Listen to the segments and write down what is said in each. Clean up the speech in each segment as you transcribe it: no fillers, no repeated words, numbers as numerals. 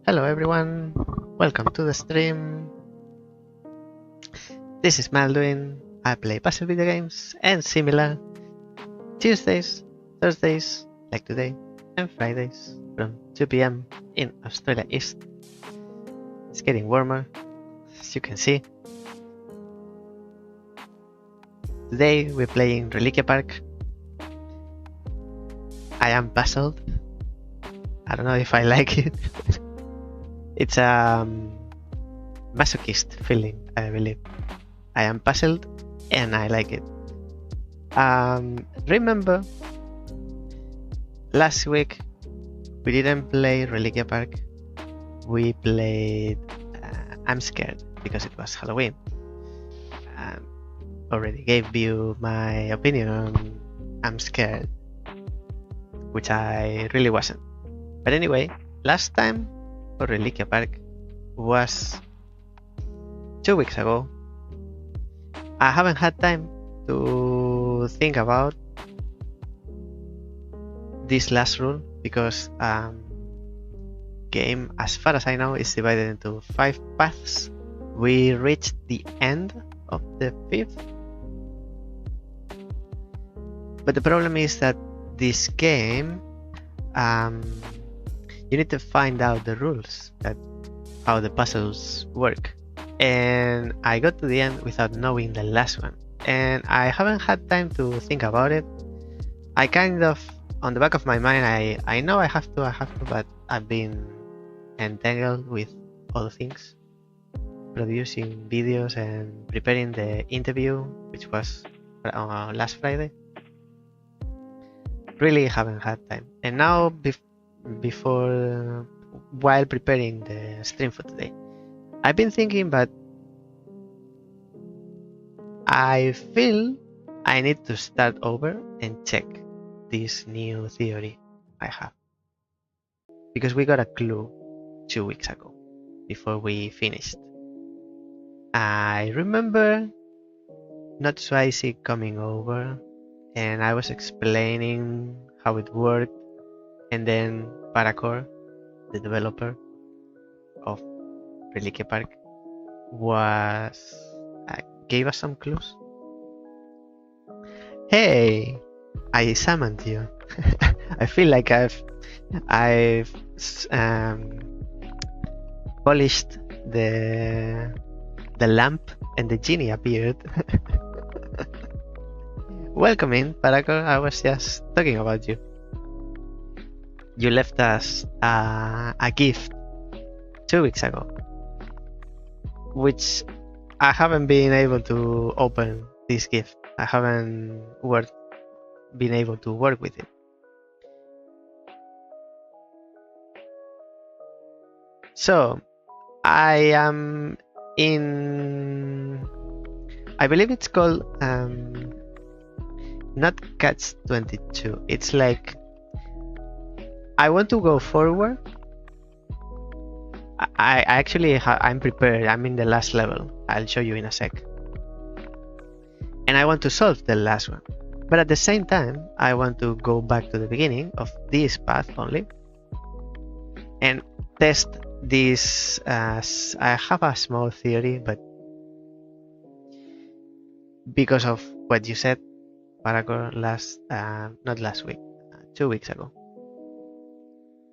Hello everyone, welcome to the stream. This is Mael Duin. I play puzzle video games and similar Tuesdays, Thursdays like today, and Fridays from 2 p.m. in Australia East. It's getting warmer, as you can see. Today we're playing Reliquia Park. I am puzzled. I don't know if I like it. It's a masochist feeling, I believe. I am puzzled and I like it. Remember, last week we didn't play Reliquia Park. We played I'm Scared because it was Halloween. Already gave you my opinion on I'm Scared, which I really wasn't. But anyway, last time for Reliquia Park was 2 weeks ago. I haven't had time to think about this last rule because game, as far as I know, is divided into 5 paths. We reached the end of the 5th, but the problem is that this game you need to find out the rules, that how the puzzles work, and I got to the end without knowing the last one, and I haven't had time to think about it. I kind of, on the back of my mind, I know I have to, but I've been entangled with other things, producing videos and preparing the interview, which was last Friday. Really haven't had time, and now while preparing the stream for today, I've been thinking, but I feel I need to start over and check this new theory I have, because we got a clue 2 weeks ago before we finished. I remember Not Swazy coming over and I was explaining how it worked, and then Paracore, the developer of Reliquia Park, gave us some clues. Hey, I summoned you. I feel like I've polished the lamp and the genie appeared. Welcome in, Paracore. I was just talking about you. You left us a gift 2 weeks ago, which I haven't been able to open this gift. I haven't been able to work with it. So I am in, I believe it's called not Catch 22. It's like I want to go forward. I'm prepared. I'm in the last level. I'll show you in a sec. And I want to solve the last one. But at the same time, I want to go back to the beginning of this path only and test this. I have a small theory, but because of what you said, Paracore, not last week, 2 weeks ago.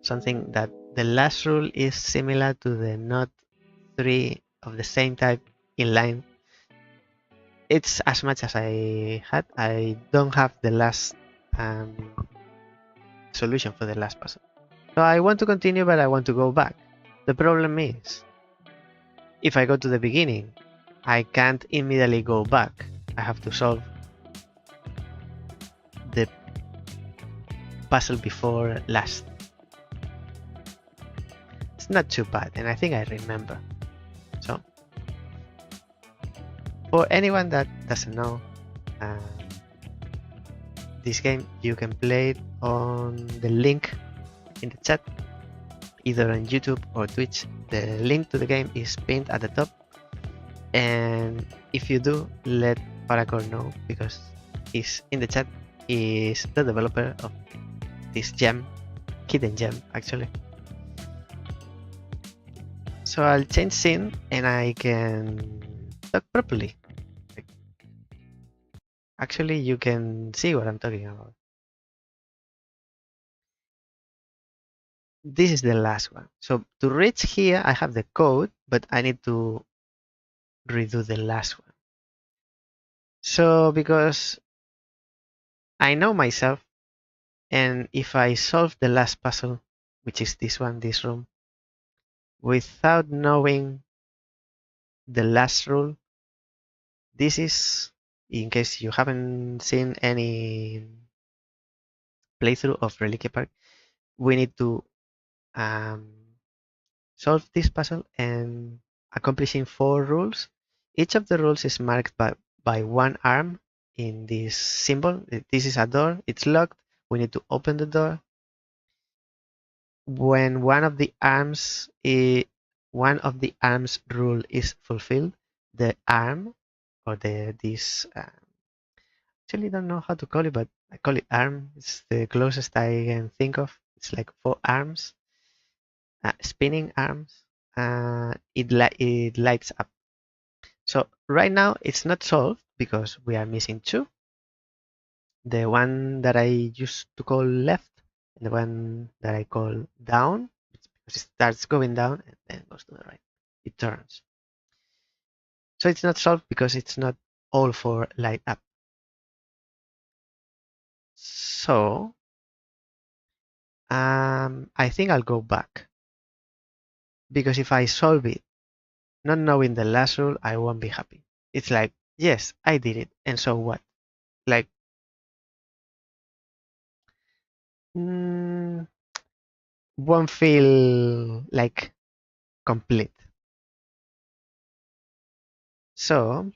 Something that the last rule is similar to the not 3 of the same type in line. It's as much as I had. I don't have the last solution for the last puzzle. So I want to continue, but I want to go back. The problem is, if I go to the beginning, I can't immediately go back. I have to solve the puzzle before last. It's not too bad, and I think I remember. So, for anyone that doesn't know, this game, you can play it on the link in the chat, either on YouTube or Twitch. The link to the game is pinned at the top, and if you do, let Paracore know, because he's in the chat. He's the developer of this gem, hidden gem actually. So I'll change scene and I can talk properly. Like, actually, you can see what I'm talking about. This is the last one. So to reach here, I have the code, but I need to redo the last one. So because I know myself, and if I solve the last puzzle, which is this one, this room, without knowing the last rule, this is, in case you haven't seen any playthrough of Reliquia Park, we need to um, solve this puzzle and accomplishing 4 rules. Each of the rules is marked by one arm in this symbol. This is a door, it's locked, we need to open the door. When one of the arms rule is fulfilled, the arm or this actually don't know how to call it, but I call it arm. It's the closest I can think of. It's like 4 arms, spinning arms. It lights up. So right now it's not solved because we are missing 2. The one that I used to call left and the one that I call down, because it starts going down and then goes to the right. It turns. So it's not solved because it's not all 4 light up. So I think I'll go back, because if I solve it not knowing the last rule, I won't be happy. It's like, yes, I did it, and so what? Like, mm, won't feel like complete. So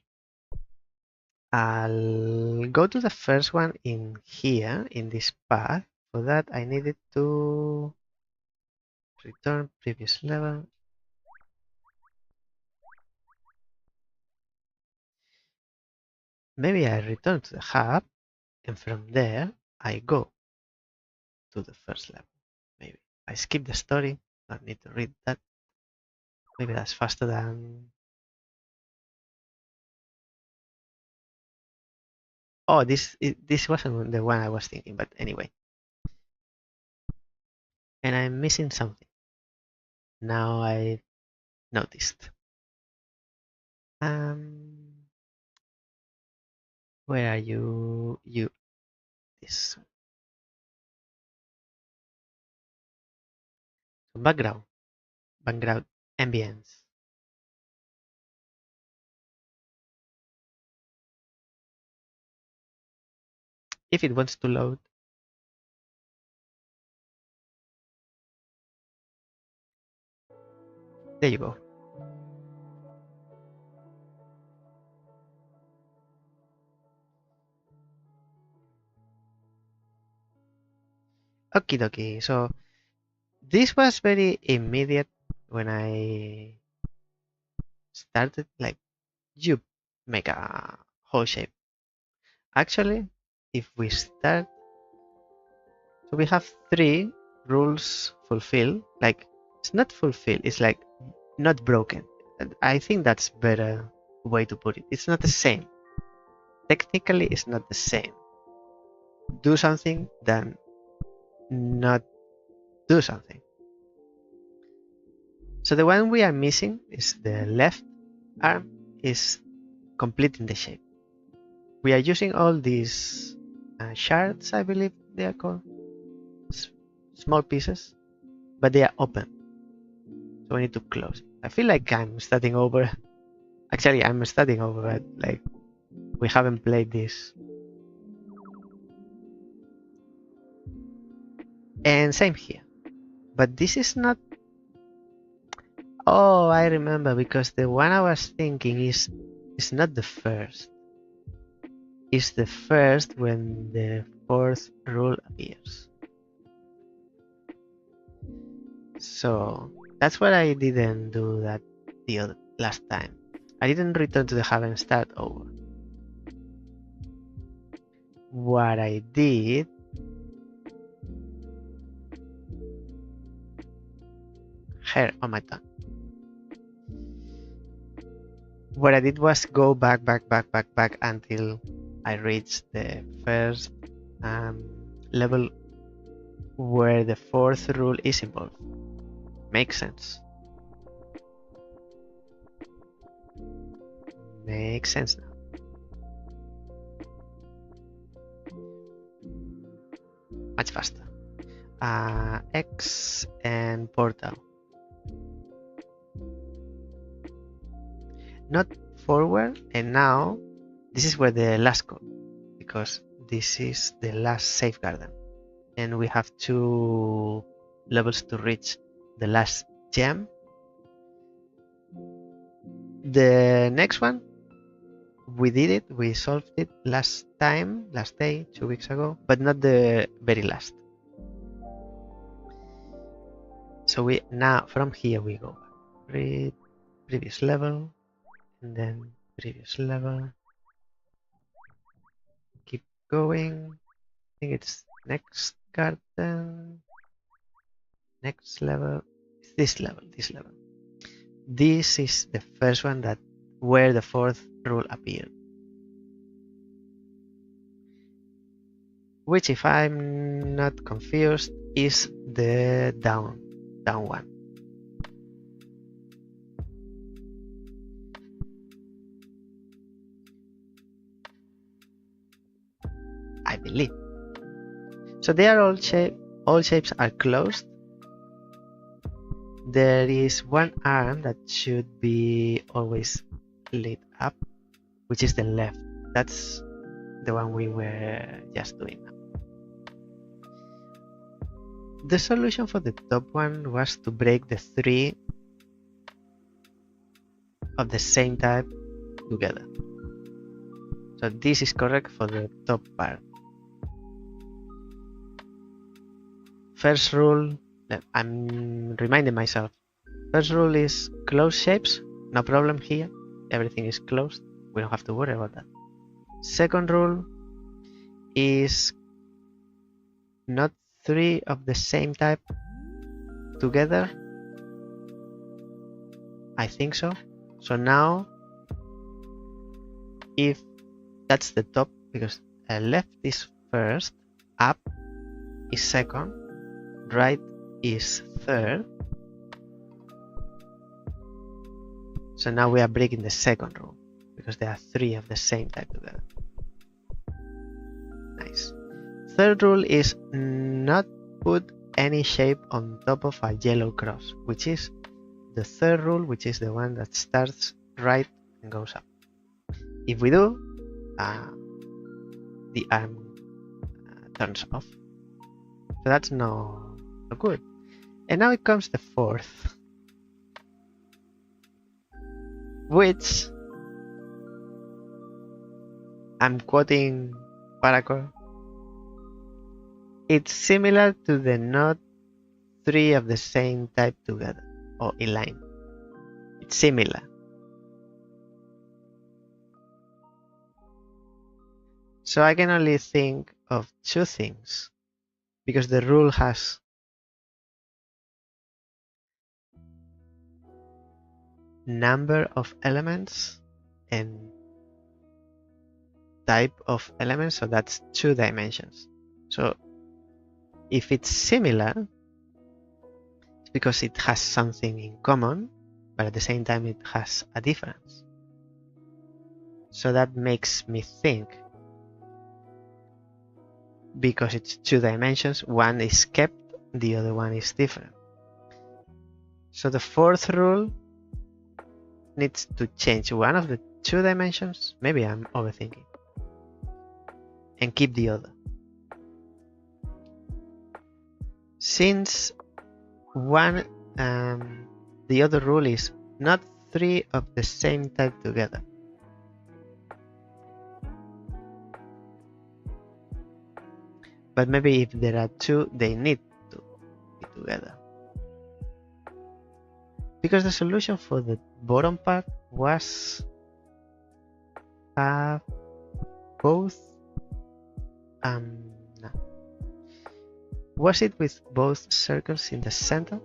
I'll go to the first one in here, in this path. For that, I needed to return previous level. Maybe I return to the hub, and from there, I go to the first level. Maybe I skip the story, don't need to read that. Maybe that's faster than... Oh, this wasn't the one I was thinking, but anyway. And I'm missing something. Now I noticed. Where are you? This background, background ambience. If it wants to load, there you go. Okie dokie. So this was very immediate when I started. Like, you make a whole shape. Actually, if we start, so we have 3 rules fulfilled. Like, it's not fulfilled. It's like not broken. I think that's better way to put it. It's not the same. Technically, it's not the same. Do something than not do something. So the one we are missing is the left arm is completing the shape. We are using all these shards, I believe they are called, small pieces, but they are open. So we need to close it. I feel like I'm starting over. Actually, I'm starting over, but like we haven't played this. And same here. But this is not... Oh, I remember, because the one I was thinking is not the first. It's the first when the 4th rule appears. So that's what I didn't do that the last time. I didn't return to the hub and start over. What I did... Hair on my tongue. what I did was go back until I reached the first level where the fourth rule is involved. Makes sense. Makes sense now. Much faster. X and portal. Not forward, and now this is where the last code, because this is the last safe garden, and we have 2 levels to reach the last gem. The next one, we did it, we solved it last day, 2 weeks ago, but not the very last. So we now from here we go back. Previous level, and then previous level. Keep going. I think it's next garden. Next level. This level. This is the first one that where the fourth rule appeared. Which, if I'm not confused, is the down one. I believe. So they are all shapes are closed. There is one arm that should be always lit up, which is the left. That's the one we were just doing. The solution for the top one was to break the 3 of the same type together. So this is correct for the top part. First rule, I'm reminding myself. First rule is closed shapes, no problem here. Everything is closed. We don't have to worry about that. Second rule is not 3 of the same type together. I think so. So now, if that's the top, because left is first, up is second, right is third. So now we are breaking the second rule because there are 3 of the same type together. Nice. Third rule is not put any shape on top of a yellow cross, which is the third rule, which is the one that starts right and goes up. If we do, the arm turns off. So that's no good. And now it comes the fourth, which I'm quoting Paracore. It's similar to the not 3 of the same type together or in line. It's similar. So I can only think of 2 things because the rule has number of elements and type of elements, so that's 2 dimensions. So if it's similar, it's because it has something in common, but at the same time it has a difference. So that makes me think, because it's 2 dimensions, one is kept, the other one is different. So the fourth rule needs to change one of the 2 dimensions, maybe I'm overthinking, and keep the other. Since the other rule is not 3 of the same type together. But maybe if there are 2, they need to be together. Because the solution for the bottom part was both. No. Was it with both circles in the center?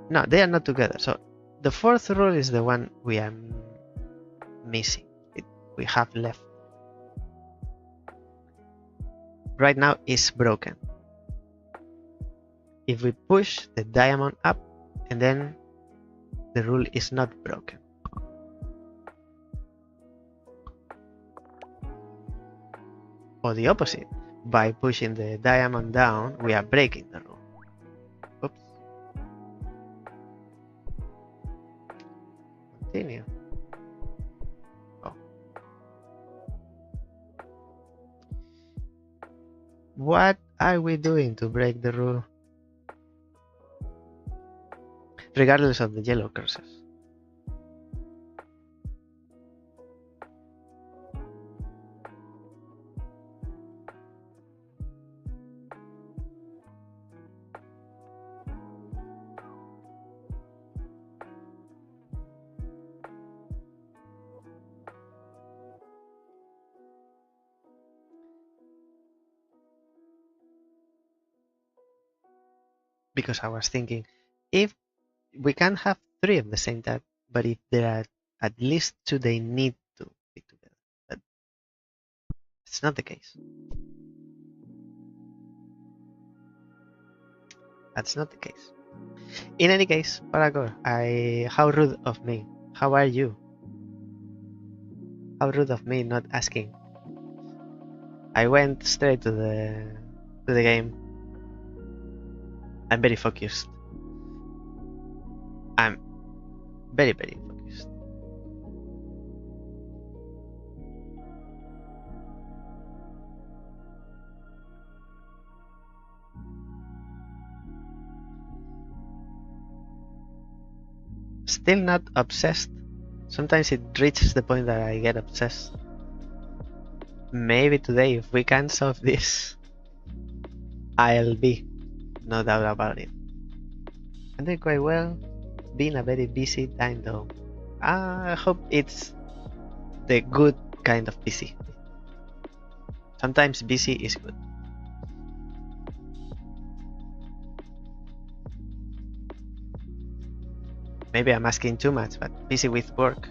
No, they are not together. So the fourth rule is the one we are missing. We have left. Right now is broken. If we push the diamond up, and then the rule is not broken. Or the opposite. By pushing the diamond down, we are breaking the rule. Oops. Continue. Oh. What are we doing to break the rule? Regardless of the yellow cursors. Because I was thinking, if we can have 3 of the same type, but if there are at least 2, they need to be together. But it's not the case. That's not the case. In any case, Paragor, how rude of me. How are you? How rude of me not asking. I went straight to the game. I'm very focused. I'm very, very focused. Still not obsessed. Sometimes it reaches the point that I get obsessed. Maybe today, if we can solve this, I'll be. No doubt about it. I'm doing quite well. Been a very busy time though. I hope it's the good kind of busy. Sometimes busy is good. Maybe I'm asking too much, but busy with work.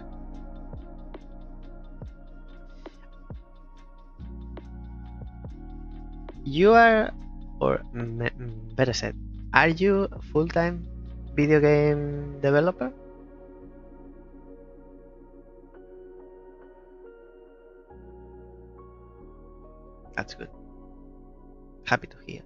You are, or better said, are you a full-time video game developer? That's good. Happy to hear.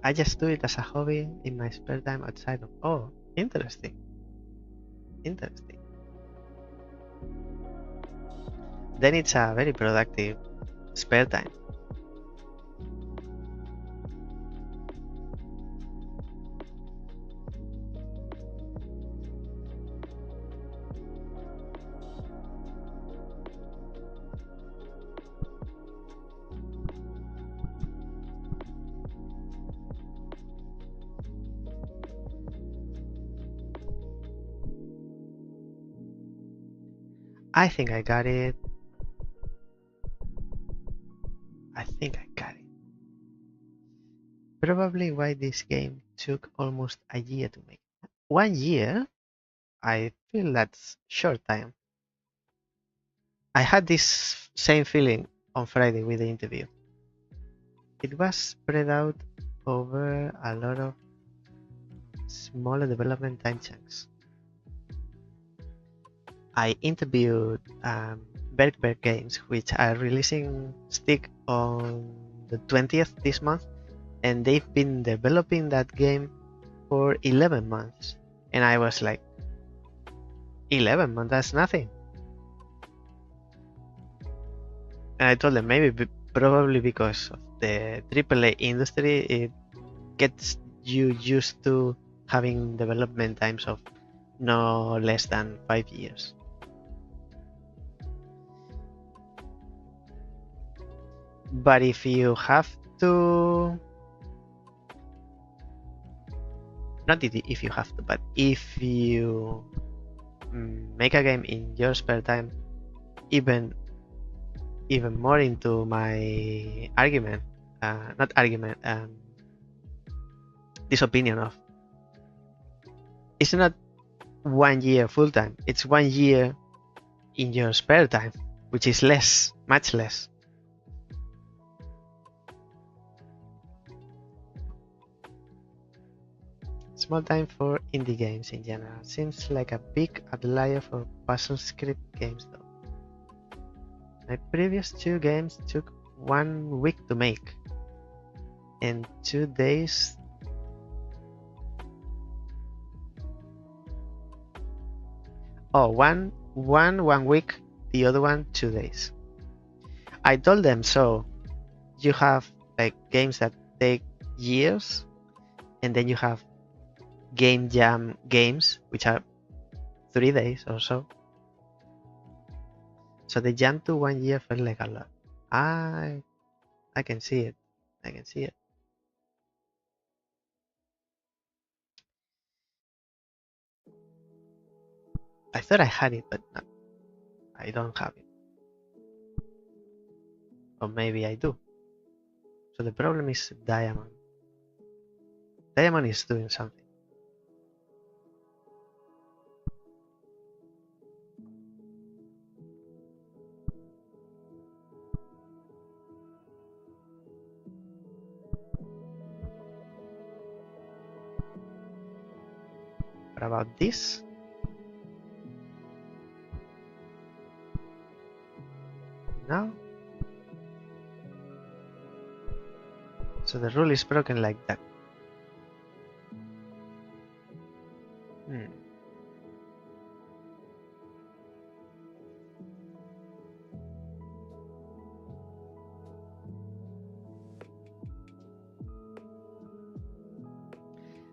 I just do it as a hobby in my spare time outside of. Oh, interesting. Interesting. Then it's a very productive spare time. I think I got it. I think I got it. Probably why this game took almost a year to make. 1 year? I feel that's short time. I had this same feeling on Friday with the interview. It was spread out over a lot of smaller development time chunks. I interviewed Bergberg Games, which are releasing Stick on the 20th this month, and they've been developing that game for 11 months. And I was like, 11 months, that's nothing. And I told them maybe probably because of the AAA industry, it gets you used to having development times of no less than 5 years. But if you have to, not if you have to, but if you make a game in your spare time, even even more into my argument, not argument, this opinion of it's not 1 year full time, it's 1 year in your spare time, which is less, much less. Small time for indie games in general. Seems like a big outlier for puzzle script games though. My previous 2 games took 1 week to make. And 2 days. Oh, one week, the other one 2 days. I told them so. You have like games that take years, and then you have game jam games which are 3 days or so. So the jump to 1 year felt like a lot. I can see it. I can see it. I thought I had it, but no, I don't have it. Or maybe I do. So the problem is Diamond. Diamond is doing something. What about this? No? So the rule is broken like that.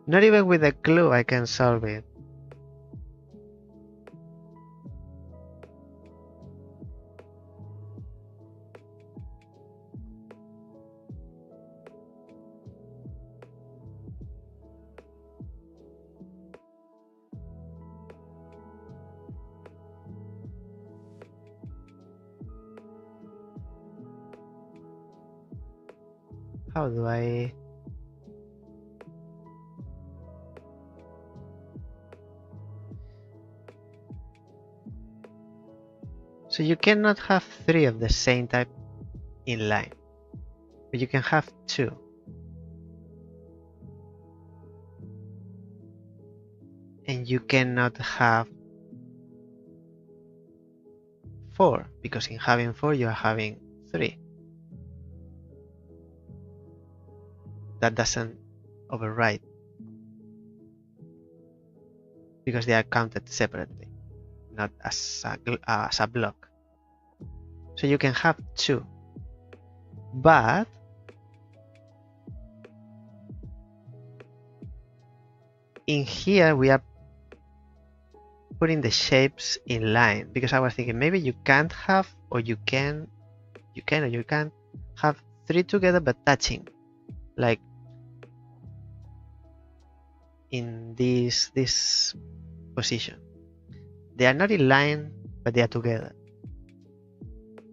Not even with a clue I can solve it. How do I... So you cannot have 3 of the same type in line, but you can have 2. And you cannot have 4, because in having 4 you are having 3. That doesn't override, because they are counted separately, not as a block. So you can have 2, but in here we are putting the shapes in line, because I was thinking maybe you can't have, or you can or you can't have 3 together but touching, like in this position. They are not in line, but they are together.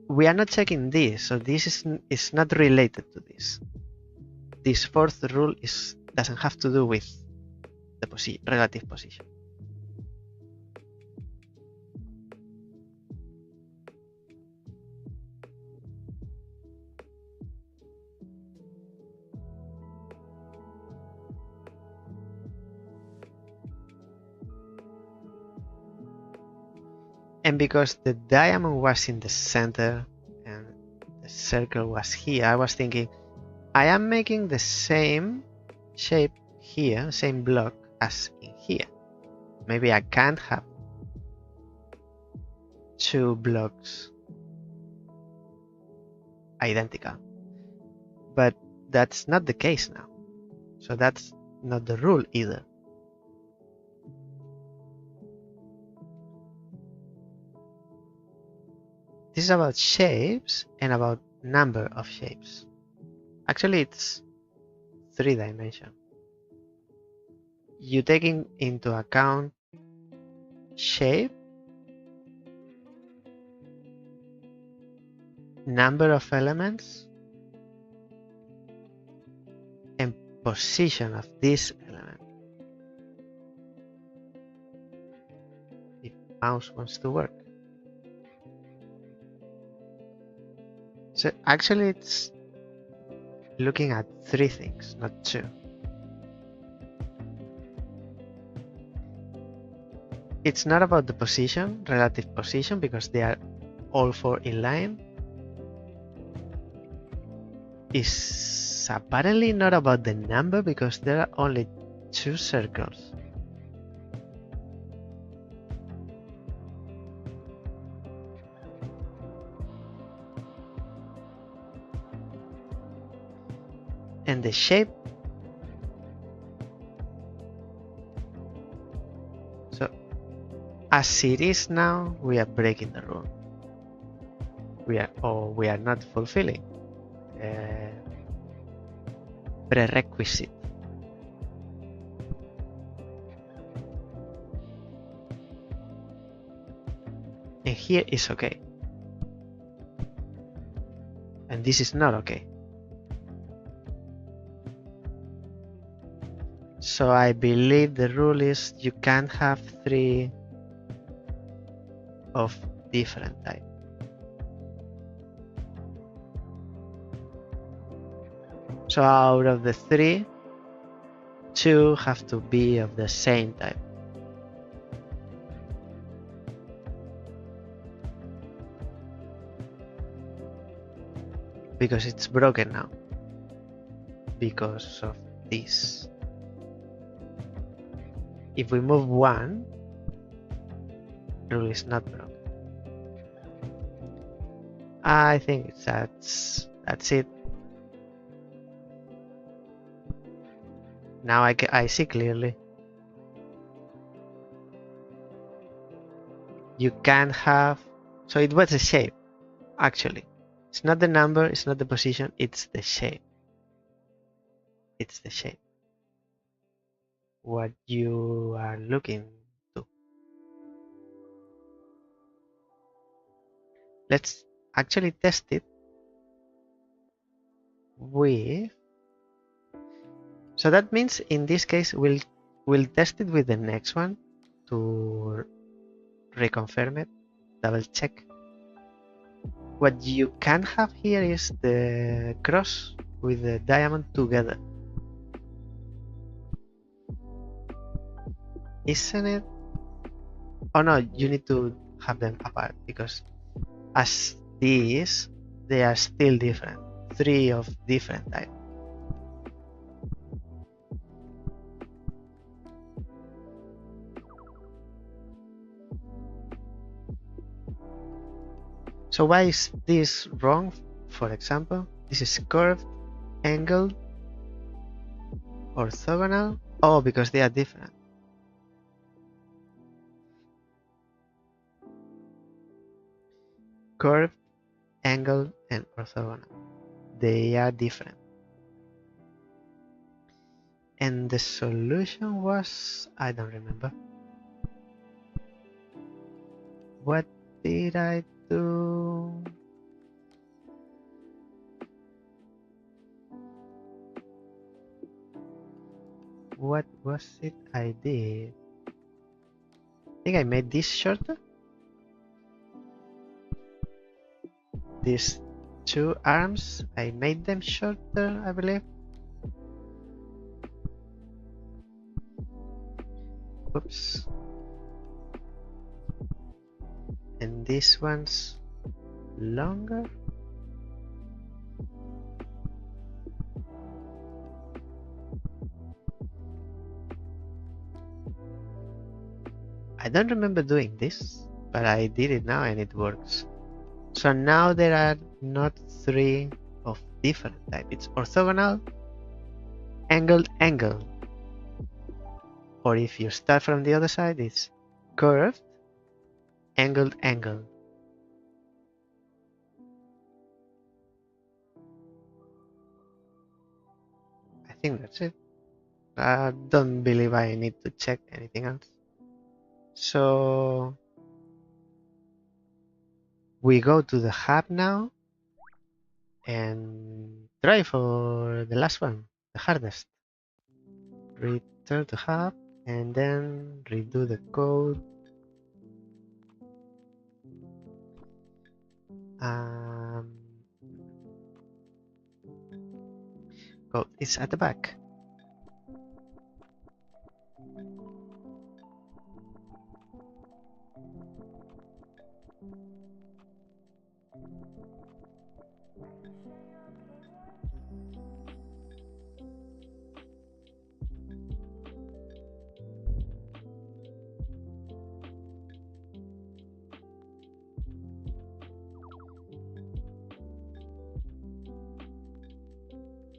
We are not checking this, so this is not related to this. This 4th rule doesn't have to do with the relative position. And because the diamond was in the center and the circle was here, I was thinking, I am making the same shape here, same block as in here. Maybe I can't have 2 blocks identical. But that's not the case now. So that's not the rule either. This is about shapes and about number of shapes. Actually, it's 3-dimensional. You taking into account shape, number of elements and position of this element. If mouse wants to work. So actually it's looking at 3 things, not 2. It's not about the position, relative position, because they are all 4 in line. It's apparently not about the number because there are only 2 circles. And the shape. So as it is now, we are breaking the rule. We are not fulfilling prerequisite. And here is okay. And this is not okay. So I believe the rule is you can't have 3 of different type. So out of the 3, 2 have to be of the same type. Because it's broken now. Because of this. If we move 1, rule is not broken. I think that's it. Now I see clearly. You can have, so it was a shape, actually. It's not the number, it's not the position, it's the shape. It's the shape. What you are looking to. Let's actually test it with, so that means in this case we'll test it with the next one to reconfirm it, double check. What you can have here is the cross with the diamond together. Isn't it? Oh no, you need to have them apart because as these, they are still different. 3 of different type. So why is this wrong? For example, this is curved, angled, orthogonal. Oh, because they are different. Curved, angled, and orthogonal. They are different. And the solution was, I don't remember. What did I do? What was it I did? I think I made this shorter. These 2 arms, I made them shorter, I believe. Oops. And this one's longer. I don't remember doing this, but I did it now and it works. So now there are not 3 of different type. It's orthogonal, angled, angled. Or if you start from the other side, it's curved, angled, angled. I think that's it. I don't believe I need to check anything else. So we go to the hub now and try for the last one, the hardest. Return to hub and then redo the code. Code is at the back.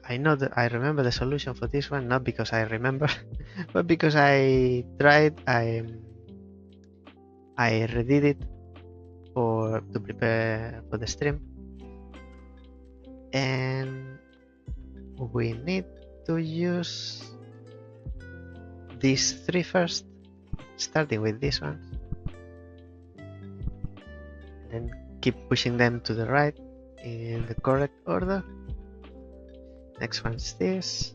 I know that I remember the solution for this one, not because I remember, but because I tried. I redid it to prepare for the stream, and we need to use these three first, starting with this one, and then keep pushing them to the right in the correct order. Next one's this.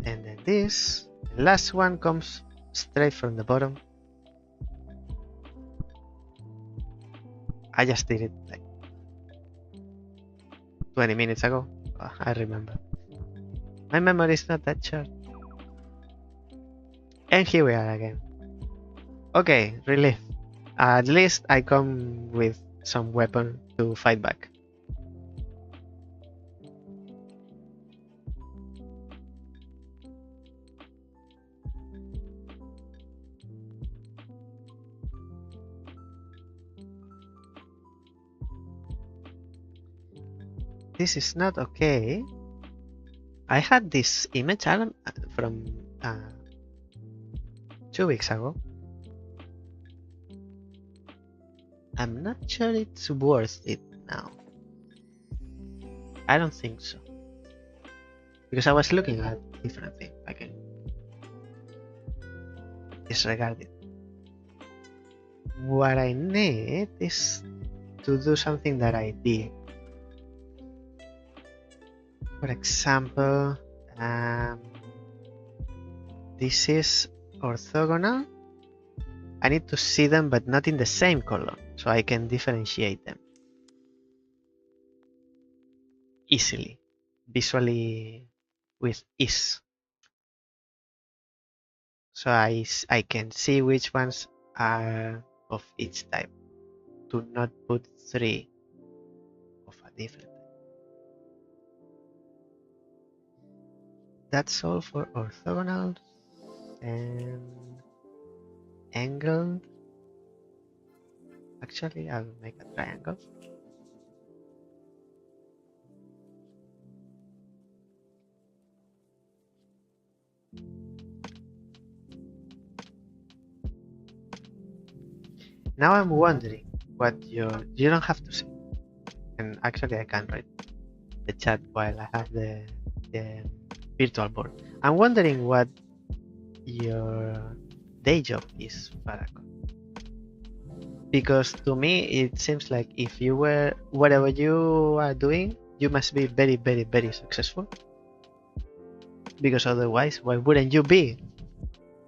And then this. The last one comes straight from the bottom. I just did it like 20 minutes ago. Oh, I remember. My memory is not that short. And here we are again. Okay, relief. At least I come with some weapon to fight back. This is not okay. I had this image from 2 weeks ago. I'm not sure it's worth it now. I don't think so. Because I was looking at different things. I can disregard it. What I need is to do something that I did. For example, this is orthogonal. I need to see them, but not in the same column, so I can differentiate them easily, visually with ease. So I can see which ones are of each type. Do not put 3 of a different type. That's all for orthogonal and angled. Actually, I'll make a triangle. Now I'm wondering what you don't have to say. And actually I can write the chat while I have the virtual board. I'm wondering what your day job is, Paragon. Because to me it seems like if you were whatever you are doing, you must be very, very, very successful. Because otherwise, why wouldn't you be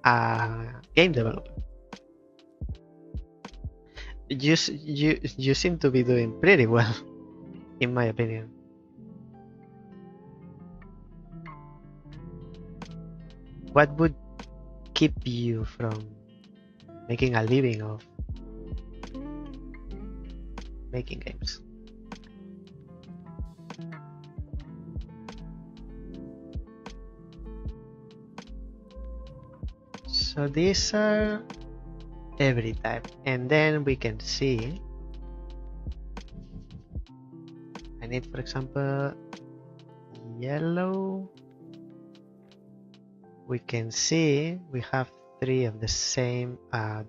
a game developer? You seem to be doing pretty well, in my opinion. What would keep you from making a living of making games? So these are every type, and then we can see I need, for example, yellow. We can see we have 3 of the same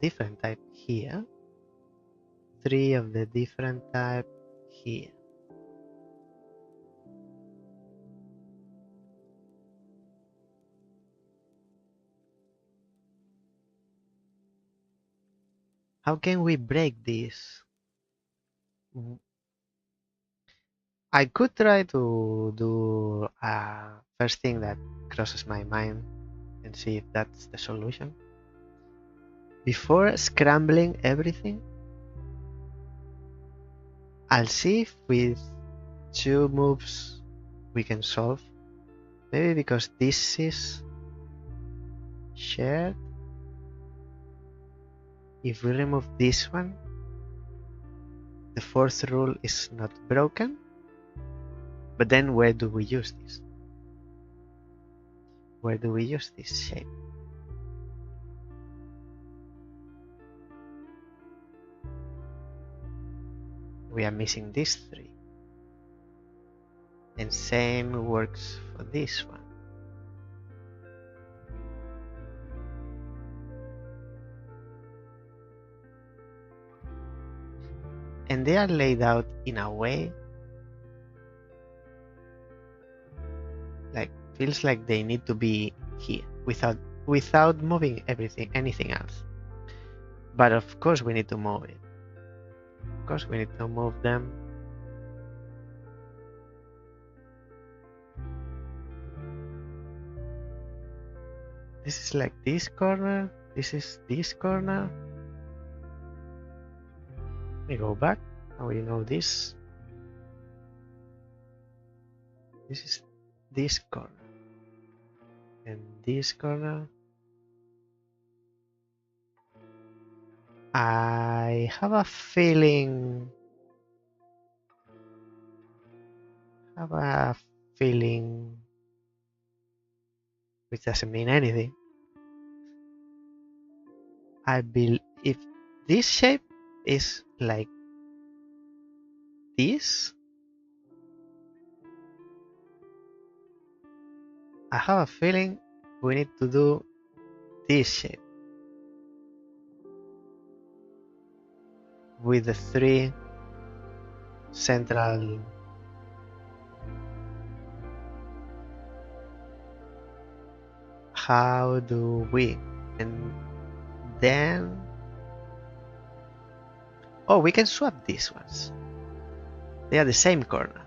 different type here, 3 of the different type here. How can we break this? I could try to do first thing that crosses my mind and see if that's the solution. Before scrambling everything, I'll see if with 2 moves we can solve. Maybe because this is shared. If we remove this one, the 4th rule is not broken. But then where do we use this? Where do we use this shape? We are missing these 3. And same works for this one. And they are laid out in a way like feels like they need to be here without moving anything else. But of course we need to move it. Of course we need to move them. This is like this corner. This is this corner. We go back. Now we know this. This is this corner. And this corner. I have a feeling. Which doesn't mean anything. I believe if this shape is like this, I have a feeling we need to do this shape with the 3 central. How do we? And then, oh, we can swap these ones. They are the same corner.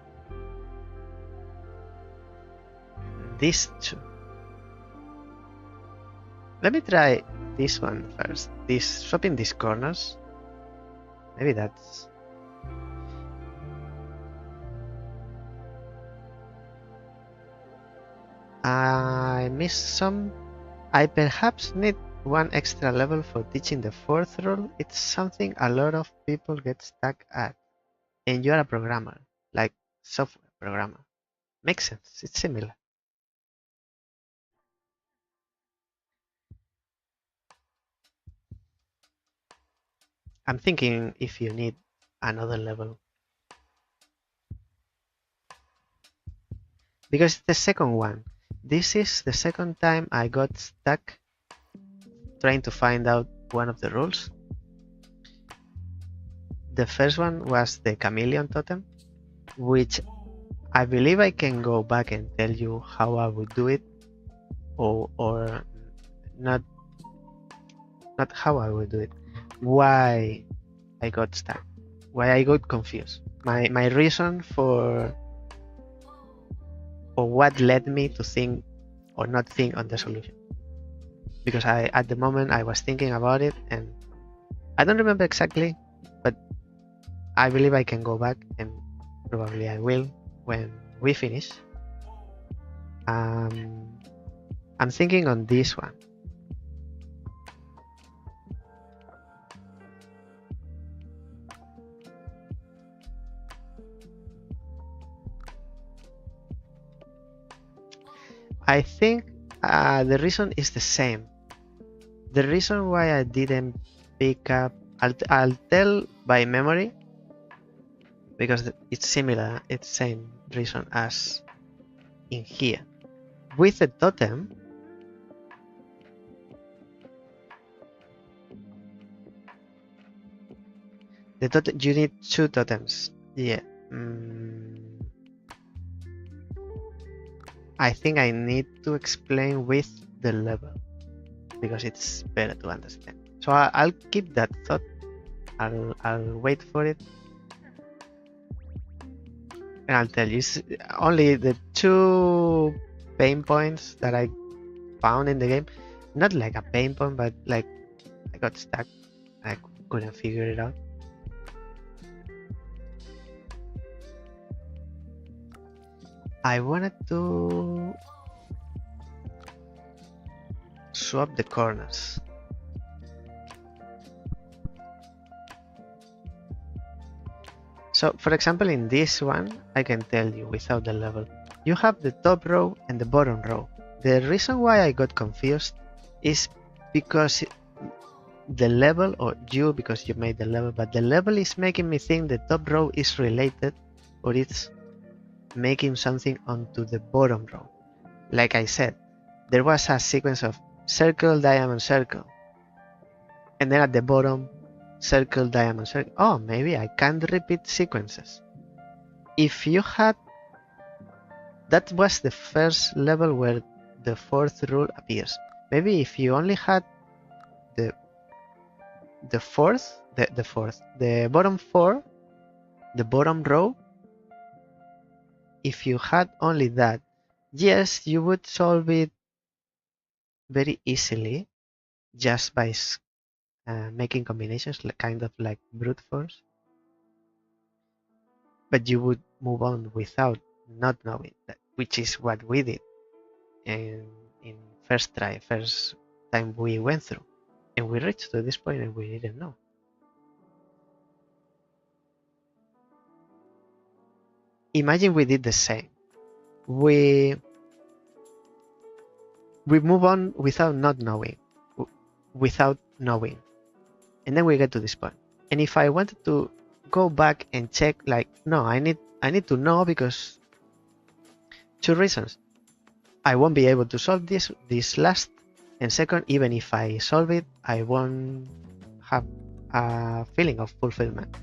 These 2. Let me try this one first. Swapping these corners. Maybe that's. I missed some. I perhaps need 1 extra level for teaching the 4th rule. It's something a lot of people get stuck at. And you are a programmer, like software programmer. Makes sense. It's similar. I'm thinking if you need another level. Because the second one. This is the second time I got stuck trying to find out one of the rules. The first one was the chameleon totem, which I believe I can go back and tell you how I would do it, or not how I would do it. Why I got stuck, why I got confused. My reason for what led me to think or not think on the solution. Because at the moment I was thinking about it and I don't remember exactly, but I believe I can go back and probably I will when we finish. I'm thinking on this one. I think the reason is the same. The reason why I didn't pick up, I'll tell by memory, because it's similar, it's same reason as in here. With the totem, you need 2 totems. Yeah. I think I need to explain with the level because it's better to understand. So I'll keep that thought I'll wait for it, and I'll tell you. It's only the 2 pain points that I found in the game. Not like a pain point, but like I got stuck. I couldn't figure it out. I wanted to swap the corners. So, for example, in this one, I can tell you without the level, you have the top row and the bottom row. The reason why I got confused is because the level, or you because you made the level, but the level is making me think the top row is related, or it's making something onto the bottom row. Like I said, there was a sequence of circle, diamond, circle, and then at the bottom, circle, diamond, circle. Oh, maybe I can't repeat sequences. If you had, that was the first level where the fourth rule appears. Maybe if you only had the bottom 4, the bottom row, if you had only that, yes, you would solve it very easily just by making combinations, kind of like brute force. But you would move on without not knowing that, which is what we did in first time we went through, and we reached to this point and we didn't know. Imagine we did the same. We move on without not knowing, and then we get to this point. And if I wanted to go back and check, like, no, I need to know, because 2 reasons. I won't be able to solve this last, and second, even if I solve it, I won't have a feeling of fulfillment.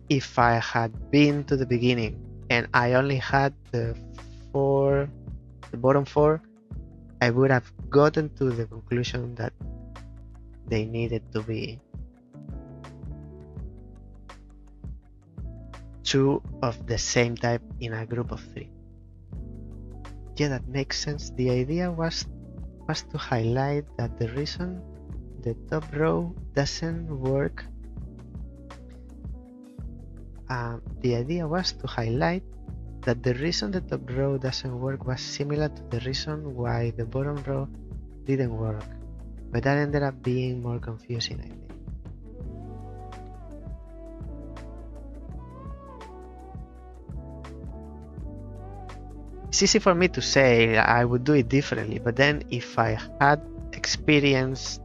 If I had been to the beginning and I only had the bottom 4, I would have gotten to the conclusion that they needed to be 2 of the same type in a group of 3. Yeah, that makes sense. The idea was to highlight that the reason the top row doesn't work. The idea was to highlight that the reason the top row doesn't work was similar to the reason why the bottom row didn't work, but that ended up being more confusing, I think. It's easy for me to say I would do it differently, but then if I had experienced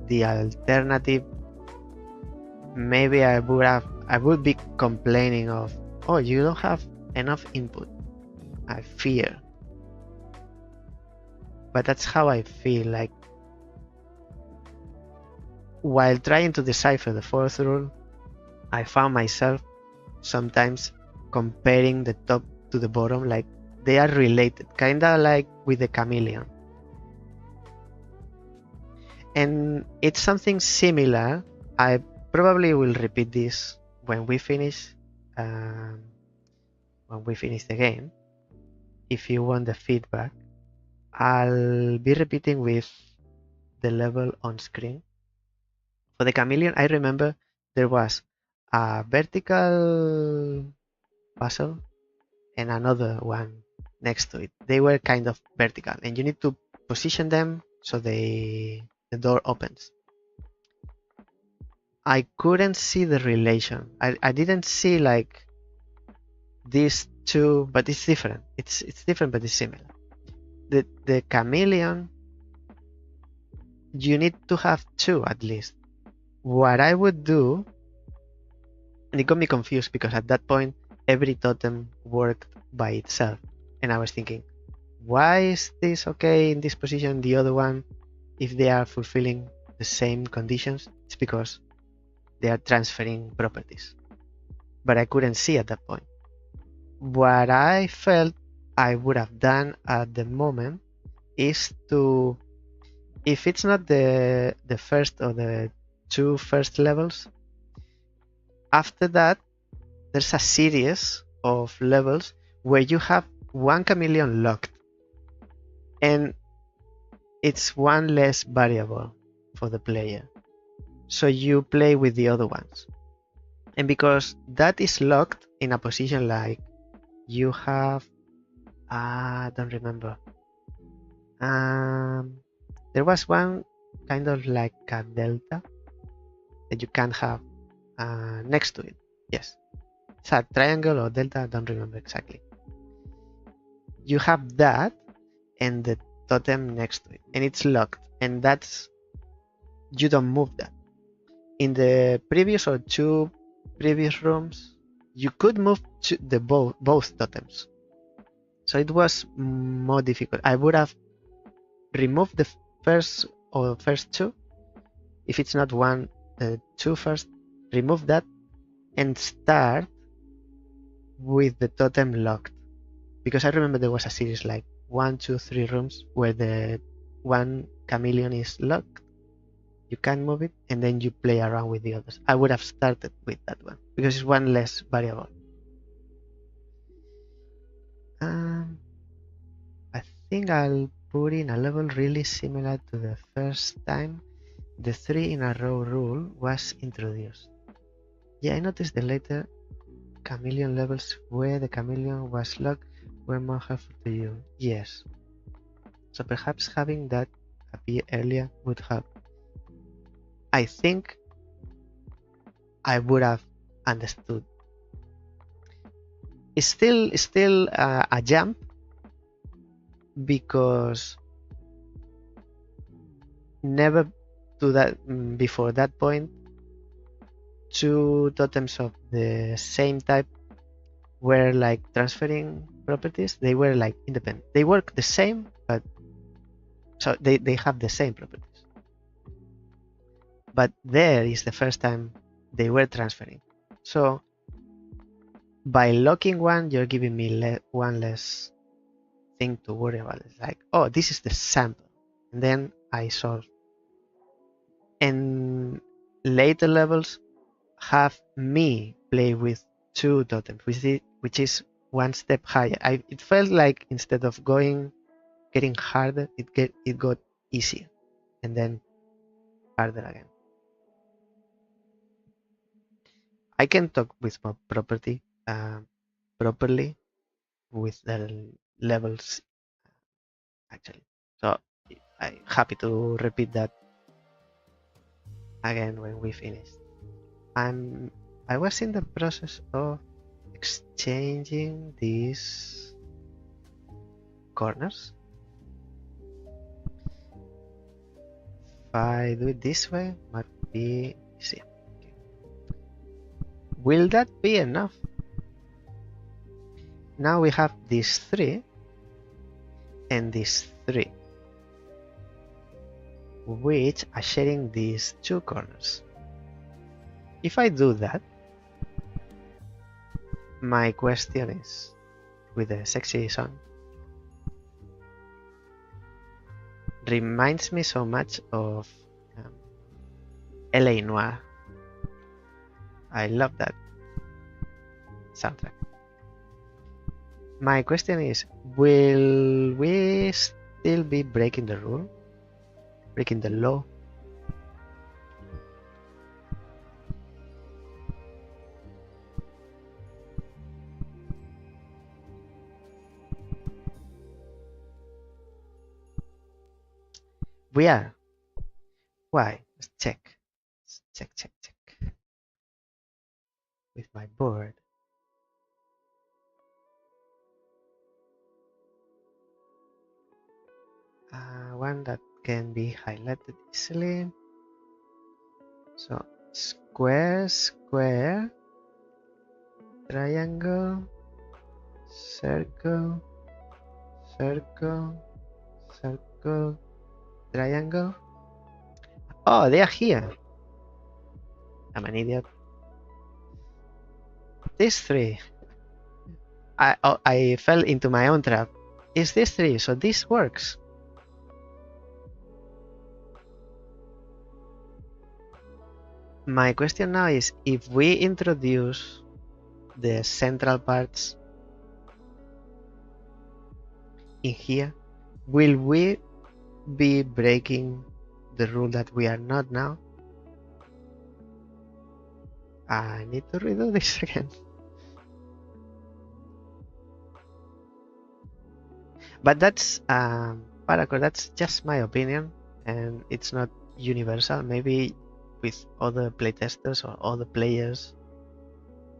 the alternative, maybe I would be complaining of, oh, you don't have enough input. I fear. But that's how I feel, like while trying to decipher the 4th rule, I found myself sometimes comparing the top to the bottom, like they are related, kinda like with the chameleon. And it's something similar. I probably will repeat this when we finish the game. If you want the feedback, I'll be repeating with the level on screen. For the chameleon, I remember there was a vertical puzzle and another one next to it. They were kind of vertical, and you need to position them so the door opens. I couldn't see the relation. I didn't see like these 2, but it's different. It's different, but it's similar. The chameleon, you need to have 2 at least. What I would do, and it got me confused because at that point every totem worked by itself, and I was thinking, why is this okay in this position, the other one, if they are fulfilling the same conditions? It's because they are transferring properties, but I couldn't see at that point. What I felt I would have done at the moment is to, if it's not the first or the two first levels. After that, there's a series of levels where you have one chameleon locked, and it's one less variable for the player. So you play with the other ones. And because that is locked in a position like you have, I don't remember. There was one kind of like a delta that you can have next to it. Yes. It's a triangle or delta, I don't remember exactly. You have that and the totem next to it, and it's locked, and that's, you don't move that. In the previous or two previous rooms, you could move to the both totems, so it was more difficult. I would have removed the first two. If it's not one, two first, remove that and start with the totem locked, because I remember there was a series like 1, 2, 3 rooms where the one chameleon is locked. You can move it and then you play around with the others. I would have started with that one because it's one less variable. I think I'll put in a level really similar to the first time the 3 in a row rule was introduced. Yeah, I noticed the later chameleon levels where the chameleon was locked were more helpful to you. Yes. So perhaps having that appear earlier would help. I think I would have understood. It's still a jump, because never to that before that point two totems of the same type were like transferring properties. They were like independent. They work the same, but so they have the same properties. But there is the first time they were transferring. So by locking one, you're giving me one less thing to worry about. It's like, oh, this is the sample, and then I solve. And later levels have me play with two totems, which is one step higher. It felt like instead of getting harder, it got easier, and then harder again. I can talk with more properly with the levels actually. So I'm happy to repeat that again when we finish. I was in the process of exchanging these corners. If I do it this way, might be easier. Okay. Will that be enough? Now we have these 3 and these 3, which are sharing these 2 corners. If I do that, my question is, with the sexy song, reminds me so much of LA Noire. I love that soundtrack. My question is, will we still be breaking the rule? Breaking the law? We are. Why? Let's check. Check. With my board. One that can be highlighted easily. So square, triangle, circle, triangle. Oh, they are here. I'm an idiot. These 3. I fell into my own trap. It's these 3, so this works. My question now is, if we introduce the central parts in here, will we be breaking the rule that we are not now? I need to redo this again. But that's Paracord, that's just my opinion, and it's not universal. Maybe with other playtesters or other players,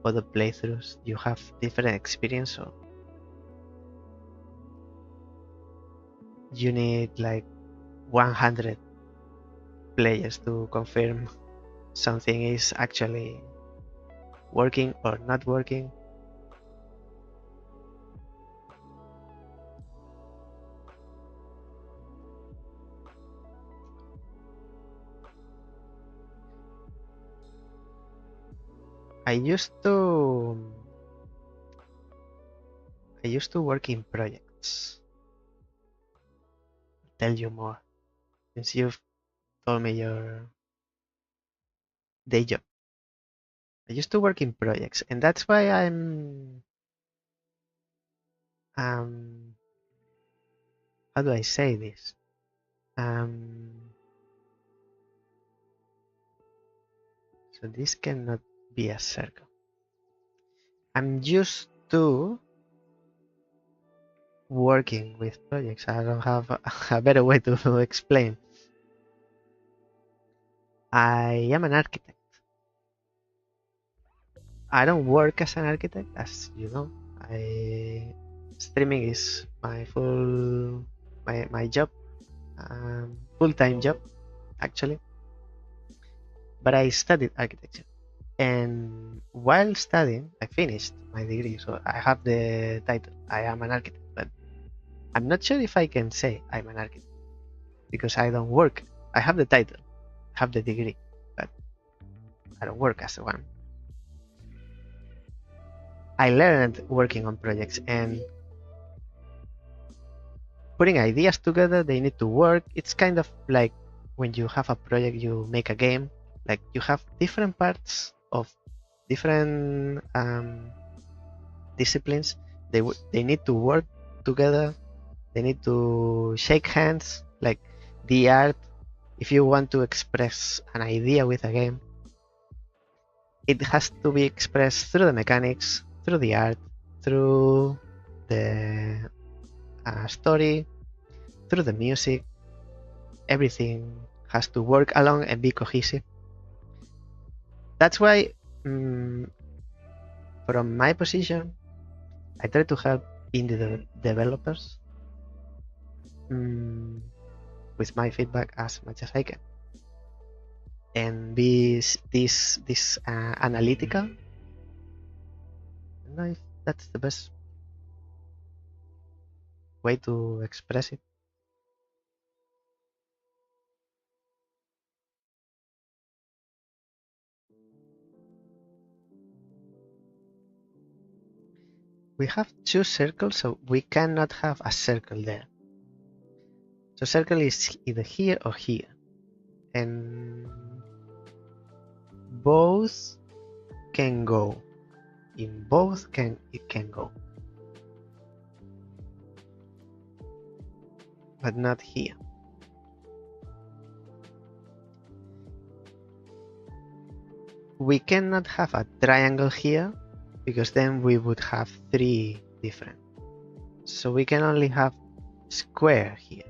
other playthroughs, you have different experience, so you need like 100 players to confirm something is actually working or not working. I used to work in projects. Tell you more since you've told me your day job. I used to work in projects, and that's why I'm how do I say this? So this cannot be a circle. I'm used to working with projects. I don't have a better way to explain. I am an architect. I don't work as an architect, as you know. Streaming is my my job, full-time job, actually. But I studied architecture, and while studying, I finished my degree, so I have the title. I am an architect, but I'm not sure if I can say I'm an architect because I don't work. I have the title, I have the degree, but I don't work as one. I learned working on projects and putting ideas together. They need to work. It's kind of like when you have a project, you make a game. Like you have different parts of different disciplines. They need to work together. They need to shake hands. Like the art, if you want to express an idea with a game, it has to be expressed through the mechanics, through the art, through the story, through the music. Everything has to work along and be cohesive. That's why, from my position, I try to help indie developers with my feedback as much as I can, and be this analytical. I don't know if that's the best way to express it. We have two circles, so we cannot have a circle there. So circle is either here or here, and both can go. In both it can go, but not here. We cannot have a triangle here because then we would have three different. So we can only have square here,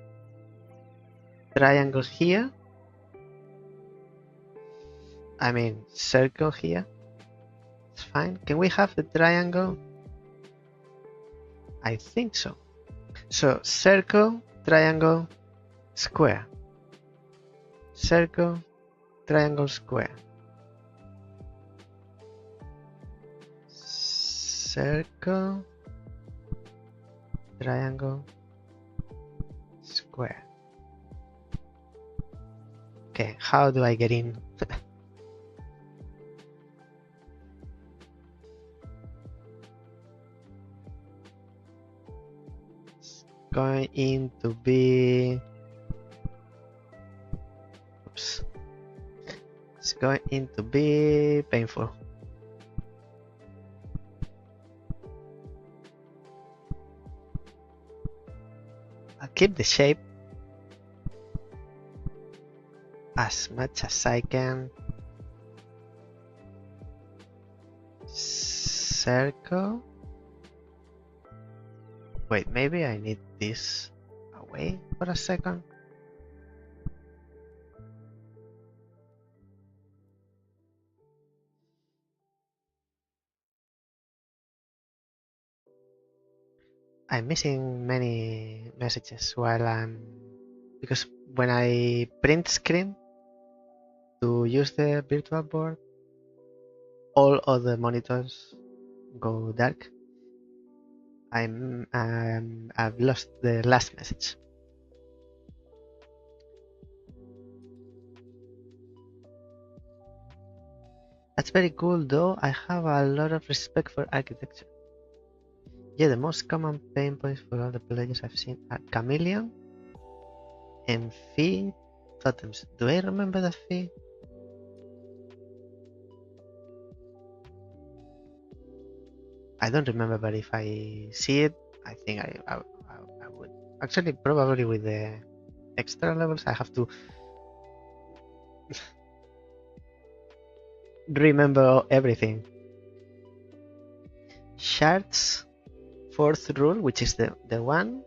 triangle here, I mean circle here. It's fine. Can we have the triangle? I think so. So circle, triangle, square. Circle, triangle, square. Circle, triangle, square. Okay, how do I get in? It's going to be, oops, It's going to be painful. I'll keep the shape as much as I can. Circle. Wait, maybe I need this away for a second. I'm missing many messages because when I print screen to use the virtual board, all other monitors go dark. I've lost the last message. That's very cool though. I have a lot of respect for architecture. Yeah, the most common pain points for all the players I've seen are chameleon and fee totems. Do I remember the fee? I don't remember, but if I see it, I think I would. Actually, probably with the extra levels, I have to remember everything. Shards, fourth rule, which is the one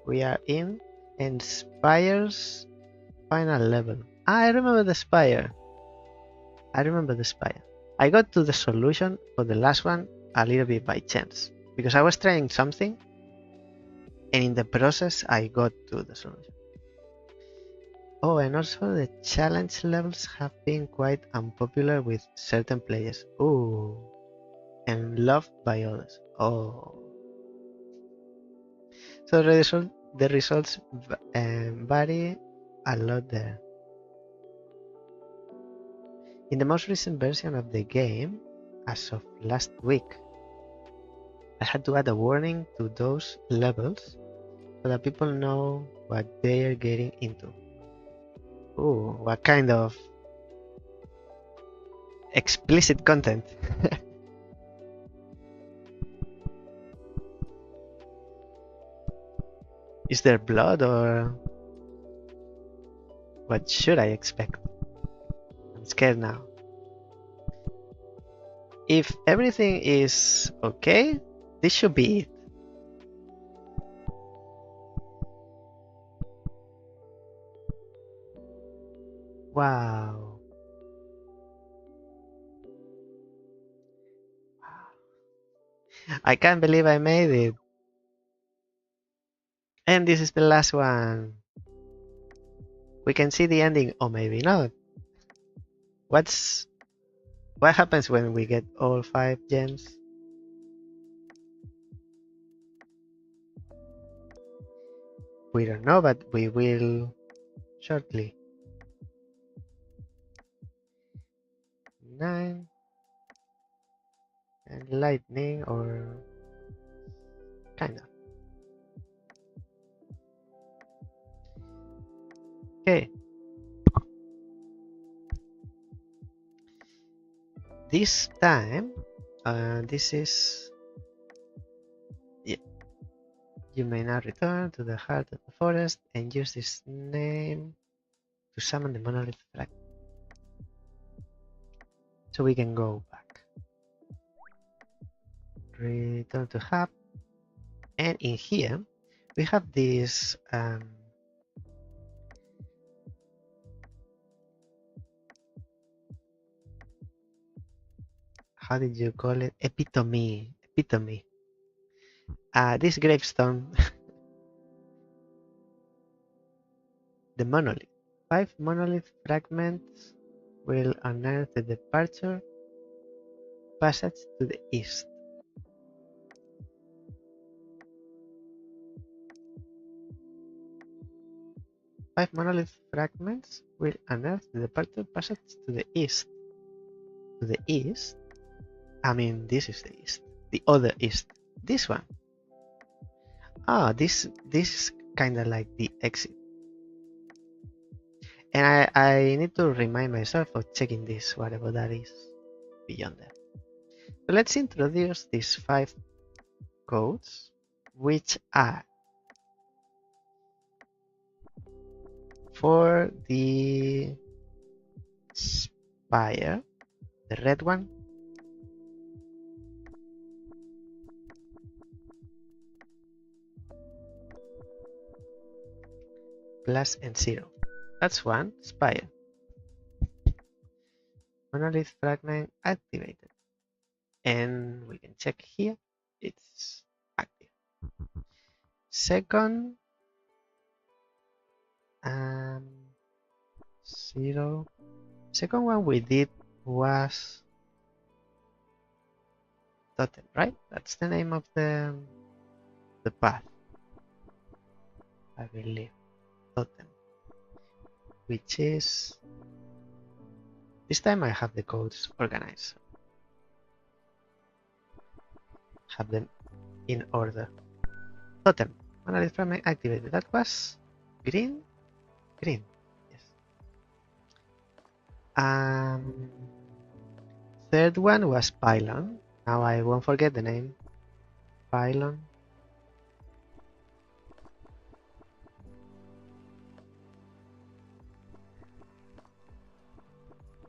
we are in, and Spire's final level. I remember the Spire. I got to the solution for the last one a little bit by chance, because I was trying something, and in the process I got to the solution. Oh, and also the challenge levels have been quite unpopular with certain players. Ooh, and loved by others. Oh. So the results vary a lot there. In the most recent version of the game, as of last week, I had to add a warning to those levels so that people know what they are getting into. Ooh, what kind of explicit content? Is there blood or what should I expect? I'm scared now. If everything is okay, this should be it. Wow. I can't believe I made it. And this is the last one. We can see the ending, or maybe not. What happens when we get all 5 gems? We don't know, but we will shortly. 9 and lightning, or kind of. Okay. This time, this is. Yeah. You may now return to the heart of the forest and use this name to summon the monolith flag. So we can go back. Return to hub. And in here, we have this how did you call it? Epitome. This gravestone. The monolith. 5 monolith fragments will unearth the departure passage to the east. Five monolith fragments will unearth the departure passage to the east. To the east? I mean, this is the east. The other east. This one. This is kind of like the exit. And I need to remind myself of checking this, whatever that is beyond there. So let's introduce these 5 codes, which are for the spire, the red one, plus and 0. That's one spire. Monolith fragment activated. And we can check here, it's active. Second, 0. Second one we did was totem, right? That's the name of the path, I believe. Totem, which is, this time I have the codes organized. Have them in order. Totem, monolith fragment activated. That was green, green. Yes. Third one was pylon. Now I won't forget the name. Pylon.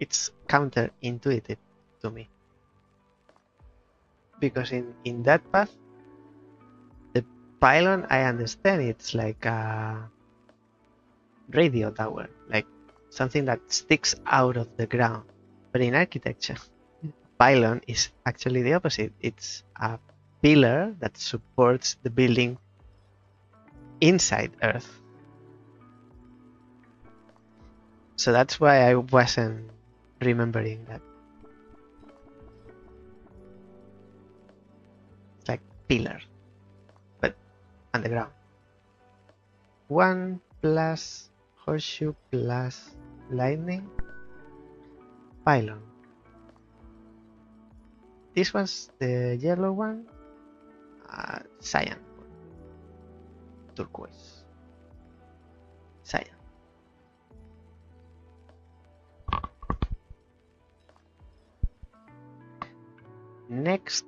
It's counterintuitive to me. Because in that path, the pylon, I understand it's like a radio tower, like something that sticks out of the ground. But in architecture, pylon is actually the opposite. It's a pillar that supports the building inside Earth. So that's why I wasn't remembering that. It's like pillar, but underground. 1 plus horseshoe plus lightning pylon. This one's the yellow one, cyan, turquoise, cyan. Next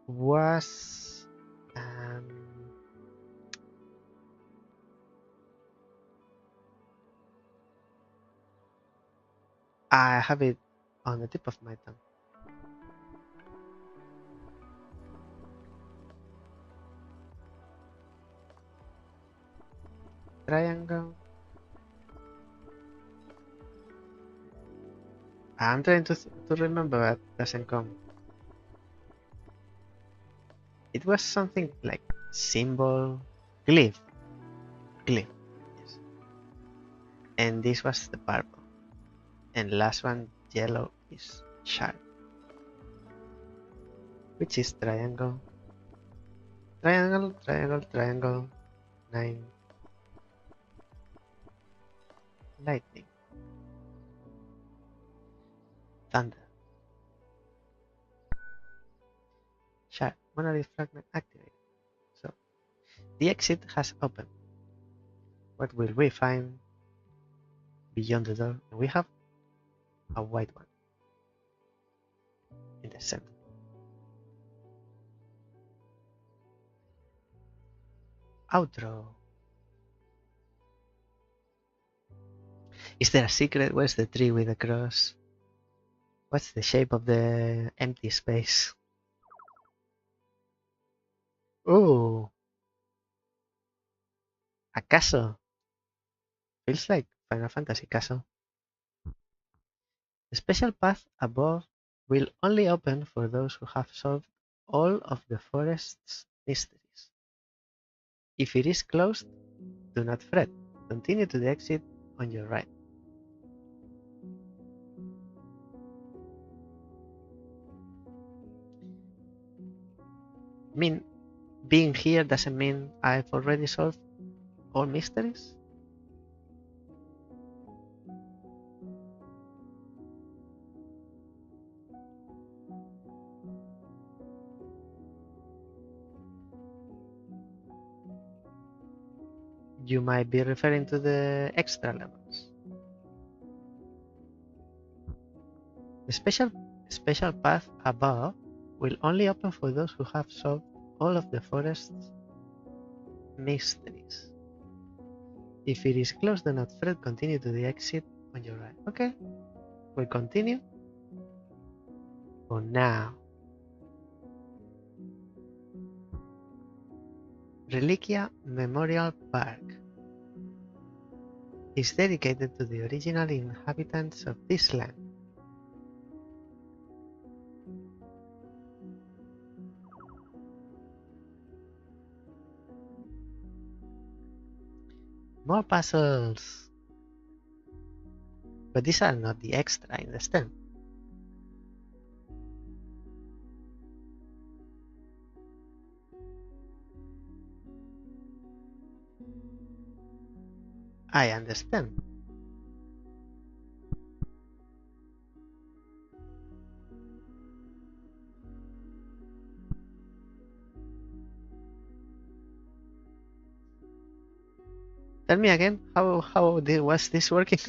was I have it on the tip of my tongue. Triangle. I'm trying to remember, but it doesn't come. It was something like symbol, glyph, glyph. Yes. And this was the purple. And last one, yellow, is sharp, which is triangle, triangle, triangle, triangle, 9, lightning, thunder, sharp, monolith fragment activated. So the exit has opened. What will we find beyond the door? We have a white one in the center. Outro. Is there a secret? Where's the tree with the cross? What's the shape of the empty space? Oh, a castle. Feels like Final Fantasy castle. The special path above will only open for those who have solved all of the forest's mysteries. If it is closed, do not fret. Continue to the exit on your right. Being here doesn't mean I've already solved all mysteries? You might be referring to the extra levels. The special path above will only open for those who have solved all of the forest's mysteries. If it is closed, do not fret. Continue to the exit on your right. Okay, we'll continue. For now. Reliquia Memorial Park is dedicated to the original inhabitants of this land. More puzzles! But these are not the extra in the stem. I understand. Tell me again, was this working?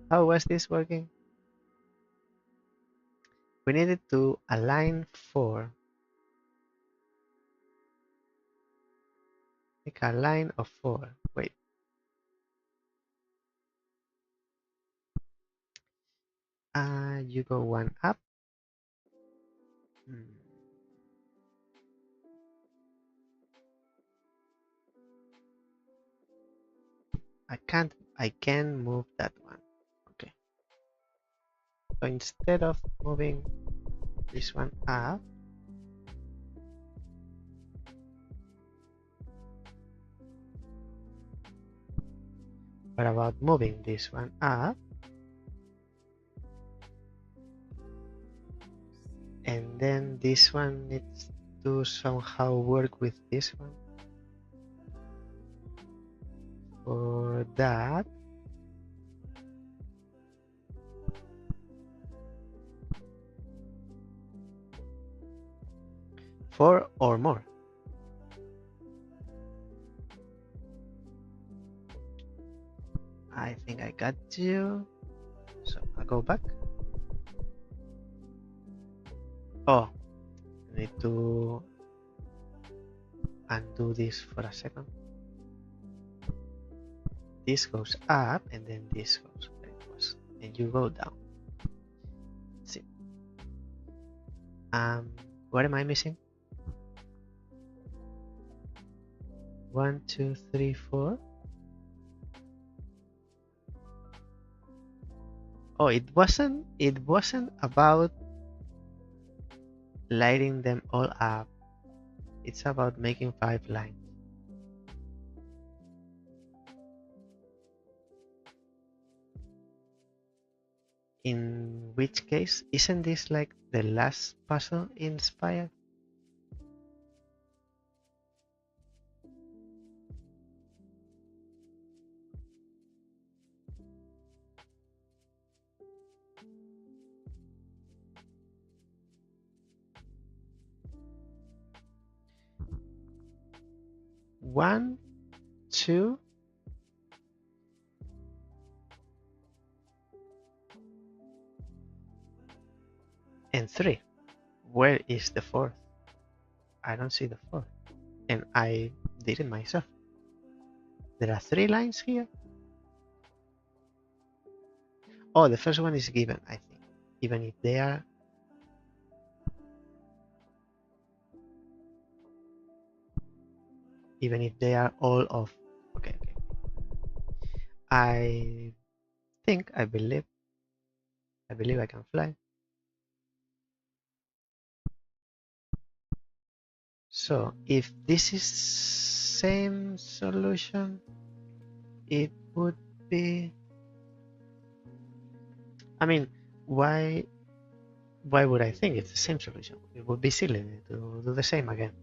How was this working? We needed to align 4. Make a line of 4. Wait. You go 1 up. I can move that one. Okay. So instead of moving this one up, what about moving this one up? And then this one needs to somehow work with this one. For that, four or more. I think I got you. So I'll go back. Oh, I need to undo this for a second. This goes up and then this goes where it was. And you go down. Let's see. What am I missing? 1, 2, 3, 4. Oh, it wasn't about lighting them all up. It's about making 5 lines. In which case, isn't this like the last puzzle in Spire? One, 2, and 3. Where is the 4th? I don't see the 4th. And I did it myself. There are 3 lines here. Oh, the first one is given, I think. Even if they are... Even if they are all off. Okay, okay. I believe I can fly. So if this is same solution, it would be... I mean, why would I think it's the same solution? It would be silly to do the same again.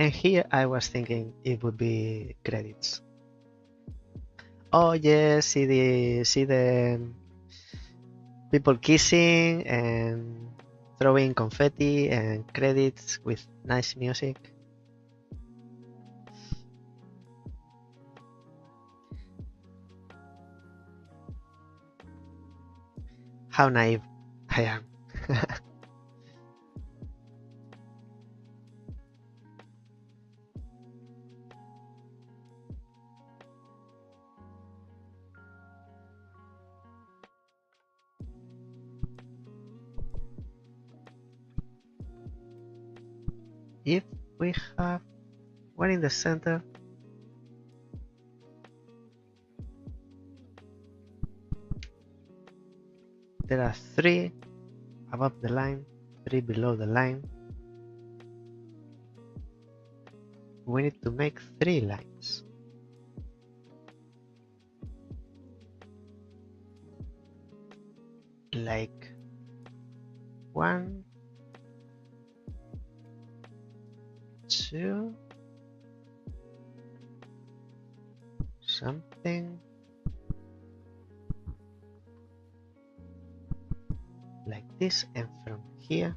went here, I was thinking it would be credits. Oh yes, see the people kissing and throwing confetti and credits with nice music. How naive I am. If we have one in the center, there are 3 above the line, 3 below the line. We need to make 3 lines. Like 1, 2, something like this, and from here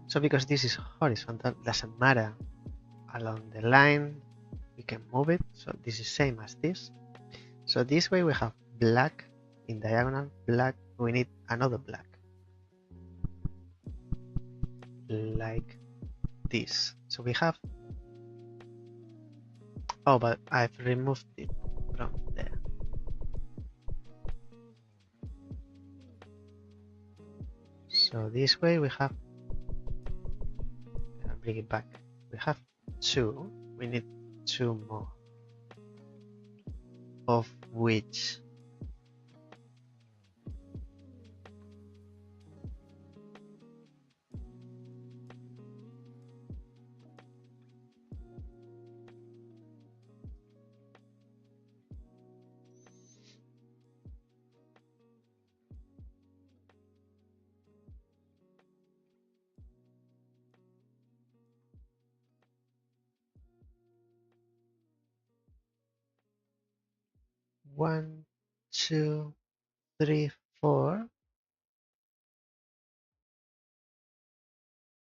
so because this is horizontal, doesn't matter along the line, we can move it, so this is same as this. So this way we have black in diagonal, black, we need another black like this. So we have, oh, but I've removed it from there. So this way we have, I'll bring it back, we have 2, we need 2 more, of which one, 2, 3, 4,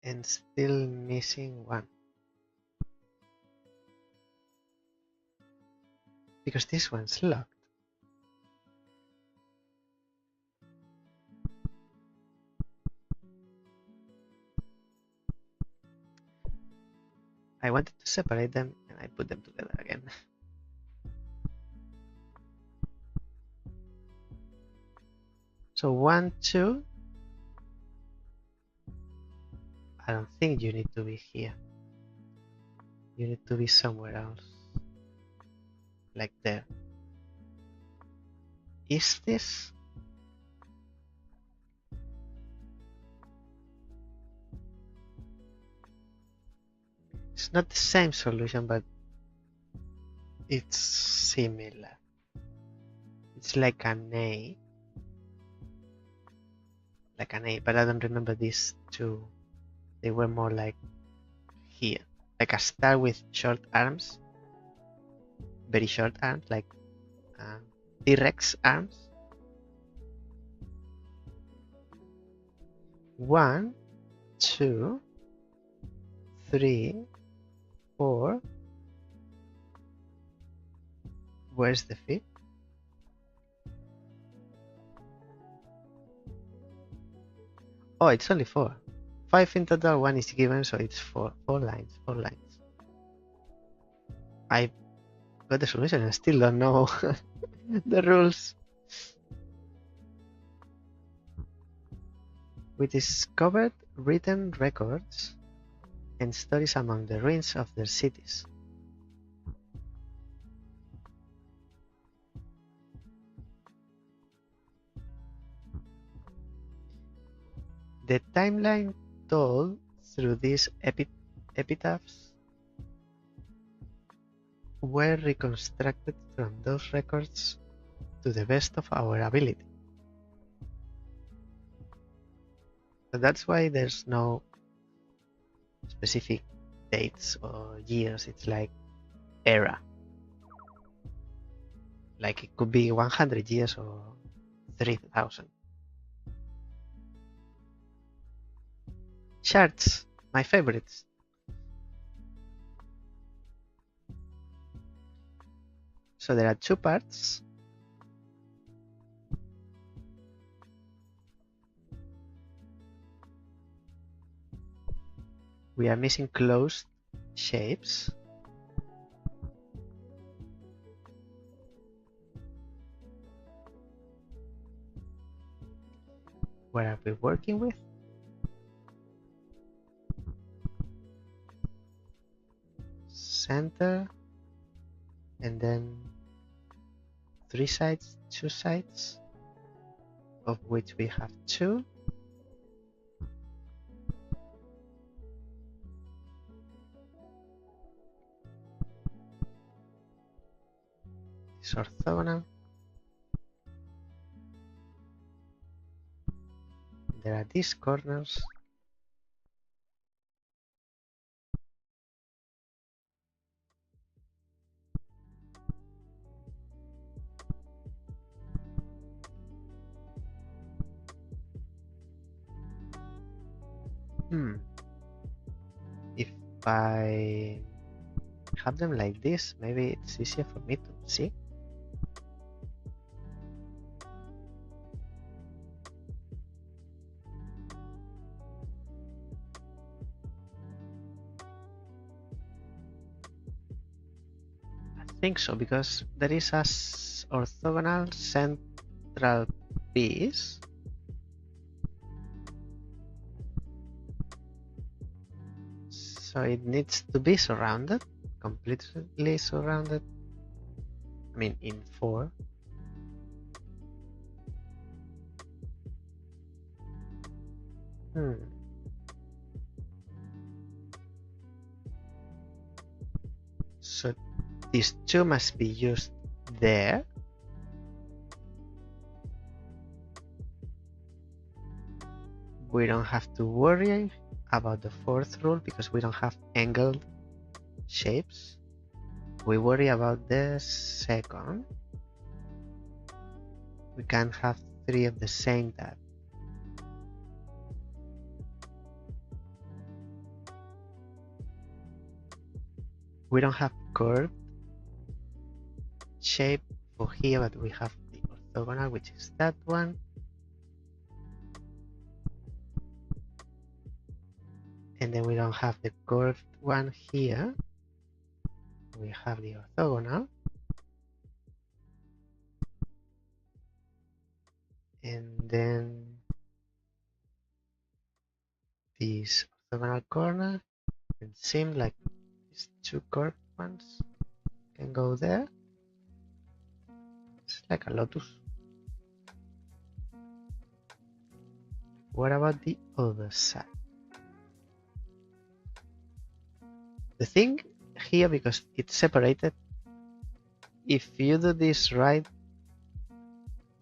and still missing 1. Because this one's locked. I wanted to separate them and I put them together again. So 1, 2. I don't think you need to be here. You need to be somewhere else. Like there. Is this? It's not the same solution, but it's similar. It's like an A. Like an A, but I don't remember these 2. They were more like here. Like a star with short arms. Very short arms, like T-Rex arms. 1, 2, 3, 4. Where's the 5th? Oh, it's only 4. 5 in total, 1 is given, so it's 4. 4 lines, 4 lines. I got the solution and still don't know the rules. We discovered written records and stories among the ruins of their cities. The timeline told through these epitaphs were reconstructed from those records to the best of our ability. So that's why there's no specific dates or years. It's like era. Like it could be 100 years or 3,000. Charts, my favorites. So there are two parts. We are missing closed shapes. What are we working with? Center, and then 3 sides, 2 sides, of which we have 2. It's orthogonal. There are these corners. If I have them like this, maybe it's easier for me to see. I think so, because there is a orthogonal central piece. So it needs to be surrounded, completely surrounded. I mean, in 4. So these 2 must be used there. We don't have to worry about the 4th rule because we don't have angled shapes. We worry about the 2nd. We can't have 3 of the same type. We don't have curved shape for here, but we have the orthogonal, which is that one. And then we don't have the curved one here. We have the orthogonal. And then this orthogonal corner and seem like these 2 curved ones can go there. It's like a lotus. What about the other side? The thing here, because it's separated, if you do this right,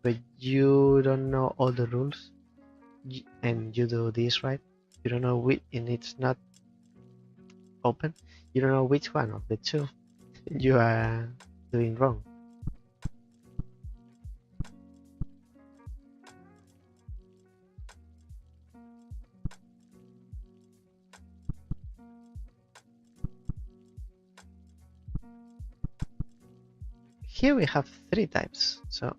but you don't know all the rules, and you do this right, you don't know which, and it's not open, you don't know which one of the 2 you are doing wrong. Here we have 3 types, so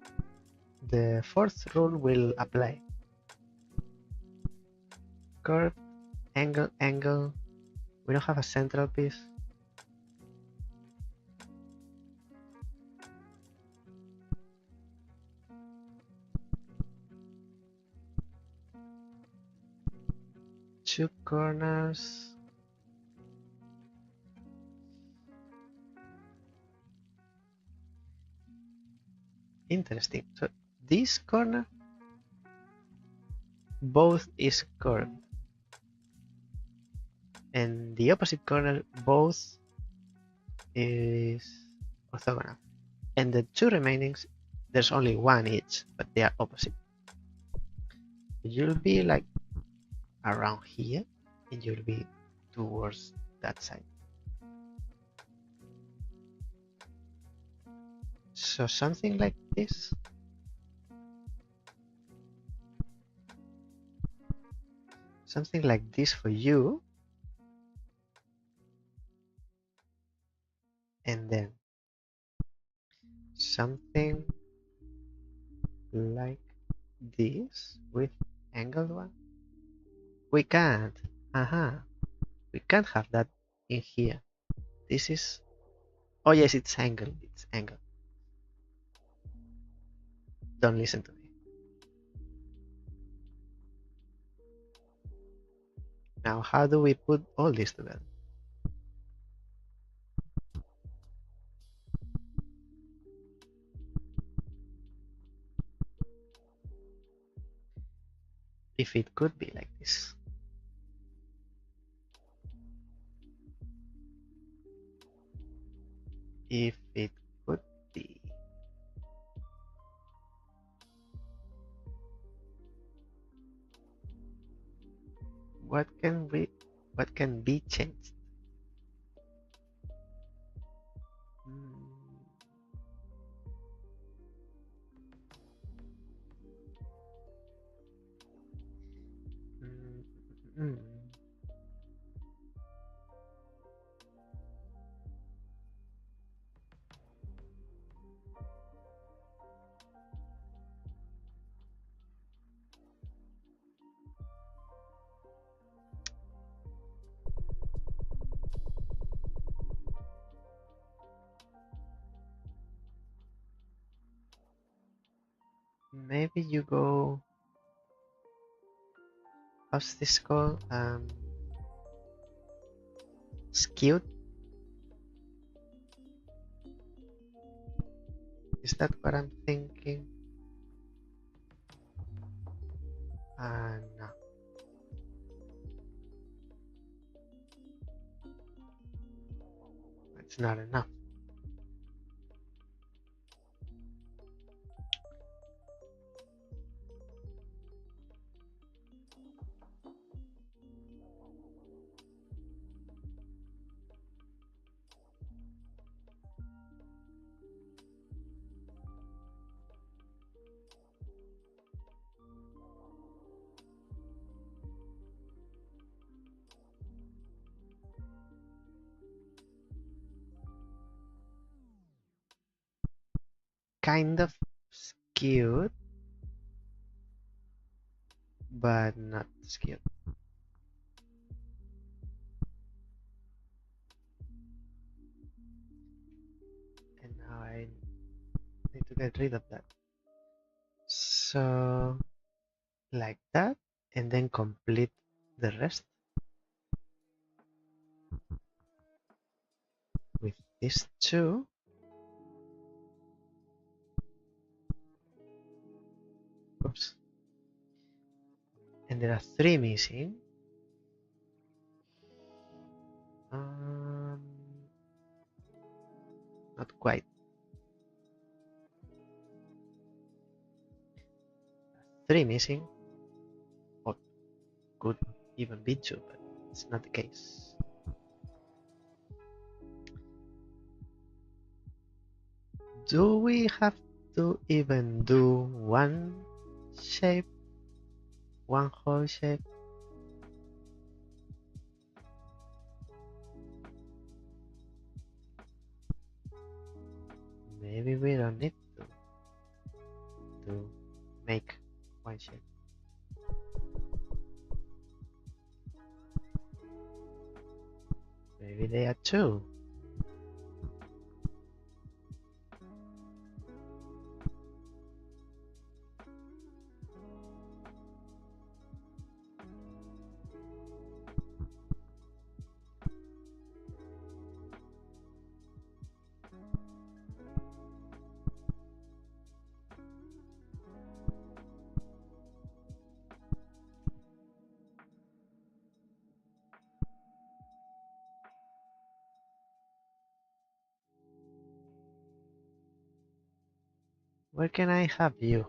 the 4th rule will apply. Curve, angle, angle. We don't have a central piece. Two corners. Interesting. So this corner both is curved, and the opposite corner both is orthogonal. And the two remaining, there's only one each, but they are opposite. You'll be like around here, and you'll be towards that side. So something like this. Something like this for you. And then something like this with angled one. We can't. We can't have that in here. This is. Oh yes, it's angled. It's angled. Don't listen to me. Now, how do we put all this together? If it could be like this. If it could be. What can be changed? Maybe you go. How's this called? Skewed? Is that what I'm thinking? No. It's not enough. Kind of skewed, but not skewed. And now I need to get rid of that. So, like that, and then complete the rest with these two. Oops. And there are three missing. Not quite. Three missing. Or could even be two, but it's not the case. Do we have to even do one shape? One whole shape? Maybe we don't need to make one shape. Maybe they are two. Where can I have you?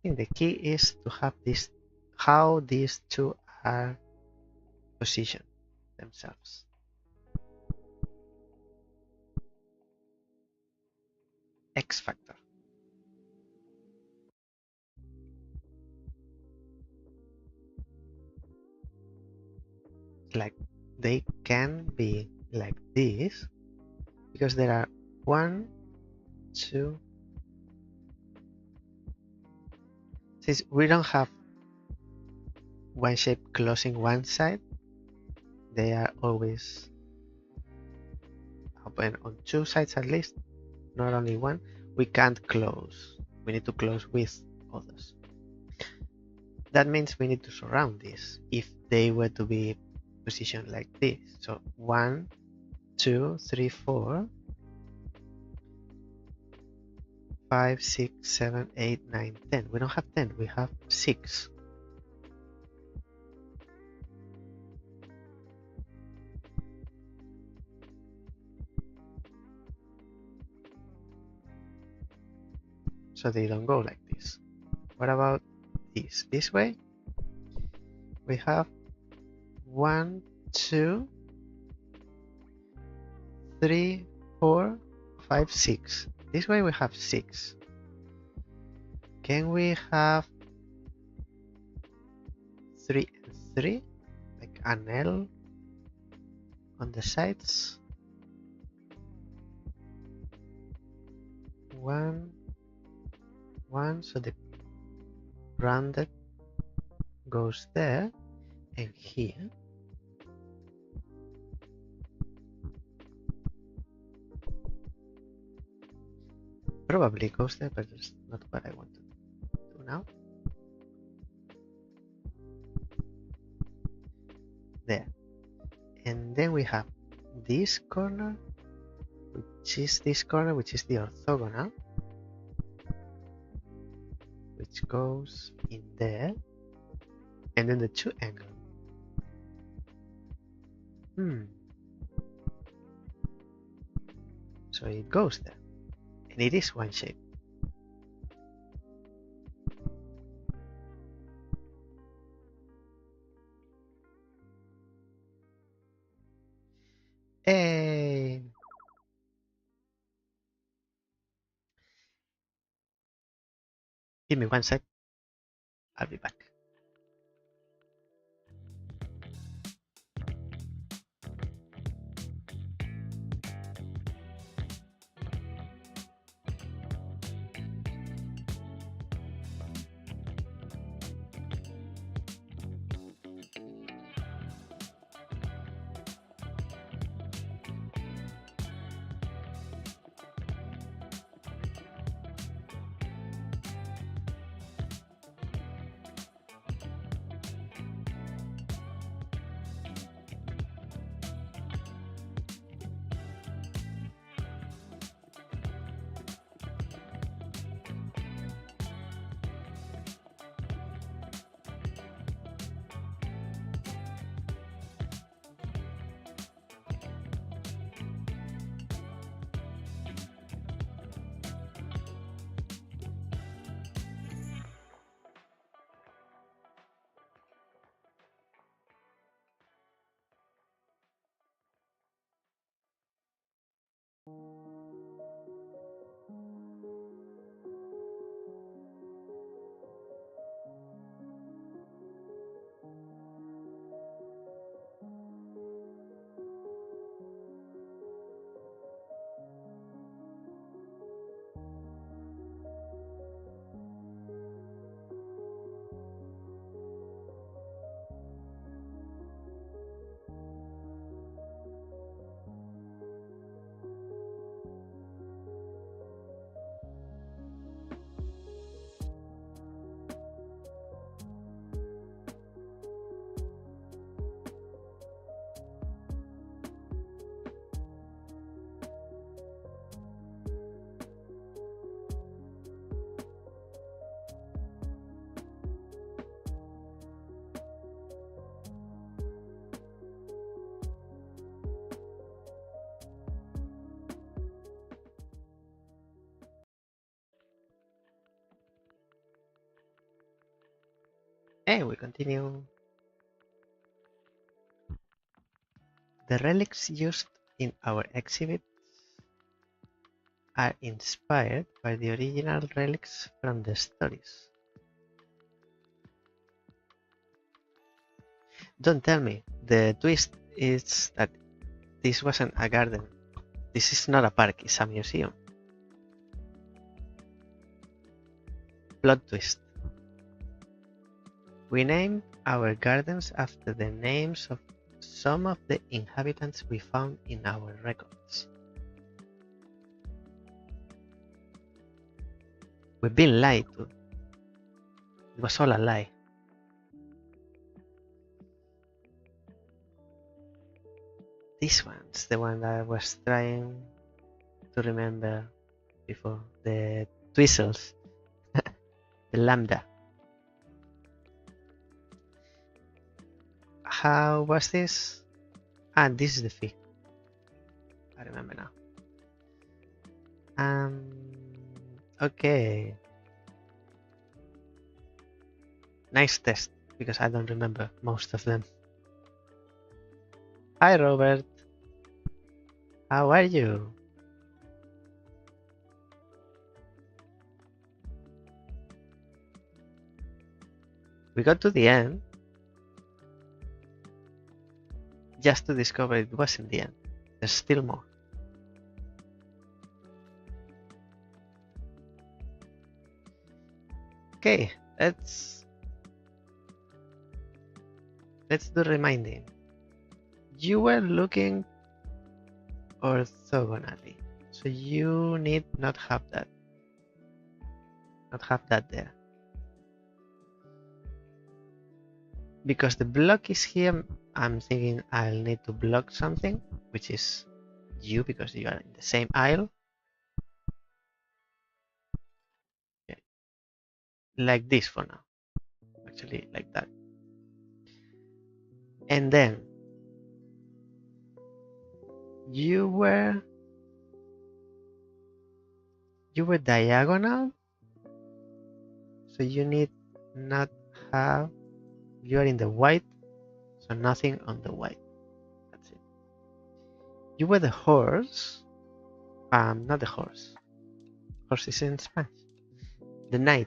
I think the key is to have this, how these two are positioned themselves. X factor. Like they can be like this because there are 1, 2. Since we don't have one shape closing one side, they are always open on two sides at least, not only one. We can't close. We need to close with others. That means we need to surround this if they were to be positioned like this. So 1, 2, 3, 4, 5, 6, 7, 8, 9, 10. We don't have 10, we have 6. So they don't go like this. What about this? This way we have 1, 2, 3, 4, 5, 6. This way we have 6. Can we have 3 and 3? Like an L on the sides? 1, 1, so the rounded goes there and here. Probably goes there, but it's not what I want to do now. There. And then we have this corner, which is this corner, which is the orthogonal, which goes in there. And then the two angle. So it goes there. And it is one shape. Hey! Give me 1 sec. I'll be back. Okay, we continue. The relics used in our exhibit are inspired by the original relics from the stories. Don't tell me. The twist is that this wasn't a garden. This is not a park, it's a museum. Plot twist. We named our gardens after the names of some of the inhabitants we found in our records. We've been lied to. It was all a lie. This one's the one that I was trying to remember before. The Twizzles. The Lambda. How was this? Ah, this is the fee. I remember now. Okay. Nice test, because I don't remember most of them. Hi, Robert. How are you? We got to the end just to discover it wasn't the end. There's still more. Okay, let's do reminding. You were looking orthogonally, so you need not have that. Not have that there. Because the block is here, I'm thinking I'll need to block something, which is you, because you are in the same aisle. Okay. Like this for now. Actually, like that. And then you were diagonal, so you need not have, you are in the white, so nothing on the white. That's it. You were the horse, not the horse. Horse is in Spanish. The knight.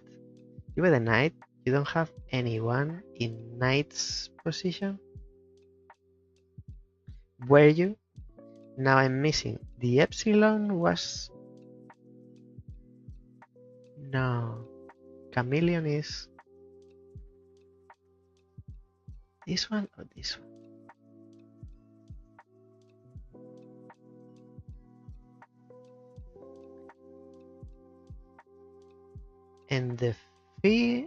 You were the knight. You don't have anyone in knight's position. Were you? Now I'm missing. The epsilon was... No. Chameleon is... this one or this one? And the fee,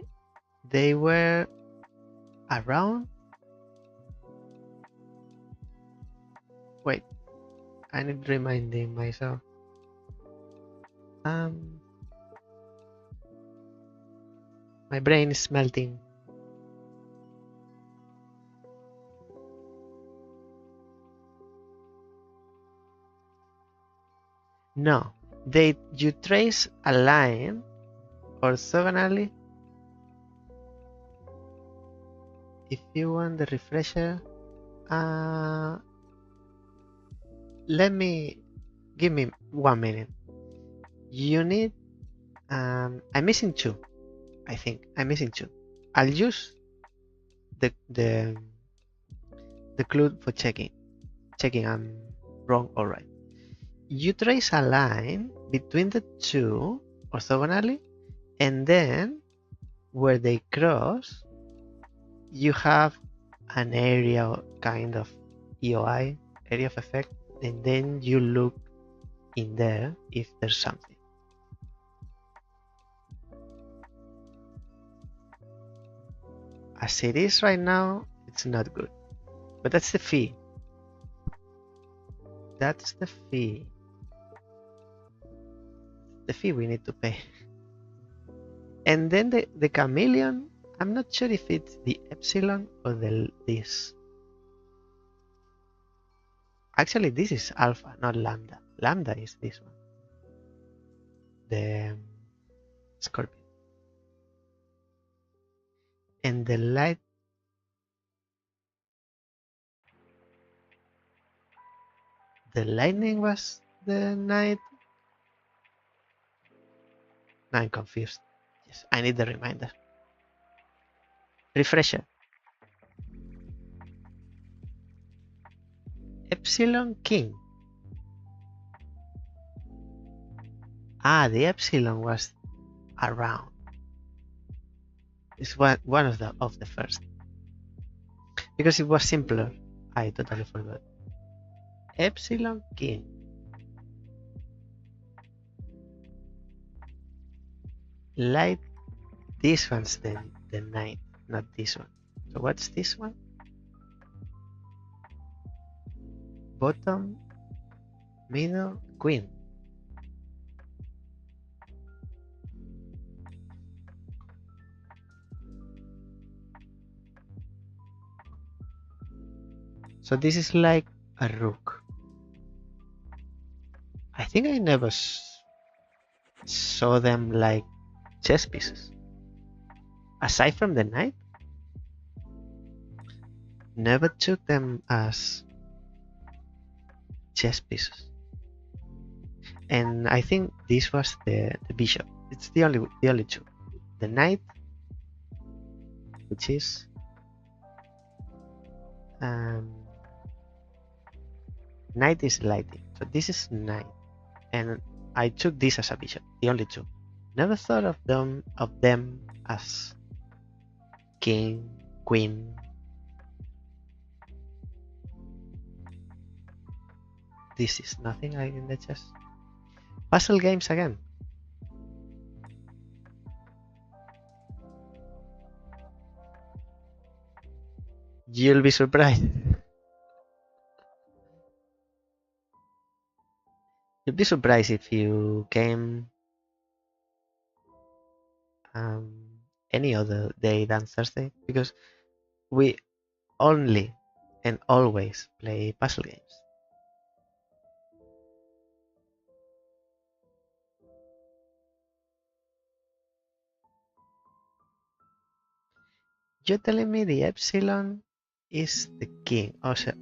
they were around... Wait, I need reminding myself. My brain is melting. No, you trace a line orthogonally. If you want the refresher, give me 1 minute. You need, I'm missing 2. I think I'm missing 2. I'll use the clue for checking I'm wrong or right. You trace a line between the 2 orthogonally, and then where they cross, you have an area kind of EOI, area of effect, and then you look in there if there's something. As it is right now, it's not good. But that's the fee. That's the fee. The fee we need to pay. And then the chameleon, I'm not sure if it's the epsilon or this. Actually, this is alpha, not lambda. Lambda is this one. The scorpion. And the light. The lightning was the night. Now I'm confused. Yes, I need the reminder. Refresher. Epsilon King. Ah, the Epsilon was around. It's one of the first. Because it was simpler. I totally forgot. Epsilon King. Light. This one's the night, not this one. So what's this one? Bottom, middle, queen. So this is like a rook. I think I never saw them like chess pieces. Aside from the knight, never took them as chess pieces. And I think this was the bishop. It's the only two. The knight, which is knight is lighting. So this is knight. And I took this as a bishop, the only two. Never thought of them as king, queen. This is nothing like in the chess. Puzzle games again. You'll be surprised. You'll be surprised if you came any other day than Thursday, because we only and always play puzzle games. You're telling me the epsilon is the king? Oh, so,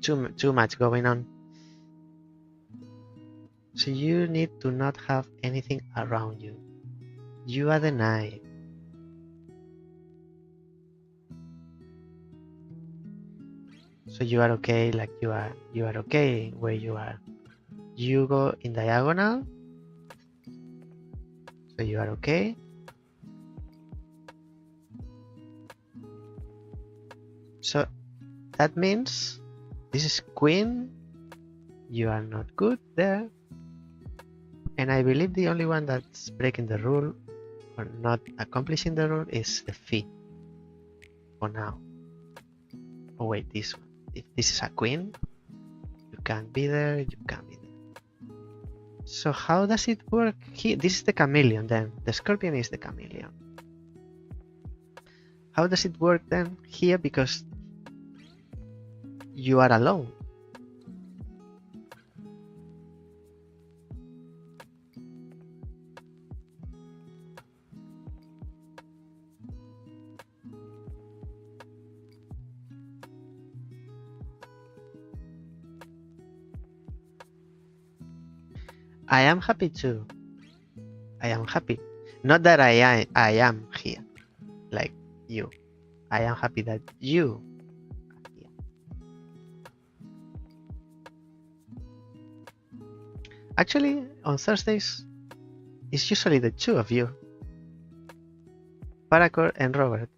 too much going on. So you need to not have anything around you. You are the knight. So you are okay, like you are okay where you are. You go in diagonal. So you are okay. So that means this is queen. You are not good there. And I believe the only one that's breaking the rule or not accomplishing the rule is the fee. For now. Oh wait, this one. If this is a queen, you can't be there, you can't be there. So how does it work here? This is the chameleon then. The scorpion is the chameleon. How does it work then here? Because you are alone. I am happy too. I am happy. Not that I am here, like you. I am happy that you are here. Actually, on Thursdays, it's usually the two of you. Paracor and Robert.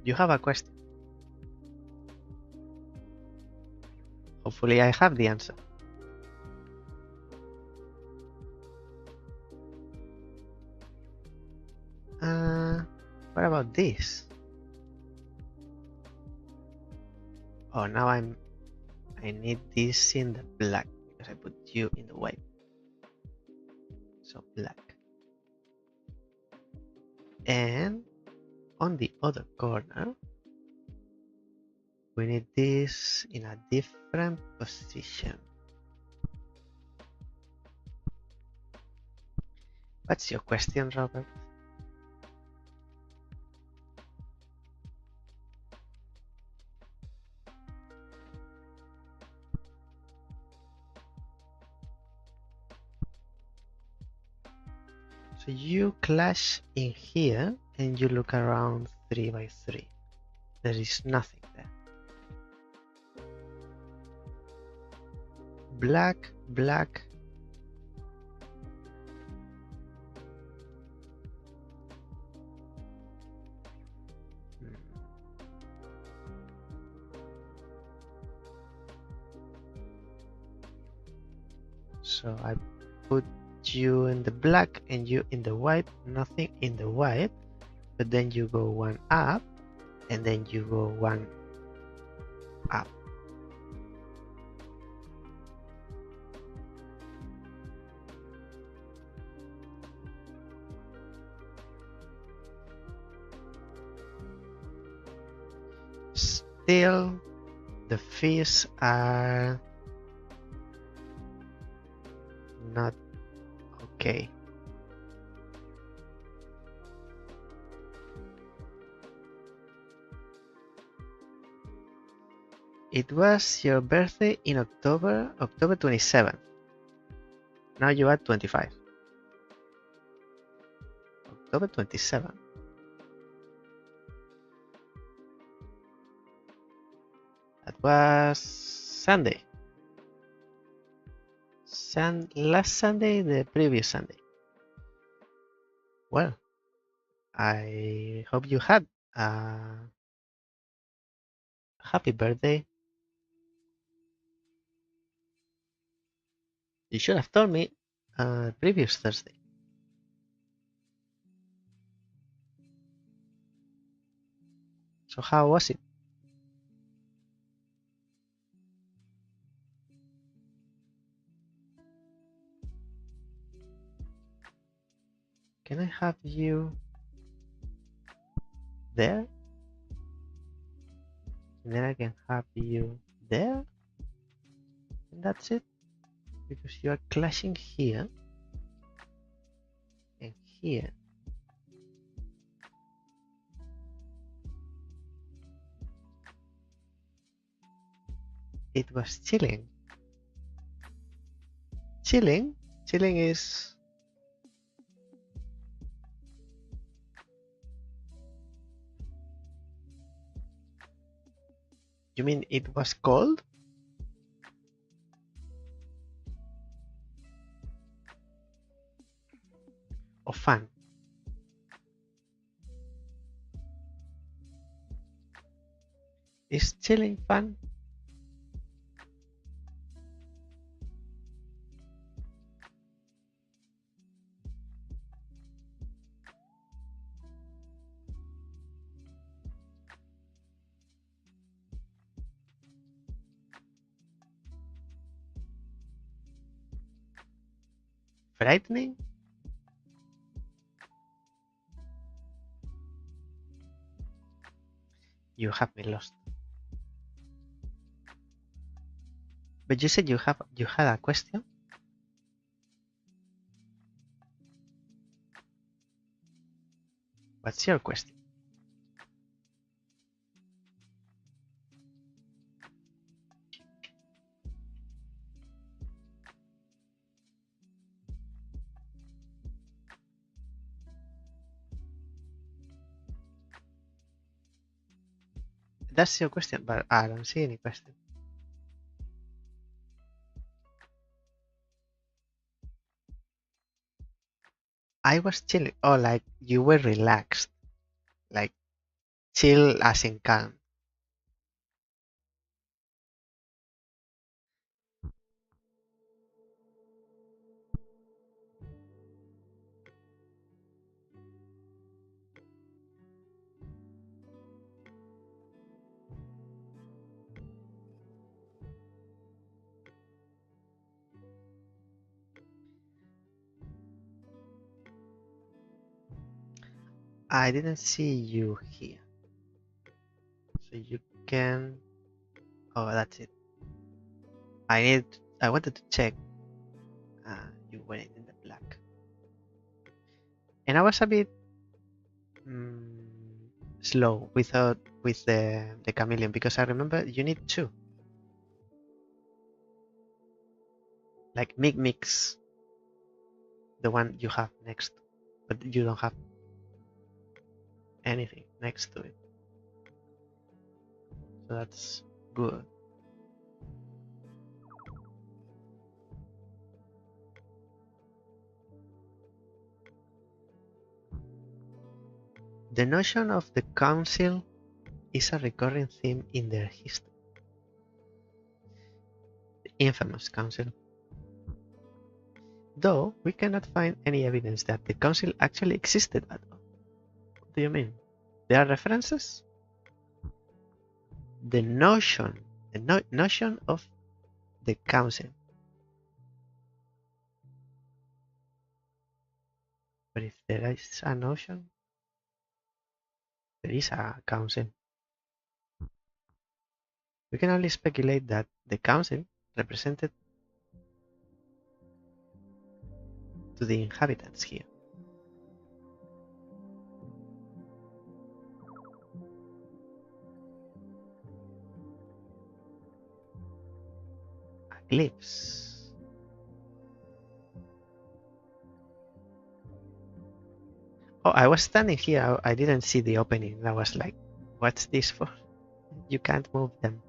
You have a question. Hopefully I have the answer. What about this? Oh, now I need this in the black because I put you in the white. So black. And on the other corner, we need this in a different position. What's your question, Robert? So you clash in here and you look around 3 by 3. There is nothing there. Black, black. So I put you in the black and you in the white, nothing in the white, but then you go one up and then you go one up. Still, the fish are not okay. It was your birthday in October 27th. Now you are 25. October 27th. That was Sunday. Last Sunday, the previous Sunday. Well, I hope you had a happy birthday. You should have told me previous Thursday. So how was it? Can I have you there? And then I can have you there? And that's it? Because you are clashing here and here. It was chilling. Chilling? Chilling is... You mean it was cold? Or fun? Is chilling fun? Frightening? You have me lost. But you said you had a question? What's your question? That's your question, but I don't see any question. I was chilling. Oh, like you were relaxed. Like chill as in calm. I didn't see you here. So you can... Oh, that's it. I wanted to check. You went in the black. And I was a bit slow with the chameleon because I remember you need two. Like mix the one you have next, but you don't have anything next to it. So that's good. The notion of the council is a recurring theme in their history. The infamous council. Though we cannot find any evidence that the council actually existed at all. What do you mean? There are references? The notion of the council. But if there is a notion, there is a council. We can only speculate that the council represented to the inhabitants here. A glimpse. Oh, I was standing here. I didn't see the opening. I was like, what's this for? You can't move them.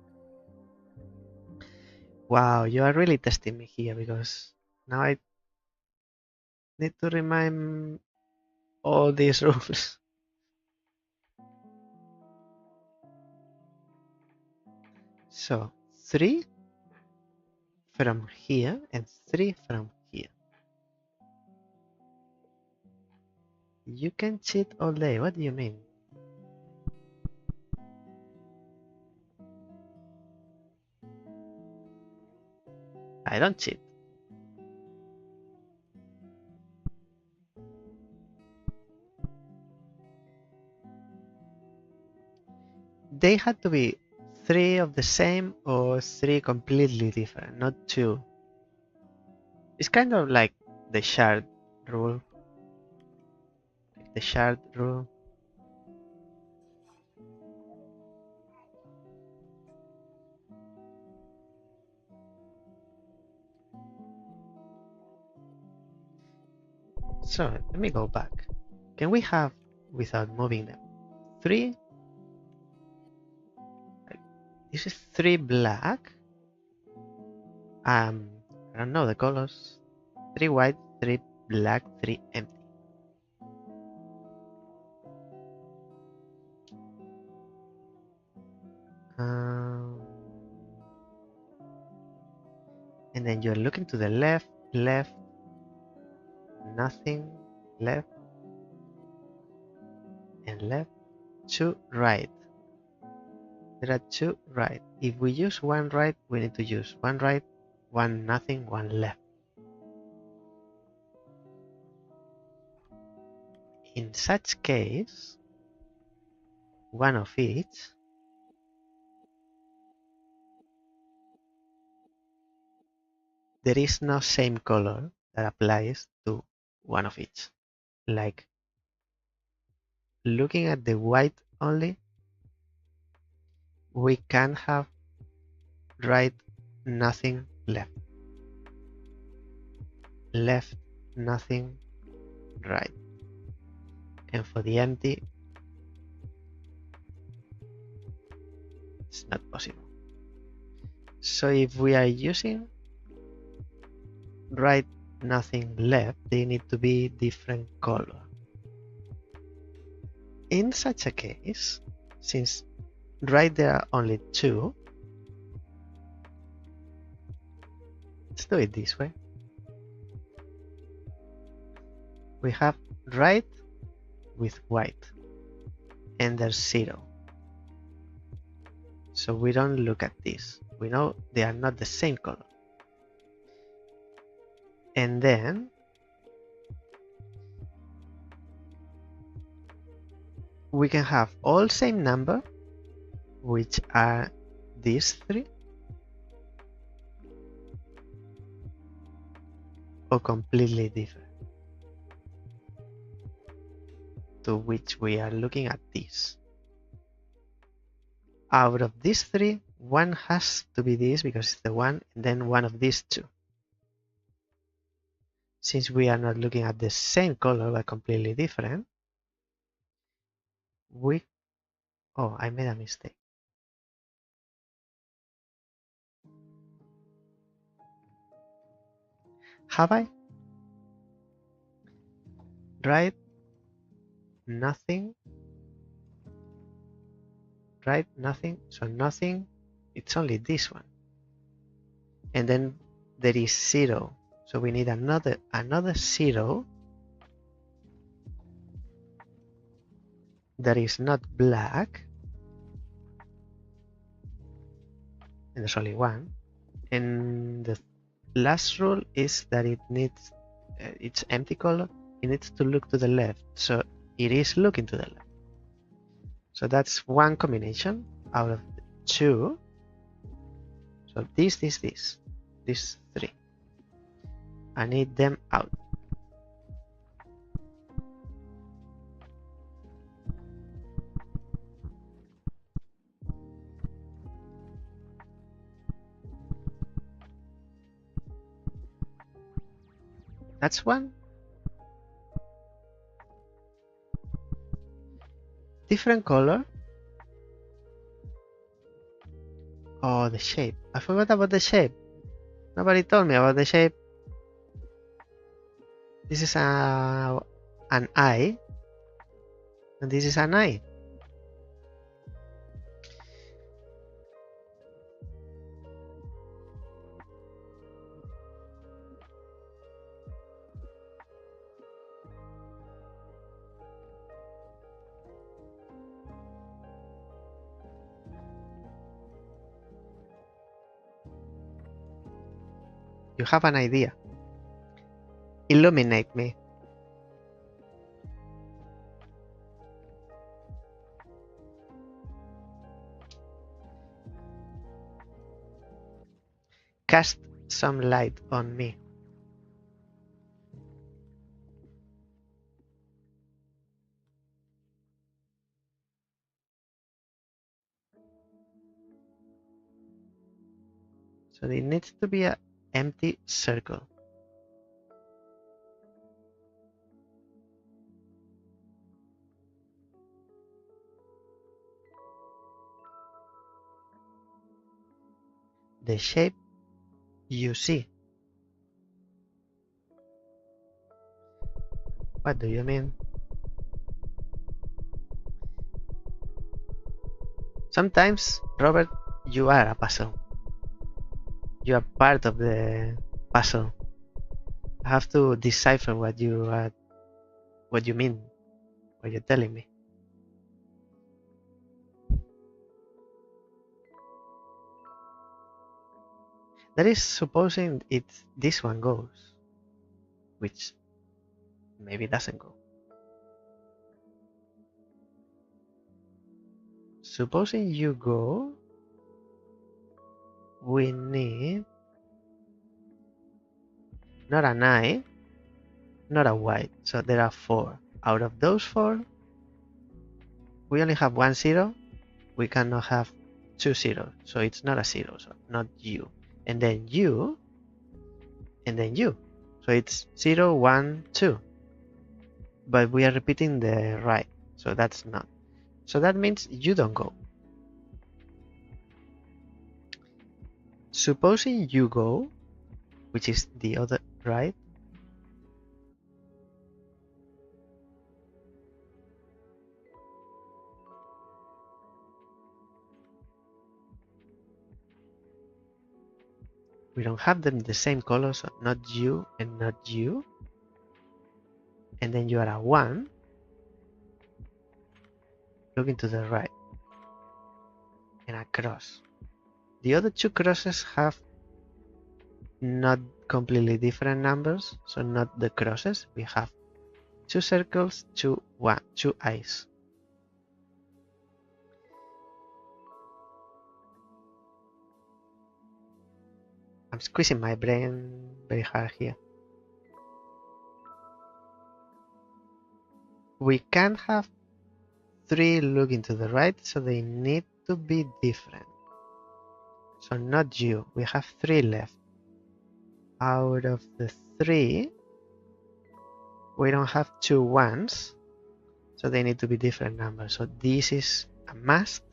Wow, you are really testing me here because now I need to remind all these rules. So 3 from here and 3 from here. You can cheat all day. What do you mean? I don't cheat. They had to be 3 of the same or 3 completely different, not 2. It's kind of like the shard rule. The shard rule. So let me go back. Can we have, without moving them, 3? This is 3 black. I don't know the colors. 3 white, 3 black, 3 empty. And then you're looking to the left, nothing, left, and left, 2 right. There are 2 right. If we use 1 right, we need to use 1 right, 1 nothing, 1 left. In such case, 1 of each. There is no same color that applies to 1 of each. Like looking at the white only, we can have right, nothing, left. Left, nothing, right. And for the empty, it's not possible. So if we are using right, nothing, left, they need to be different color. In such a case, since right there are only 2, let's do it this way. We have right with white, and there's 0. So we don't look at this. We know they are not the same color. And then we can have all same number, which are these three, or completely different, to which we are looking at this. Out of these three, one has to be this because it's the one, and then one of these two. Since we are not looking at the same color but completely different, oh, I made a mistake. Have I? Right? Nothing. Right? Nothing. So nothing. It's only this one. And then there is 0. So we need another 0 that is not black. And there's only one. And the last rule is that it needs it's empty color. It needs to look to the left. So it is looking to the left. So that's one combination out of the two. So these three. I need them out. That's one. Different color. Oh, the shape. I forgot about the shape. Nobody told me about the shape. This is an eye. And this is an eye. You have an idea. Illuminate me. Cast some light on me. So it needs to be an empty circle. The shape you see. What do you mean? Sometimes, Robert, you are a puzzle. You are part of the puzzle. I have to decipher what you mean, what you're telling me. That is supposing this one goes, which maybe doesn't go. Supposing you go, we need not an eye, not a white. So there are 4. Out of those 4, we only have 1 0. We cannot have 2 zeros. So it's not a 0. So not you. And then you. And then you. So it's 0, 1, 2. But we are repeating the right. So that's not. So that means you don't go. Supposing you go, which is the other right. We don't have them the same color, so not you and not you. And then you are a 1. Looking to the right. And a cross. The other 2 crosses have not completely different numbers, so not the crosses. We have 2 circles, 2 eyes. I'm squeezing my brain very hard here. We can't have 3 looking to the right, so they need to be different. So not you. We have 3 left. Out of the 3, we don't have 2 ones, so they need to be different numbers. So this is a must.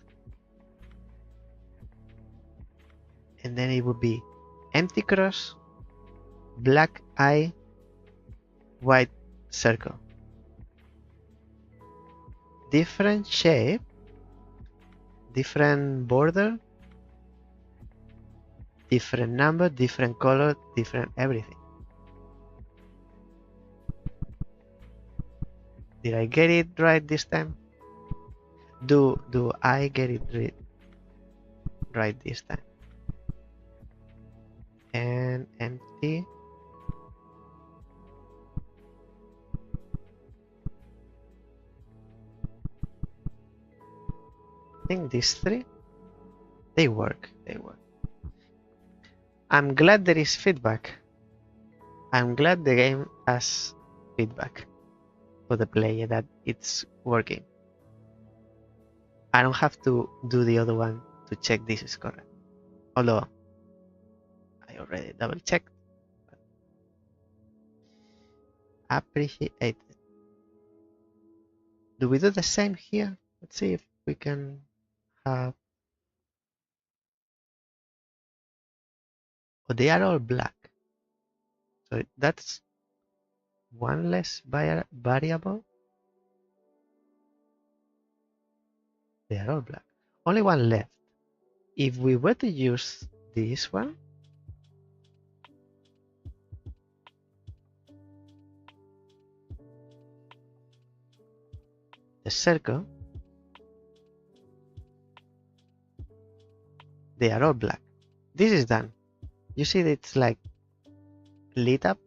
And then it would be empty cross, black eye, white circle. Different shape, different border, different number, different color, different everything. Did I get it right this time? Do I get it right this time? And empty. I think these 3, they work. I'm glad there is feedback. I'm glad the game has feedback for the player that it's working. I don't have to do the other one to check this is correct. Although I already double checked. Appreciate it. Do we do the same here? Let's see if we can have. Oh, they are all black. So that's one less variable. They are all black. Only one left. If we were to use this one, the circle, they are all black. This is done. You see it's like lit up.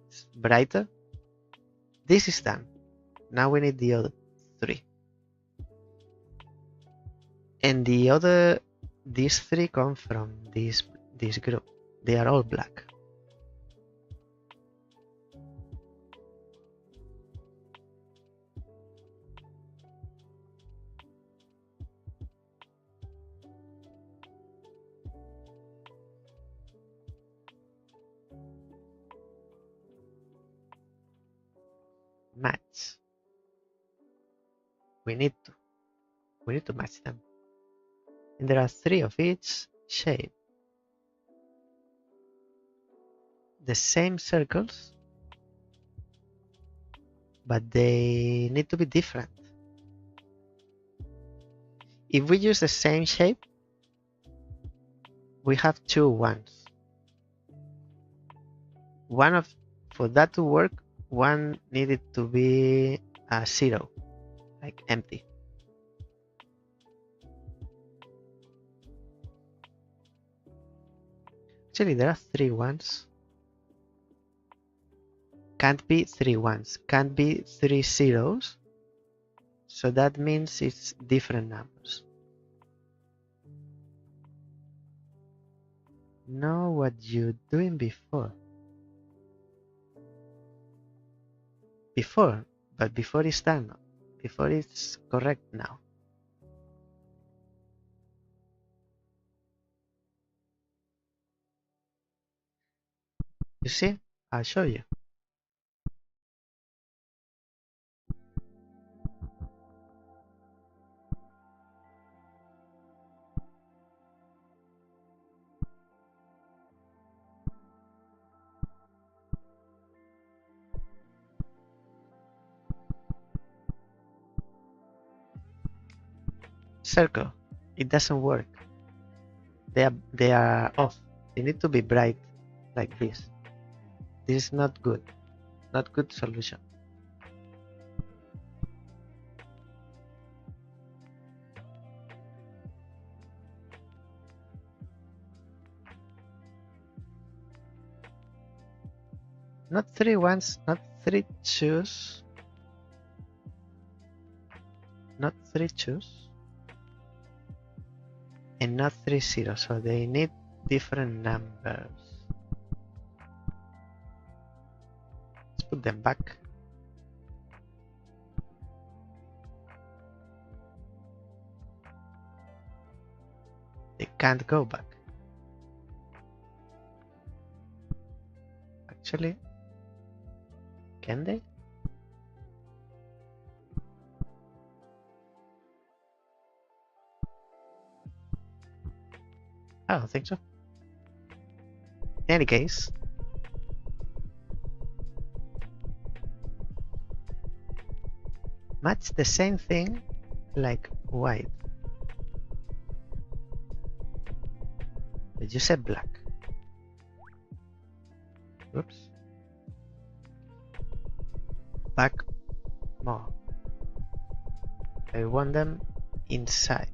It's brighter. This is done. Now we need the other 3. And these 3 come from this group. They are all black. Match. We need to match them. And there are 3 of each shape. The same circles, but they need to be different. If we use the same shape, we have 2 ones. For that to work, one needed to be a 0, like empty. Actually, there are 3 ones. Can't be 3 ones. Can't be 3 zeros. So that means it's different numbers. Know what you're doing before. But before it's done. Before it's correct now. You see? I'll show you. Circle. It doesn't work. They are off. They need to be bright like this. This is not good. Not good solution. Not 3 ones, not 3 twos. Not 3 twos. And not 3 zeros. So they need different numbers. Let's put them back. They can't go back. Actually, can they? I don't think so. In any case, match the same thing like white. Did you say black? Oops. Back more. I want them inside.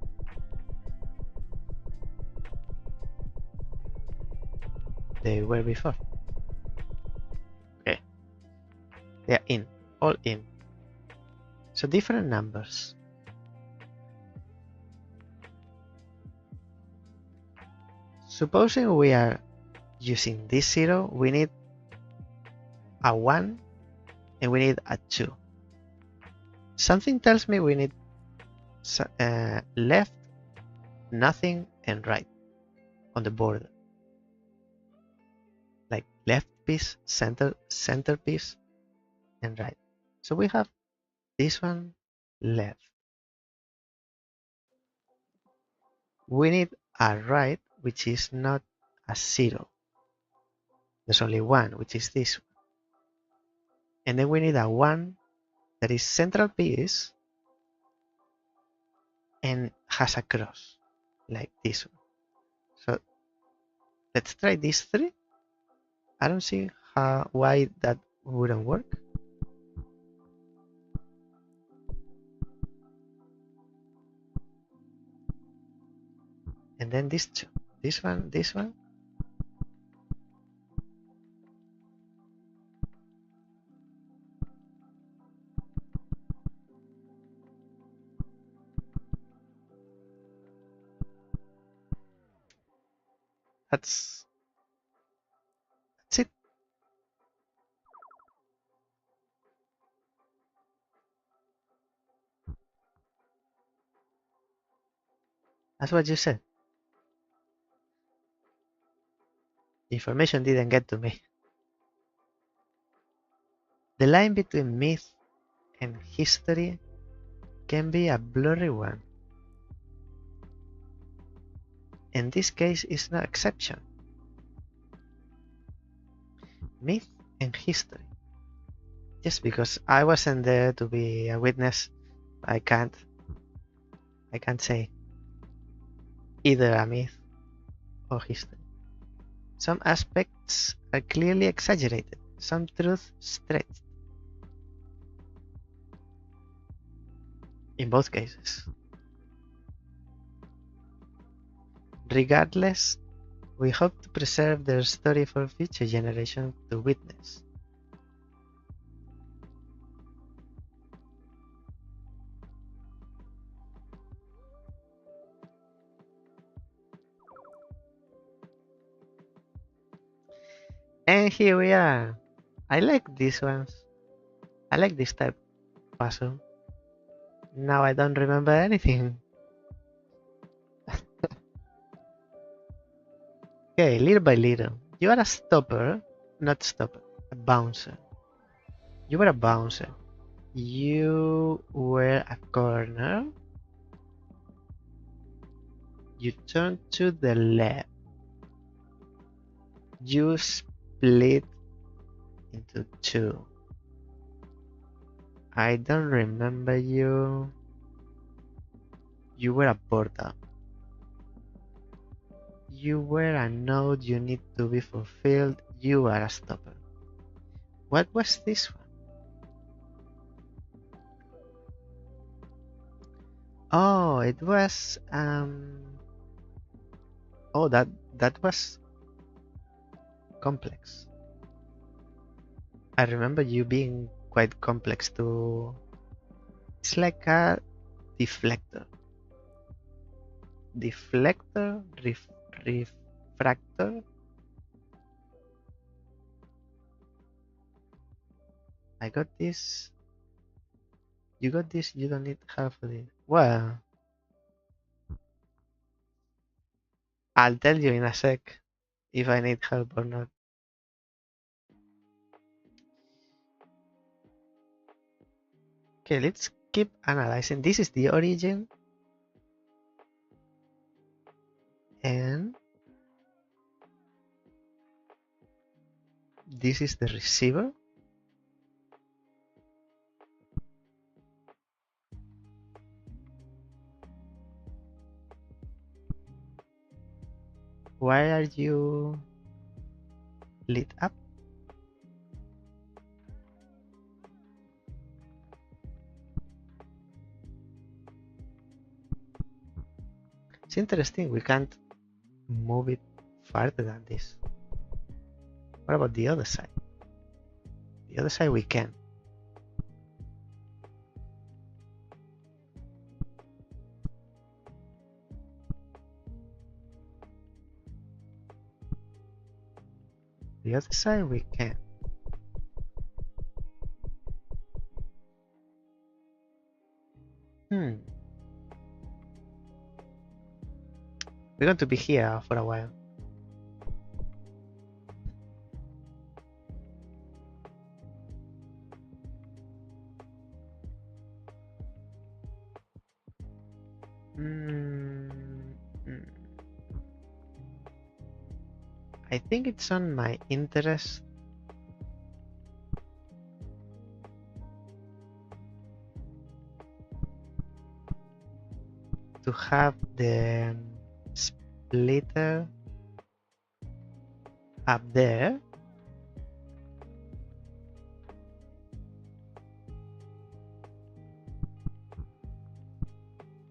They were before. Okay. They are in. All in. So different numbers. Supposing we are using this 0, we need a 1 and we need a 2. Something tells me we need left, nothing, and right on the border. Like left piece, center piece, and right. So we have this one left. We need a right, which is not a 0. There's only one, which is this one. And then we need a 1 that is central piece and has a cross, like this one. So let's try these 3. I don't see why that wouldn't work. And then these 2. This one, this one. That's it. That's what you said. Information didn't get to me. The line between myth and history can be a blurry one. In this case, is no exception. Myth and history. Just because I wasn't there to be a witness, I can't say either a myth or history. Some aspects are clearly exaggerated, some truth stretched. In both cases. Regardless, we hope to preserve their story for future generations to witness. And here we are. I like these ones. I like this type of puzzle. Now I don't remember anything. Okay, little by little. You are a stopper, not stopper, a bouncer. You were a bouncer. You were a corner. You turn to the left. You split into 2. I don't remember you. You were a portal. You were a node you need to be fulfilled. You are a stopper. What was this one? Oh, it was oh, that was complex. I remember you being quite complex too. It's like a deflector. Deflector fractor. I got this. You got this. You don't need half of it. Well, I'll tell you in a sec if I need help or not. Okay, let's keep analyzing. This is the origin. And this is the receiver. Why are you lit up? It's interesting, we can't move it farther than this. What about the other side? The other side we can. The other side we can. We're going to be here for a while. I think it's on my interest to have the splitter up there.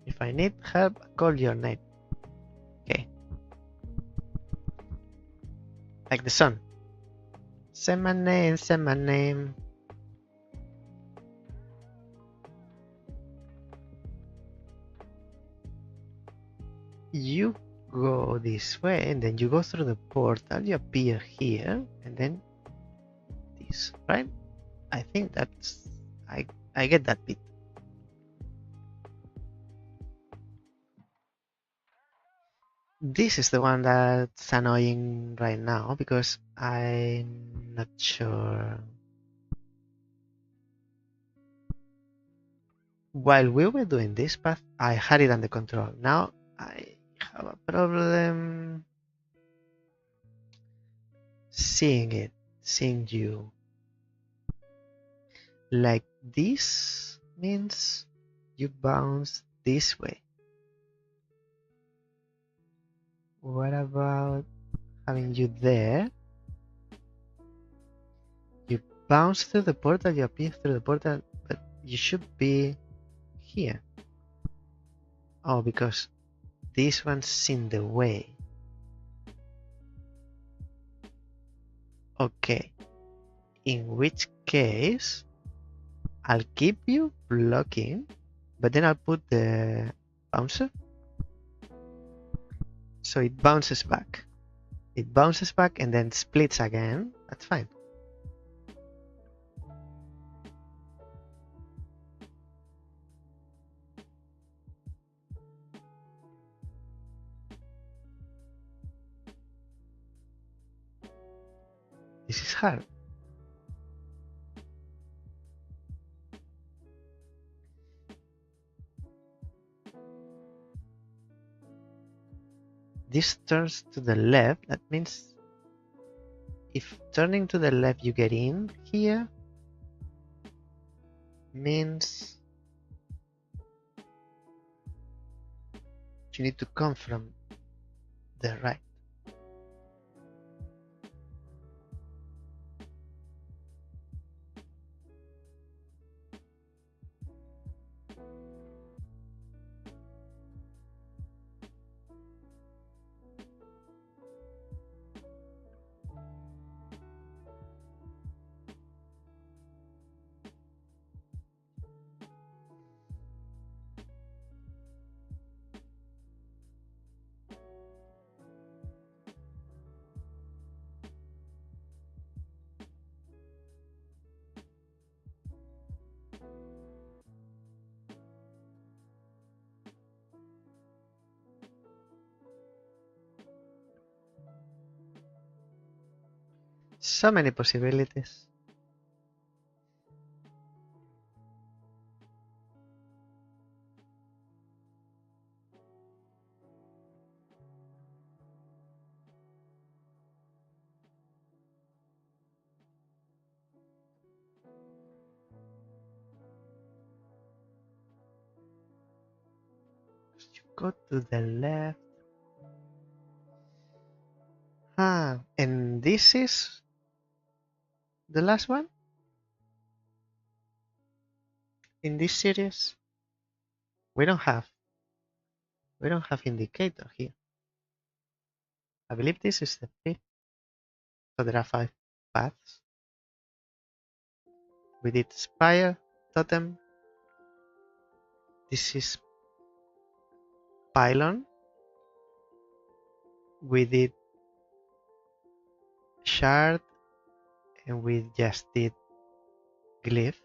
If I need help, call your name. Okay. Like the sun. Say my name, say my name. You go this way and then you go through the portal, you appear here and then this, right? I think that's I get that bit. This is the one that's annoying right now because I'm not sure. While we were doing this path, I had it under control. Now I have a problem seeing it, seeing you. Like this means you bounce this way. What about having you there? You bounce through the portal, you appear through the portal, but you should be here. Oh, because this one's in the way. Okay. In which case, I'll keep you blocking, but then I'll put the bouncer. So it bounces back. It bounces back and then splits again. That's fine. This is hard. This turns to the left. That means if turning to the left you get in here, means you need to come from the right. So many possibilities. You go to the left. Ah, and this is the last one in this series. We don't have indicator here. I believe this is the fifth. So there are 5 paths. We did spire, totem. This is pylon. We did shard, and we just did glyph.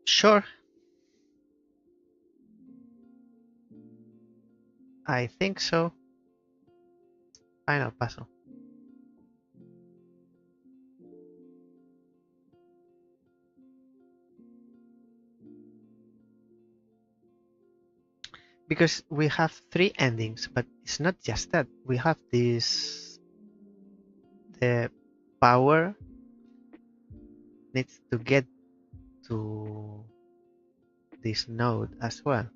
Sure. I think so. Final puzzle. Because we have 3 endings, but it's not just that. We have this, the power needs to get to this node as well.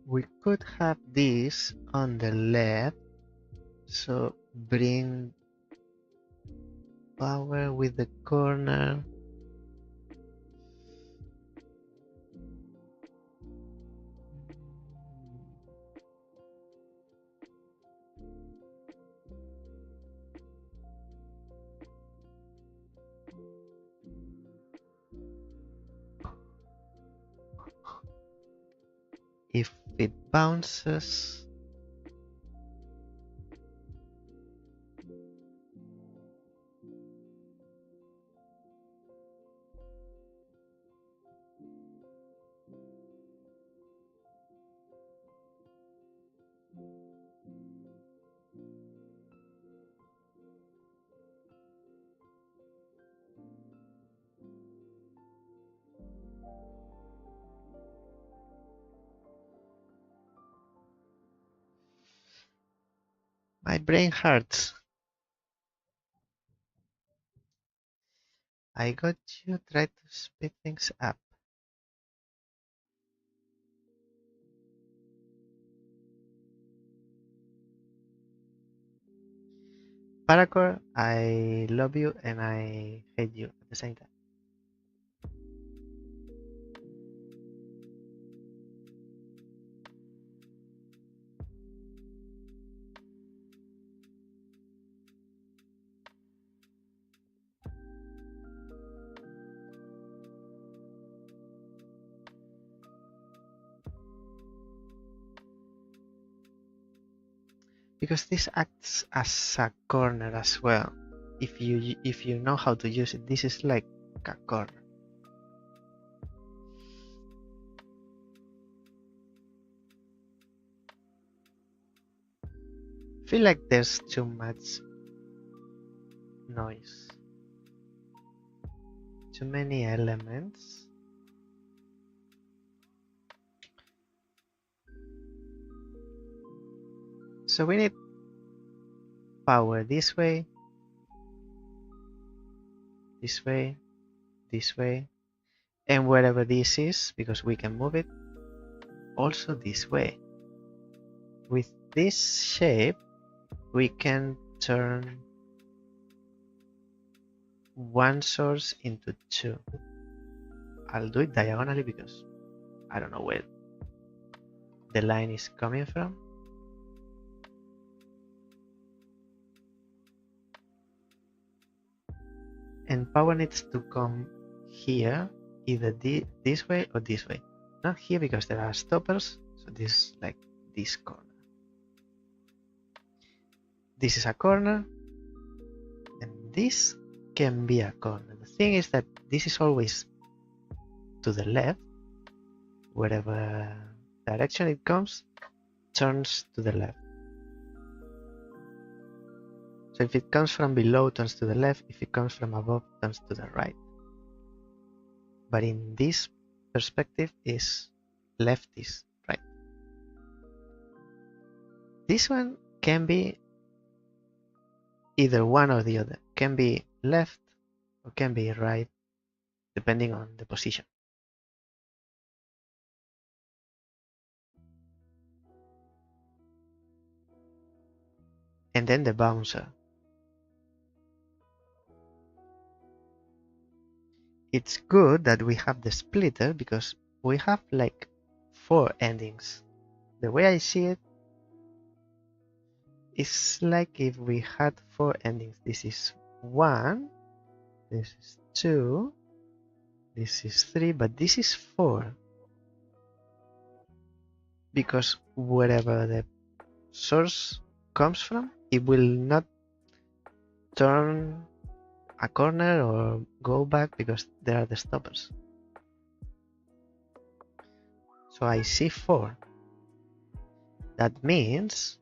We could have this on the left, so bring power with the corner. If it bounces, my brain hurts. I got you. Try to speed things up. Paracore, I love you and I hate you at the same time. Because this acts as a corner as well. If you know how to use it, this is like a corner. Feel like there's too much noise. Too many elements. So we need power this way, this way, this way, and wherever this is, because we can move it, also this way. With this shape, we can turn one source into 2. I'll do it diagonally because I don't know where the line is coming from. and power needs to come here, either this way or this way. Not here because there are stoppers, so this is like this corner. This is a corner, and this can be a corner. The thing is that this is always to the left. Whatever direction it comes, turns to the left. So if it comes from below, turns to the left. If it comes from above, turns to the right. But in this perspective is left is right. This one can be either one or the other. Can be left or can be right, depending on the position. And then the bouncer. It's good that we have the splitter because we have like 4 endings. The way I see it, it's like if we had 4 endings. This is 1, this is 2, this is 3, but this is 4. Because wherever the source comes from, it will not turn a corner or go back because there are the stoppers. So I see 4. That means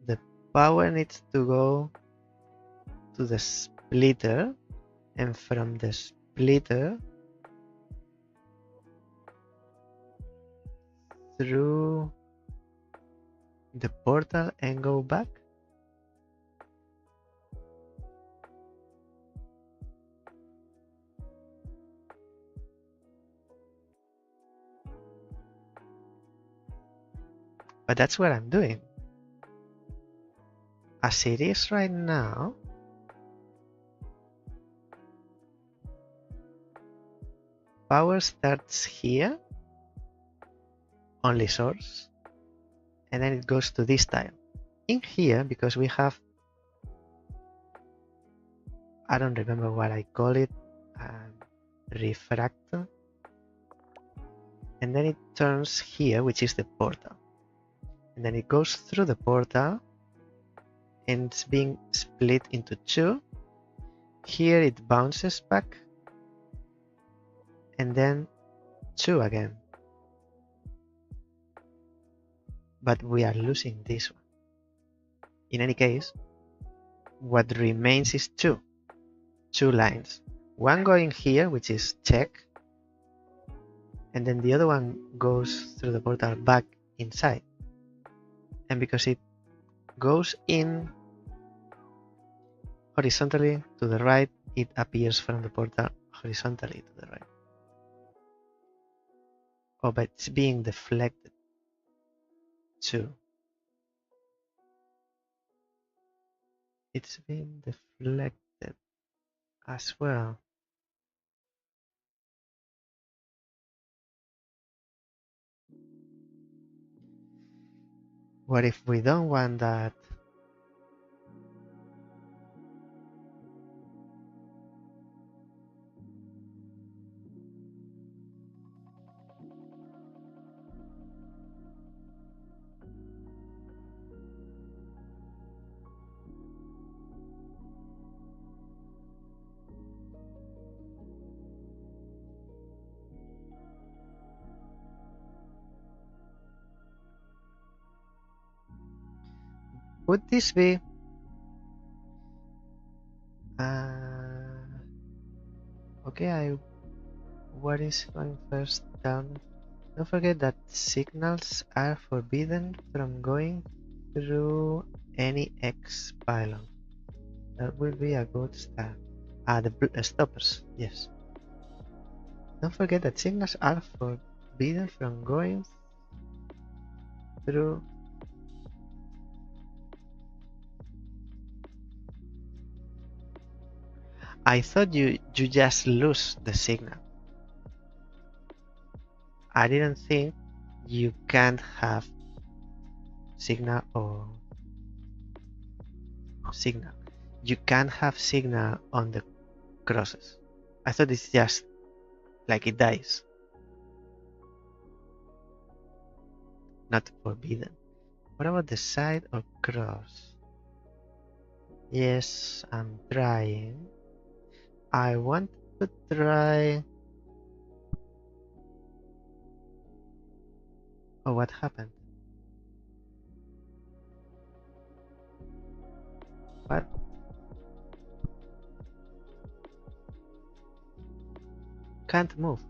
the power needs to go to the splitter, and from the splitter through the portal and go back. But that's what I'm doing. As it is right now, power starts here, only source, and then it goes to this tile. In here, because we have, I don't remember what I call it, refractor, and then it turns here, which is the portal. And then it goes through the portal and it's being split into 2. Here it bounces back and then 2 again. But we are losing this one. In any case, what remains is 2 lines. One going here, which is check, and then the other one goes through the portal back inside. And because it goes in horizontally to the right, it appears from the portal horizontally to the right. Oh, but it's being deflected too. It's being deflected as well. What if we don't want that? Would this be okay? What is going first down? Don't forget that signals are forbidden from going through any X pylon. That will be a good start. The stoppers, yes. Don't forget that signals are forbidden from going through. I thought you just lose the signal. I didn't think you can't have signal or signal. You can have signal on the crosses. I thought it's just like it dies. Not forbidden. What about the side or cross? Yes, I'm trying. I want to try. Oh, what happened? What? Can't move.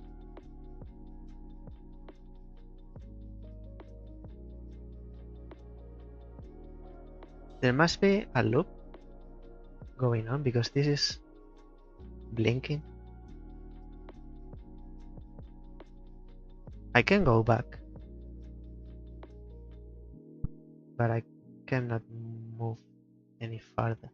There must be a loop going on because this is blinking. I can go back, but I cannot move any farther.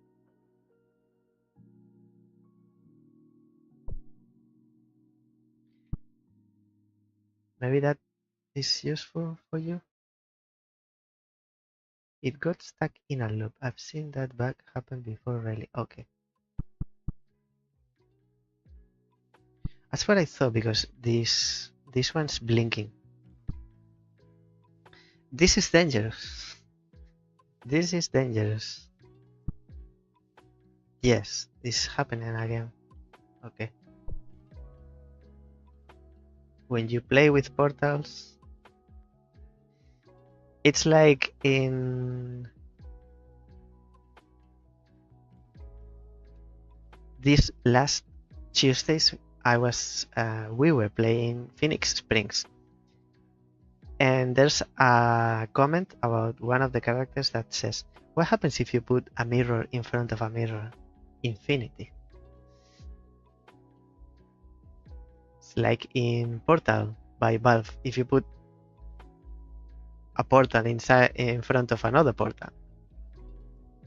Maybe that is useful for you. It got stuck in a loop. I've seen that bug happen before, really. Okay. That's what I thought because this one's blinking. This is dangerous. This is dangerous. Yes, this is happening again. Okay. When you play with portals, it's like in this last Tuesdays we were playing Phoenix Springs, and there's a comment about one of the characters that says, what happens if you put a mirror in front of a mirror? Infinity. It's like in Portal by Valve. If you put a portal inside in front of another portal,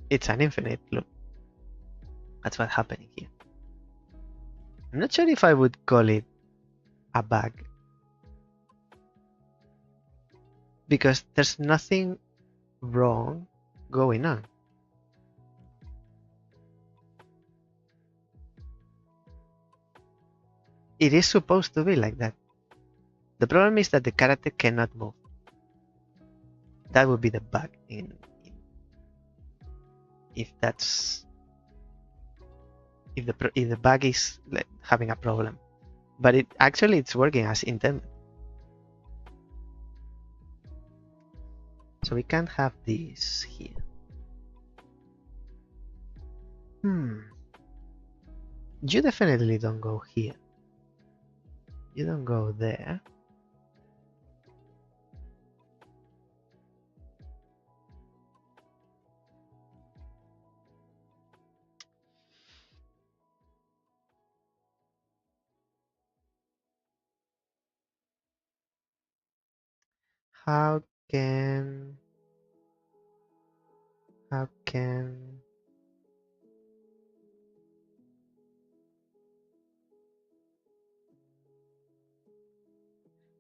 it's an infinite loop. That's what's happening here. I'm not sure if I would call it a bug, because there's nothing wrong going on. It is supposed to be like that. The problem is that the character cannot move. That would be the bug if the bug is like having a problem. But it's working as intended. So we can't have this here. You definitely don't go here. You don't go there. How can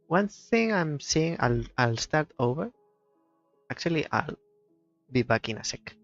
one thing I'm seeing, I'll start over. Actually, I'll be back in a sec.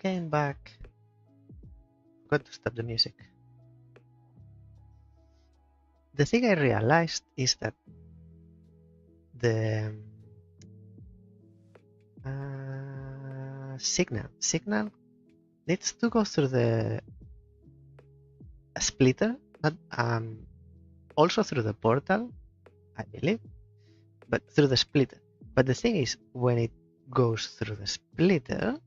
came back. Got to stop the music. The thing I realized is that the signal needs to go through the splitter, not also through the portal, I believe, but through the splitter. But the thing is, when it goes through the splitter,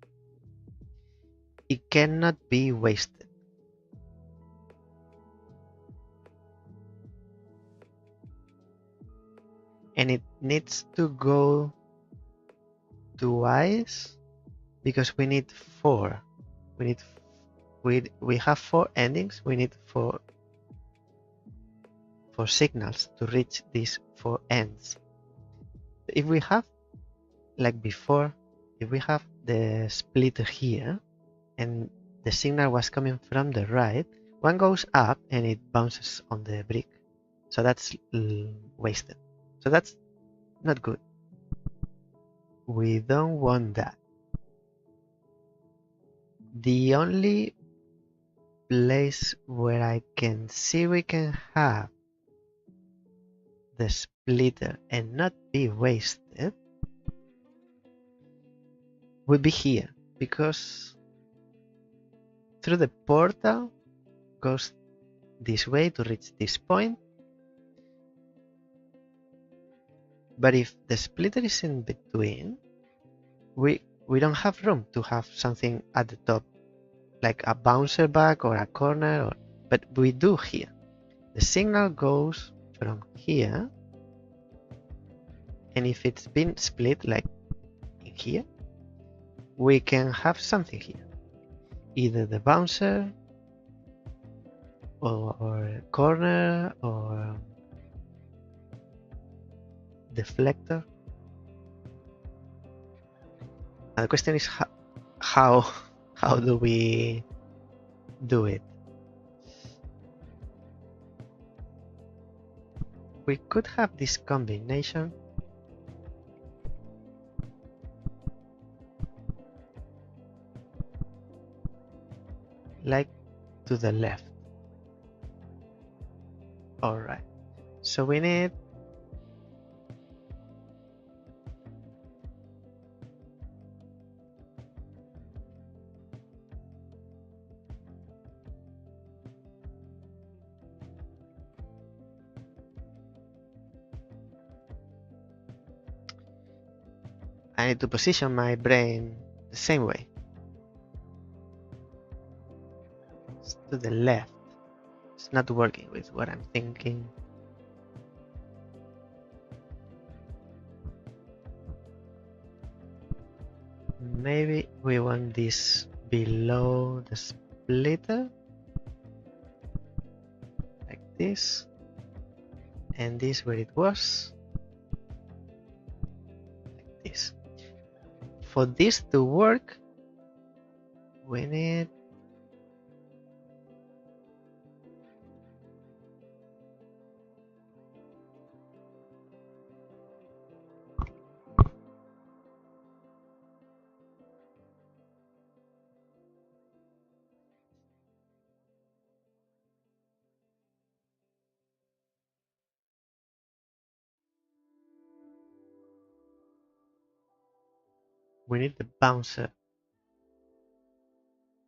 it cannot be wasted. And it needs to go twice because we need 4. We have 4 endings. We need 4 signals to reach these 4 ends. If we have, like before, if we have the splitter here and the signal was coming from the right, one goes up and it bounces on the brick. So that's wasted. So that's not good. We don't want that. The only place where I can see we can have the splitter and not be wasted would be here, because through the portal goes this way to reach this point. But if the splitter is in between, we don't have room to have something at the top, like a bouncer back or a corner, but we do here. The signal goes from here, and if it's been split like in here, we can have something here. Either the bouncer or corner or deflector. And the question is how do we do it? We could have this combination. Like to the left. Alright. So we need I need to position my brain the same way. It's to the left. It's not working with what I'm thinking. Maybe we want this below the splitter. Like this. And this where it was. Like this. For this to work, we need the bouncer.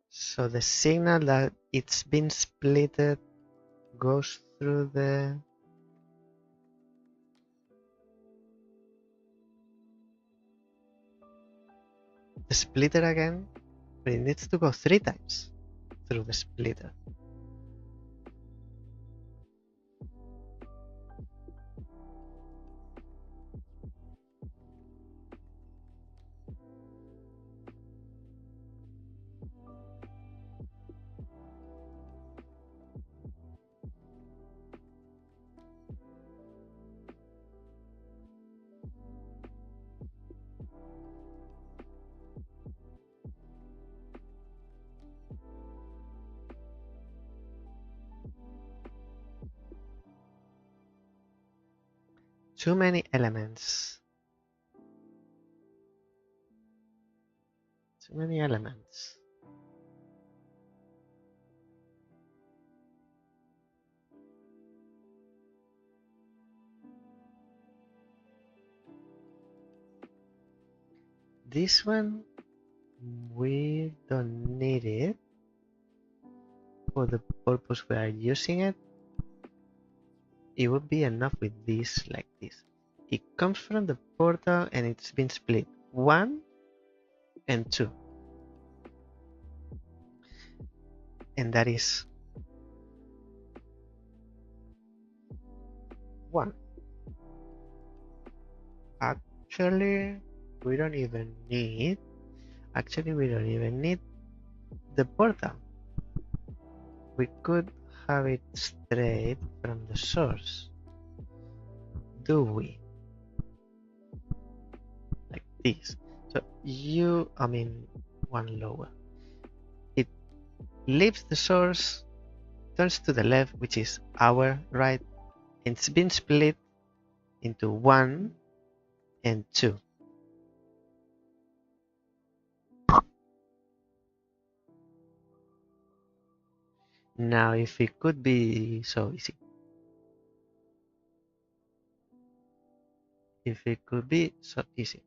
So the signal that it's been splitted goes through the splitter again, but it needs to go 3 times through the splitter. Too many elements. Too many elements. this one, we don't need it for the purpose we are using it. It would be enough with this, like this. It comes from the portal and it's been split 1 and 2. And that is 1. Actually, we don't even need the portal. We could have it straight from the source. Do we? Like this. So one lower. It leaves the source, turns to the left, which is our right, and it's been split into 1 and 2. Now, if it could be so easy. If it could be so easy.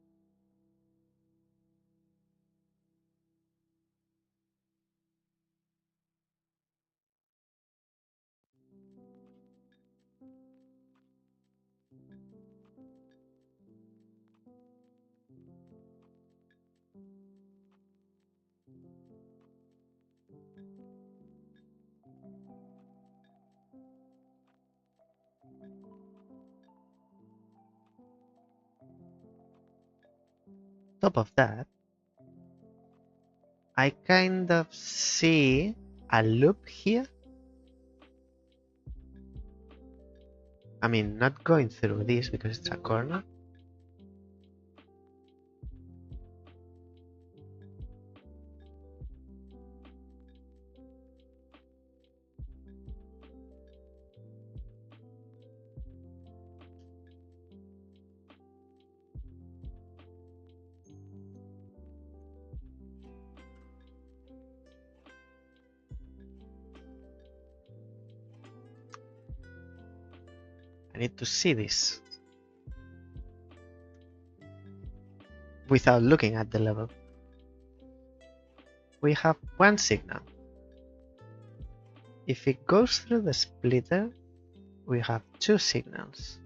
Top of that, I kind of see a loop here. I mean, not going through this because it's a corner. I need to see this without looking at the level. We have one signal. If it goes through the splitter, we have 2 signals.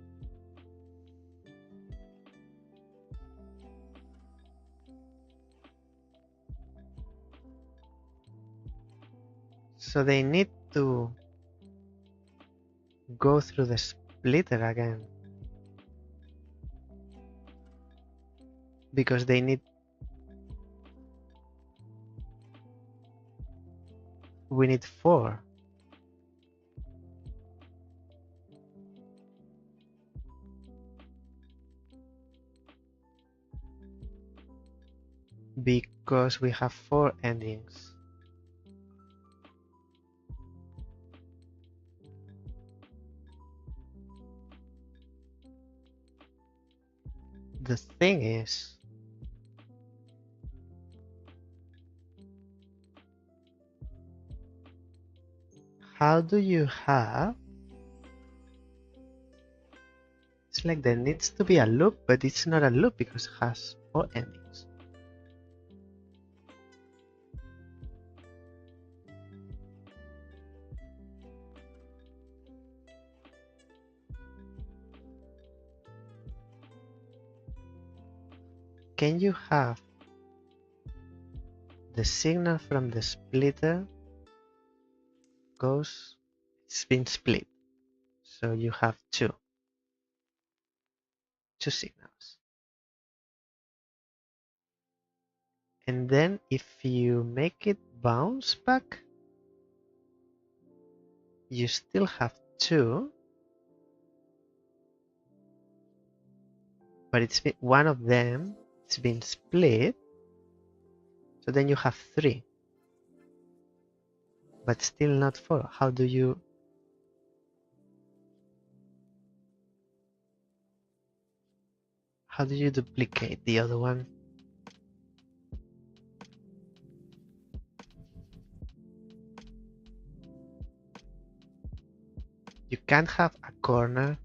So they need to go through the splitter again. Because we need 4. Because we have 4 endings. The thing is, how do you have... It's like there needs to be a loop, but it's not a loop because it has 4 endings. Can you have the signal from the splitter goes, it's been split, so you have two signals, and then if you make it bounce back, you still have 2, but it's been, one of them it's been split, so then you have 3, but still not 4. How do you duplicate the other one? You can't have a corner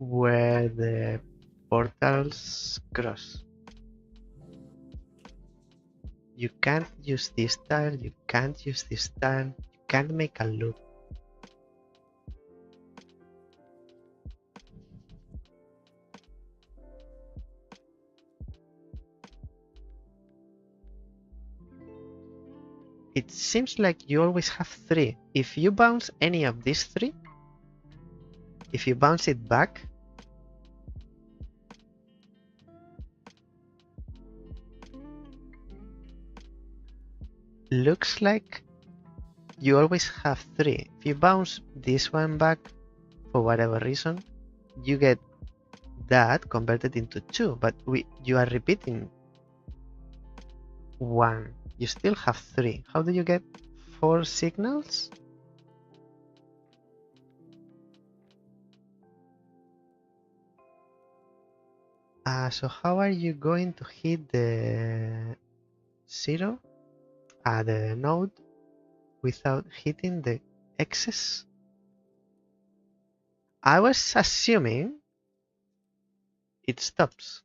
where the portals cross. You can't use this tile, you can't use this tile, you can't make a loop. It seems like you always have 3. If you bounce any of these 3, if you bounce it back, looks like you always have 3. If you bounce this one back for whatever reason, you get that converted into 2, but you are repeating 1. You still have 3. How do you get 4 signals? So how are you going to hit the 0 at the node without hitting the X's? I was assuming it stops,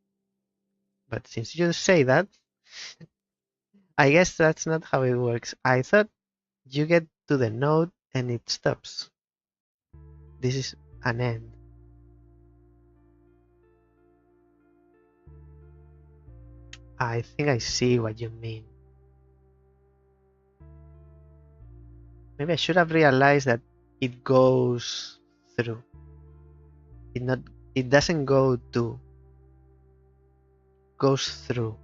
but since you say that, I guess that's not how it works. I thought you get to the node and it stops. This is an end. I think I see what you mean. Maybe I should have realized that it goes through. It doesn't go to, goes through.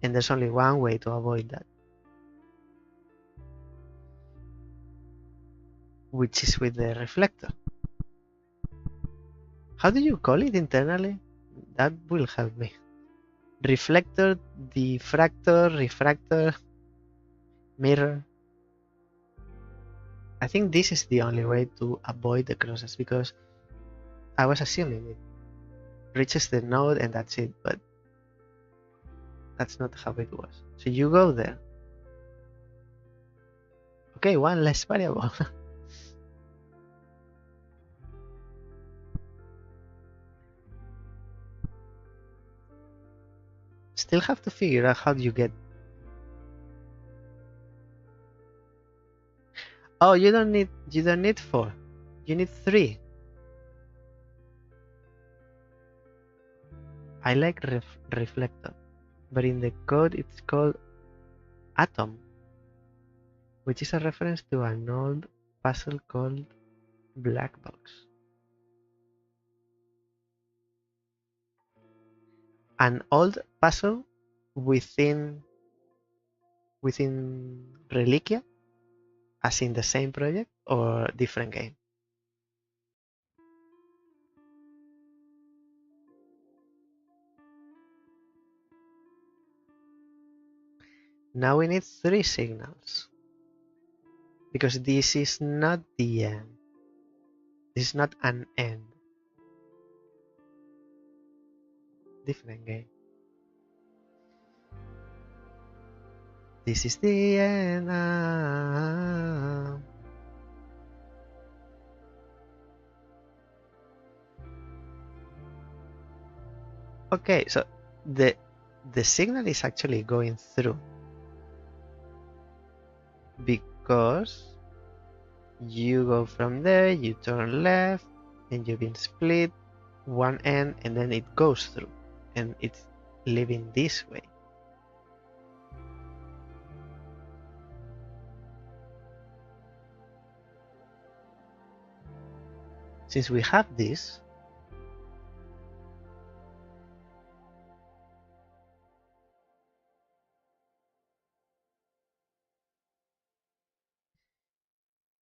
And there's only one way to avoid that, which is with the reflector. How do you call it internally? That will help me. Reflector, diffractor, refractor, mirror. I think this is the only way to avoid the crosses, because I was assuming it reaches the node and that's it, but that's not how it was. So you go there. Okay, one less variable. Still have to figure out how you get. Oh, you don't need 4. You need 3. I like reflector, but in the code it's called atom, which is a reference to an old puzzle called Black Box. An old puzzle within Reliquia, as in the same project or different game. Now we need 3 signals, because this is not the end. This is not an end. Different game. This is the end. Okay, so the signal is actually going through, because you go from there, you turn left, and you've been split one end, and then it goes through, and it's living this way. Since we have this,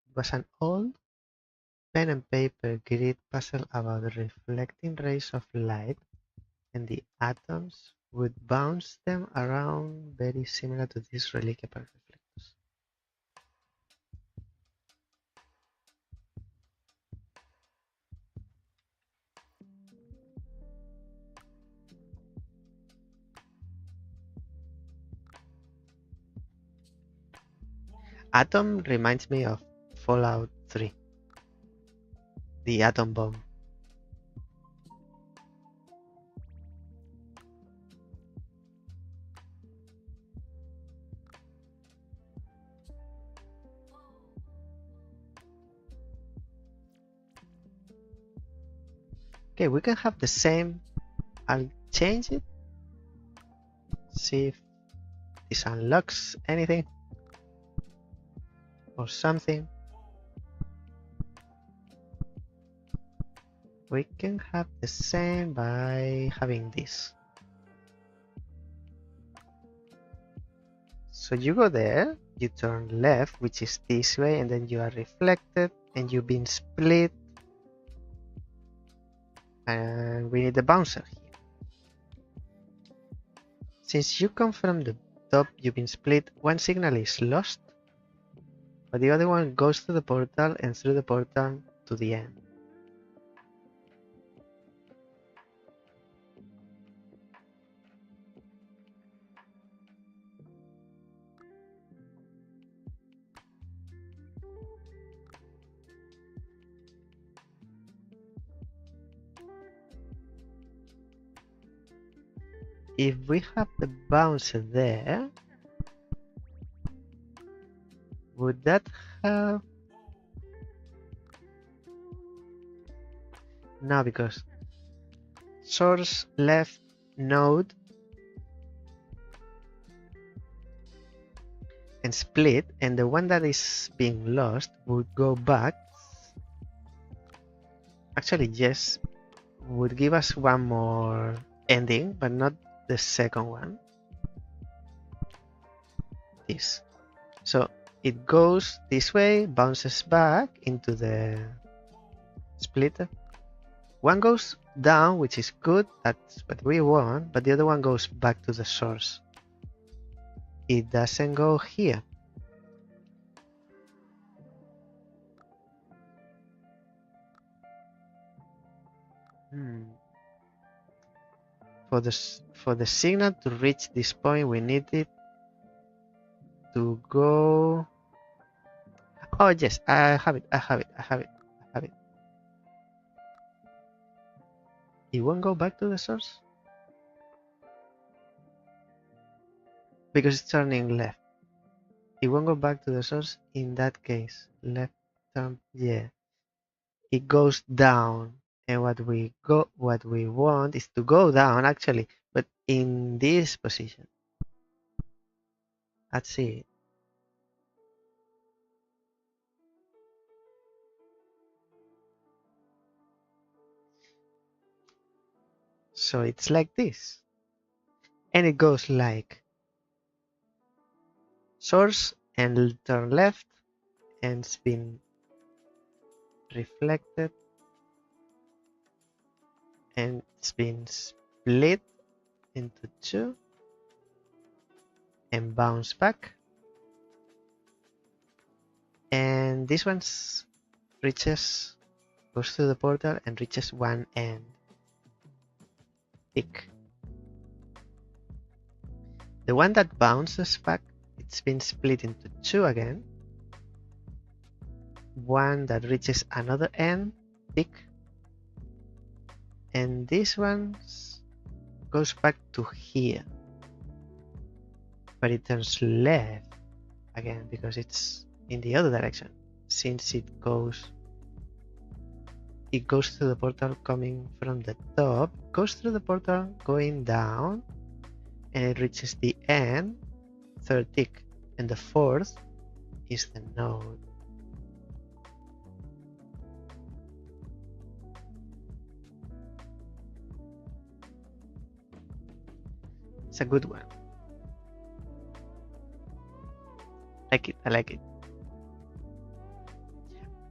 it was an old pen and paper grid puzzle about reflecting rays of light, and the atoms would bounce them around, very similar to these Reliquia Park reflectors. Atom reminds me of Fallout 3, the atom bomb. Okay, we can have the same. I'll change it. See if this unlocks anything or something. We can have the same by having this. So you go there, you turn left, which is this way, and then you are reflected, and you've been split. And we need the bouncer here. Since you come from the top, you've been split, one signal is lost, but the other one goes through the portal and through the portal to the end. If we have the bouncer there, would that have... No, because source left node and split, and the one that is being lost would go back. Actually, yes, would give us one more ending, but not the second one. This. So it goes this way, bounces back into the splitter. One goes down, which is good, that's what we want, but the other one goes back to the source. It doesn't go here. For the signal to reach this point, we need it to go... Oh yes, I have it. It won't go back to the source? Because it's turning left. It won't go back to the source in that case. Left turn, yeah. It goes down. And what we want is to go down actually, but in this position. That's it. So it's like this. And it goes like source and turn left and spin reflected and it's been split into two and bounce back, and this one goes through the portal and reaches one end. Tick. The one that bounces back, it's been split into two again. One that reaches another end, tick. And this one goes back to here, but it turns left again because it's in the other direction. Since it goes through the portal coming from the top, goes through the portal going down, and it reaches the end, third tick, and the fourth is the node. It's a good one. I like it.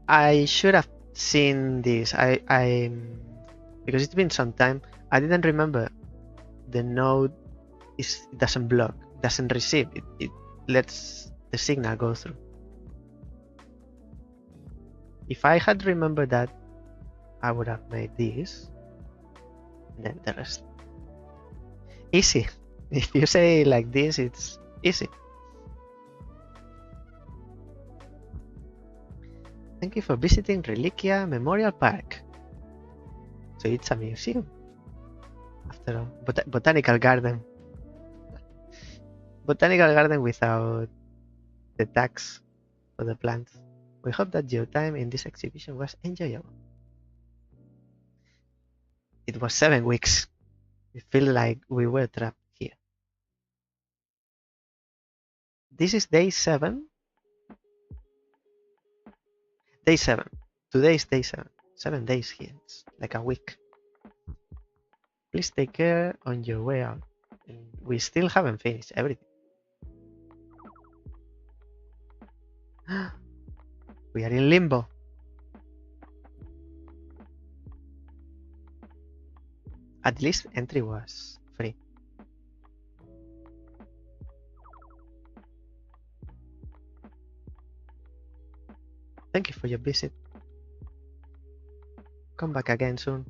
I should have seen this. Because it's been some time, I didn't remember the node doesn't block, doesn't receive. It lets the signal go through. If I had remembered that, I would have made this and then the rest. Easy. If you say like this, it's easy. Thank you for visiting Reliquia Memorial Park. So it's a museum. After all, botanical garden. Botanical garden without the tax for the plants. We hope that your time in this exhibition was enjoyable. It was 7 weeks. It feels like we were trapped here. This is day 7. Day 7. Today is day 7. 7 days here. It's like a week. Please take care on your way out. We still haven't finished everything. We are in limbo. At least entry was free. Thank you for your visit. Come back again soon.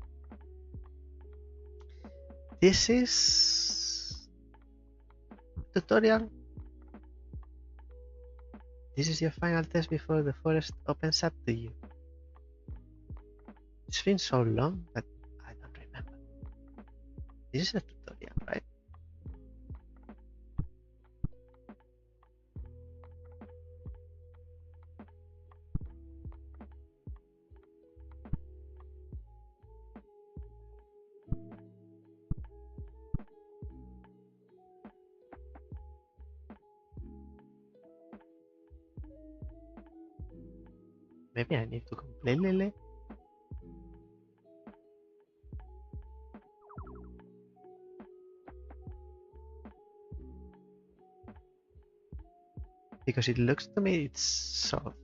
This is tutorial. This is your final test before the forest opens up to you. It's been so long that I don't remember. This is a tutorial, right? Maybe I need to completely. Because it looks to me it's soft.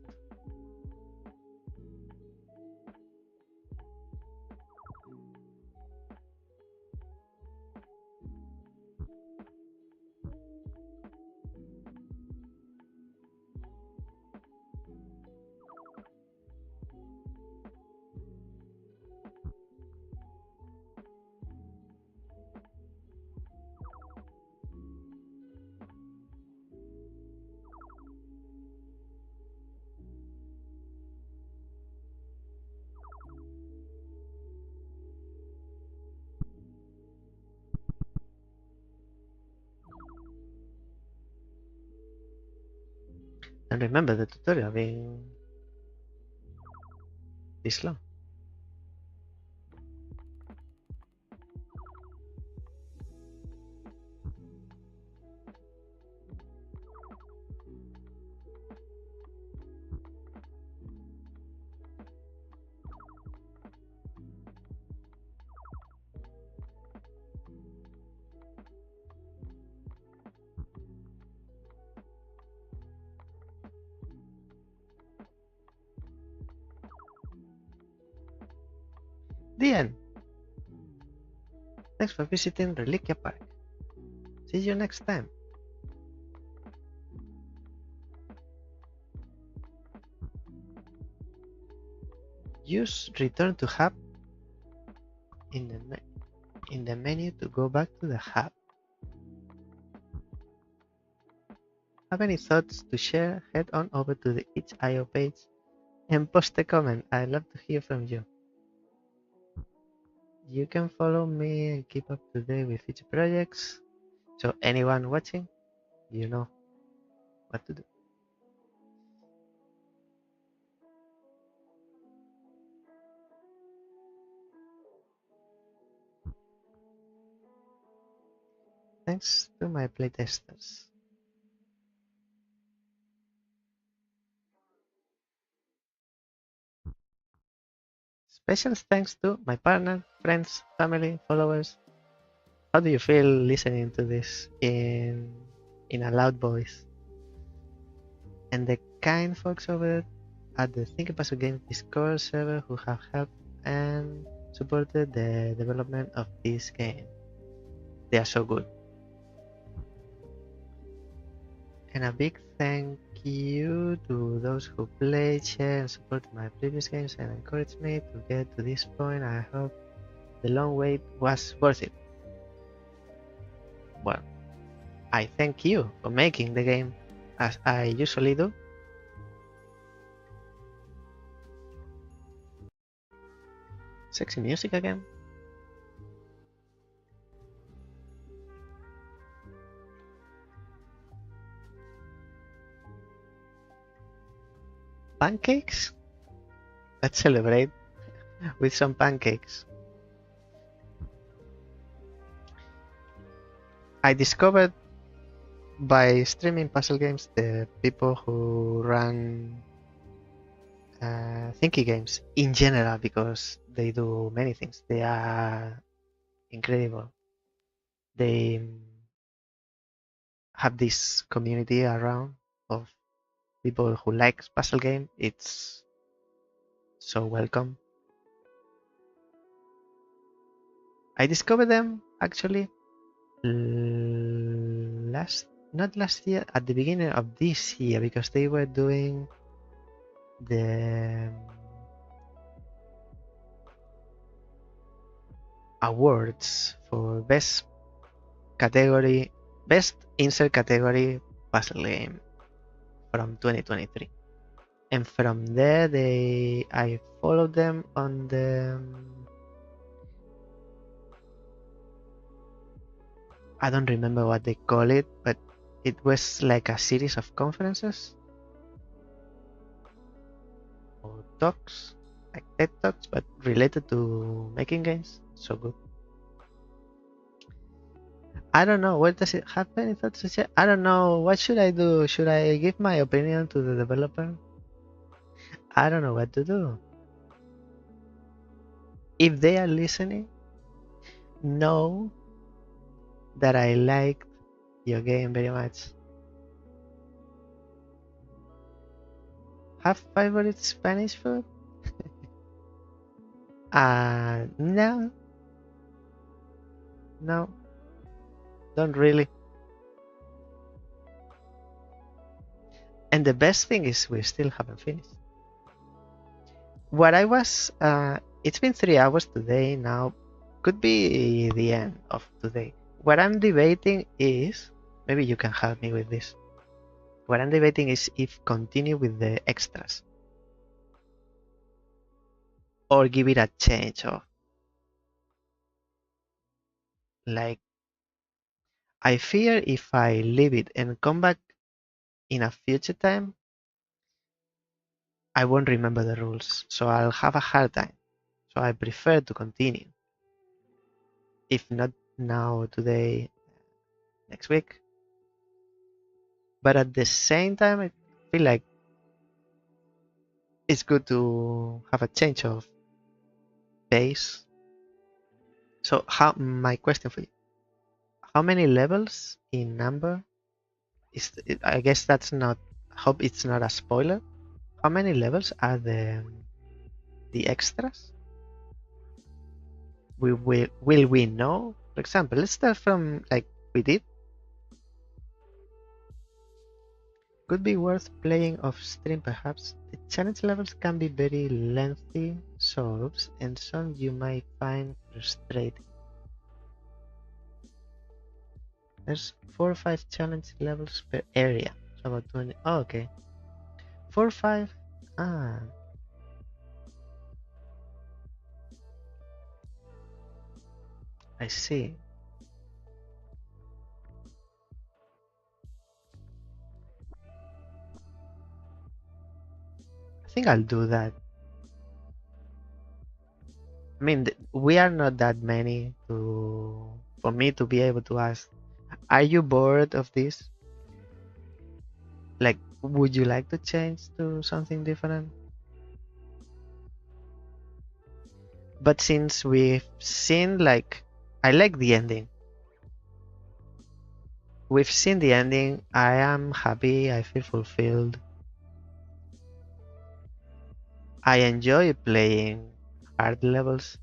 And remember the tutorial being this long. The end. Thanks for visiting Reliquia Park. See you next time. Use return to hub in the menu to go back to the hub. Have any thoughts to share? Head on over to the itch.io page and post a comment. I'd love to hear from you. You can follow me and keep up to date with future projects. So anyone watching, you know what to do. Thanks to my playtesters. Special thanks to my partner, friends, family, followers. How do you feel listening to this in a loud voice? And the kind folks over at the Think About Games Discord server who have helped and supported the development of this game. They are so good. And a big thank you to those who played, shared, and supported my previous games and encouraged me to get to this point. I hope the long wait was worth it. Well, I thank you for making the game, as I usually do. Sexy music again. Pancakes? Let's celebrate with some pancakes. I discovered by streaming puzzle games the people who run thinky games in general, because they do many things. They are incredible. They have this community around of people who like puzzle game. It's so welcome. I discovered them actually not last year, at the beginning of this year, because they were doing the awards for best insert category puzzle game from 2023. And from there I followed them on the I don't remember what they call it, but it was like a series of conferences or talks, like TED Talks, but related to making games. So good. I don't know. Where does it happen? I don't know. What should I do? Should I give my opinion to the developer? I don't know what to do. If they are listening, know that I liked your game very much. Have favorite Spanish food? No, don't really. And the best thing is we still haven't finished. What I was, it's been 3 hours today now. Could be the end of today. What I'm debating is, maybe you can help me with this. What I'm debating is if continue with the extras or give it a change of, like, I fear if I leave it and come back in a future time, I won't remember the rules, so I'll have a hard time. So I prefer to continue. If not now, today, next week. But at the same time, I feel like it's good to have a change of pace. So my question for you, how many levels in number I guess that's not, hope it's not a spoiler. How many levels are the extras? Will we know? For example, let's start from like we did. Could be worth playing off stream perhaps. The challenge levels can be very lengthy solves and some you might find frustrating. There's 4 or 5 challenge levels per area. So about 20. Oh, okay. 4 or 5. Ah. I see. I think I'll do that. I mean, we are not that many for me to be able to ask, are you bored of this? Like, would you like to change to something different? But since we've seen, like, I like the ending. We've seen the ending. I am happy. I feel fulfilled. I enjoy playing hard levels,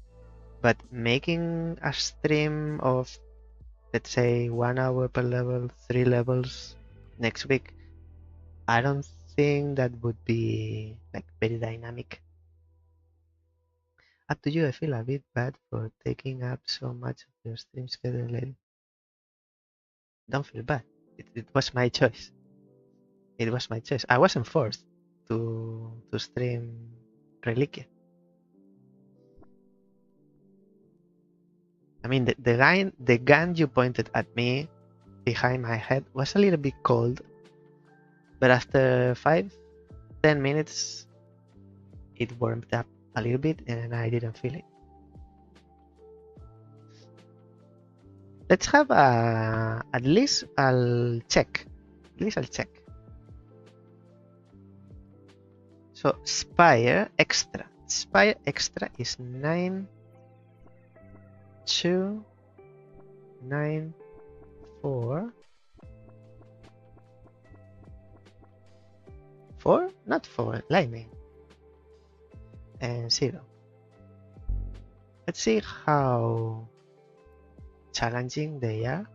but making a stream of, let's say, 1 hour per level, 3 levels next week, I don't think that would be like very dynamic. Up to you. I feel a bit bad for taking up so much of your stream schedule lately. Don't feel bad. It was my choice. It was my choice. I wasn't forced to stream Reliquia. I mean, the gun you pointed at me behind my head was a little bit cold, but after 5-10 minutes, it warmed up a little bit and I didn't feel it. Let's have at least I'll check. At least I'll check. So Spire Extra. Spire Extra is 9, 2, 9, 4. 4? Not 4, lightning. And 0. Let's see how challenging they are.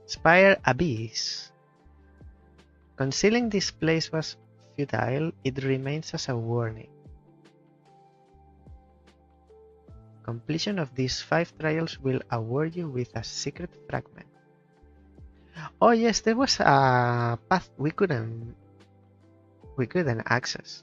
Spire Abyss. Concealing this place was futile. It remains as a warning. Completion of these 5 trials will award you with a secret fragment. Oh yes, there was a path we couldn't access.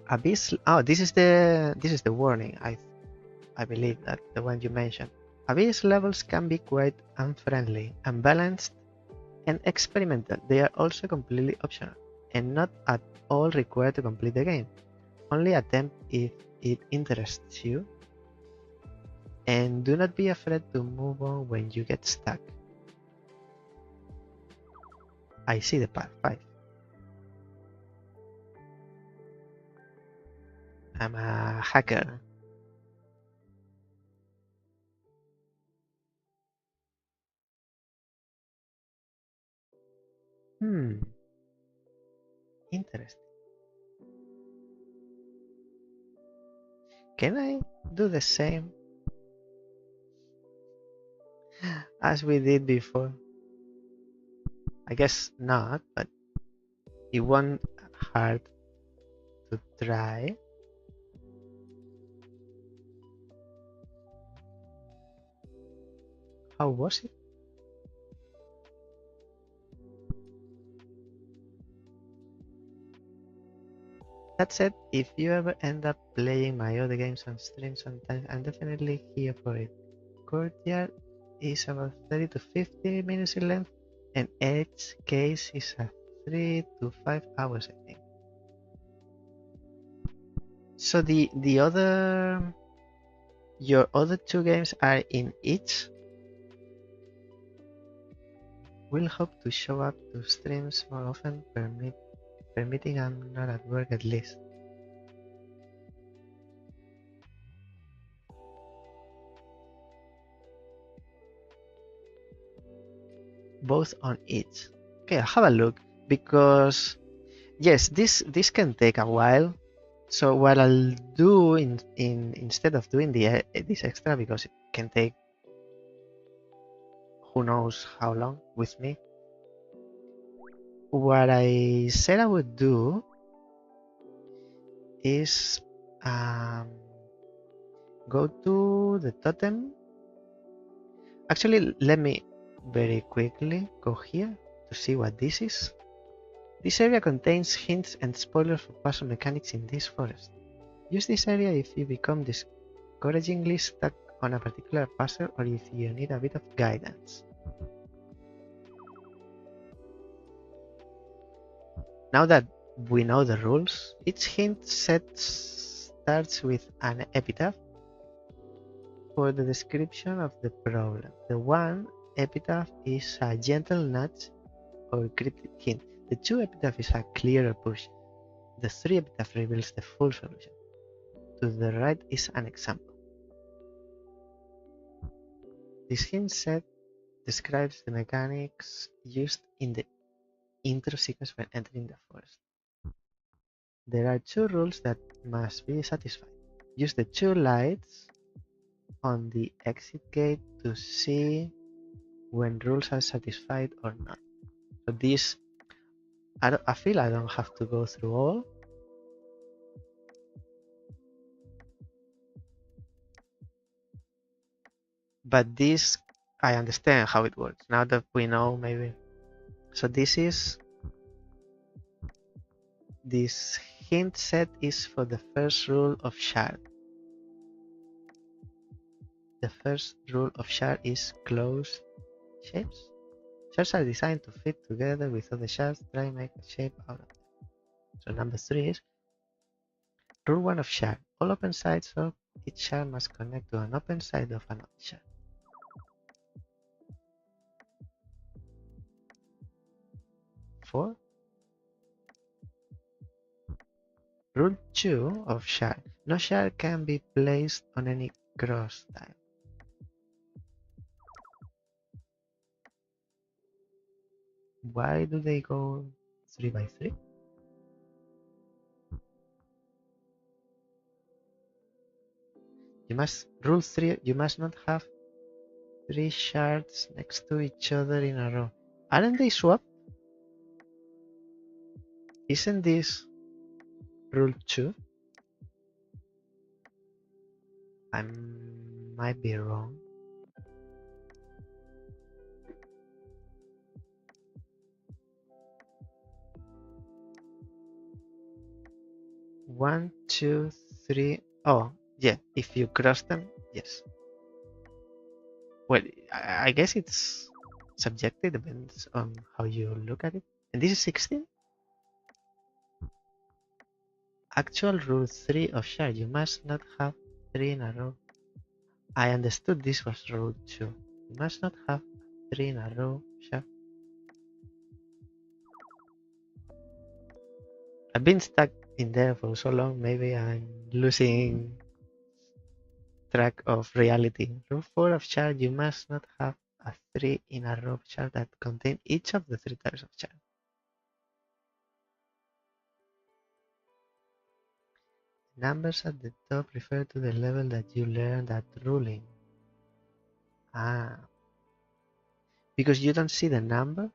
Abyss. Oh, this is the warning. I believe that the one you mentioned. Abyss levels can be quite unfriendly, unbalanced, and experimental. They are also completely optional and not at all required to complete the game. Only attempt if it interests you, and do not be afraid to move on when you get stuck. I see the path 5. I'm a hacker. Interesting. Can I do the same as we did before? I guess not, but it won't hurt to try. How was it? That said, if you ever end up playing my other games on stream sometimes, I'm definitely here for it. Courtyard is about 30 to 50 minutes in length, and Edge Case is 3 to 5 hours, I think. So the other, your other 2 games are in each. We'll hope to show up to streams more often, permitting I'm not at work at least. Both on each. Okay, I'll have a look, because yes, this can take a while. So what I'll do instead of doing this extra, because it can take who knows how long with me, what I said I would do is go to the totem. Actually, let me very quickly go here to see what this is. This area contains hints and spoilers for puzzle mechanics in this forest. Use this area if you become discouragingly stuck on a particular puzzle or if you need a bit of guidance. Now that we know the rules, each hint set starts with an epitaph for the description of the problem. The one epitaph is a gentle nudge or cryptic hint. The 2 epitaph is a clearer push. The 3 epitaph reveals the full solution. To the right is an example. This hint set describes the mechanics used in the intro sequence when entering the forest. There are 2 rules that must be satisfied. Use the 2 lights on the exit gate to see when rules are satisfied or not. So this, I feel I don't have to go through all. But this, I understand how it works now that we know, maybe. So this hint set is for the first rule of shard. The first rule of shard is closed shapes. Shards are designed to fit together with other shards. Try and make a shape out of them. So number 3 is rule 1 of shard. All open sides of Each shard must connect to an open side of another shard. Four. Rule 2 of shard. No shard can be placed on any cross tile. Why do they go 3 by 3? Rule 3, you must not have 3 shards next to each other in a row. Aren't they swapped? Isn't this rule 2? I might be wrong. One, two, three. Oh, yeah. If you cross them, yes. Well, I guess it's subjective, depends on how you look at it. And this is 16? Actual rule 3 of shard. You must not have 3 in a row. I understood this was rule 2. You must not have 3 in a row shard. I've been stuck in there for so long, maybe I'm losing track of reality. Rule 4 of shard, you must not have a 3 in a row shard that contain each of the 3 types of shard. Numbers at the top refer to the level that you learned that ruling. Ah, because you don't see the number?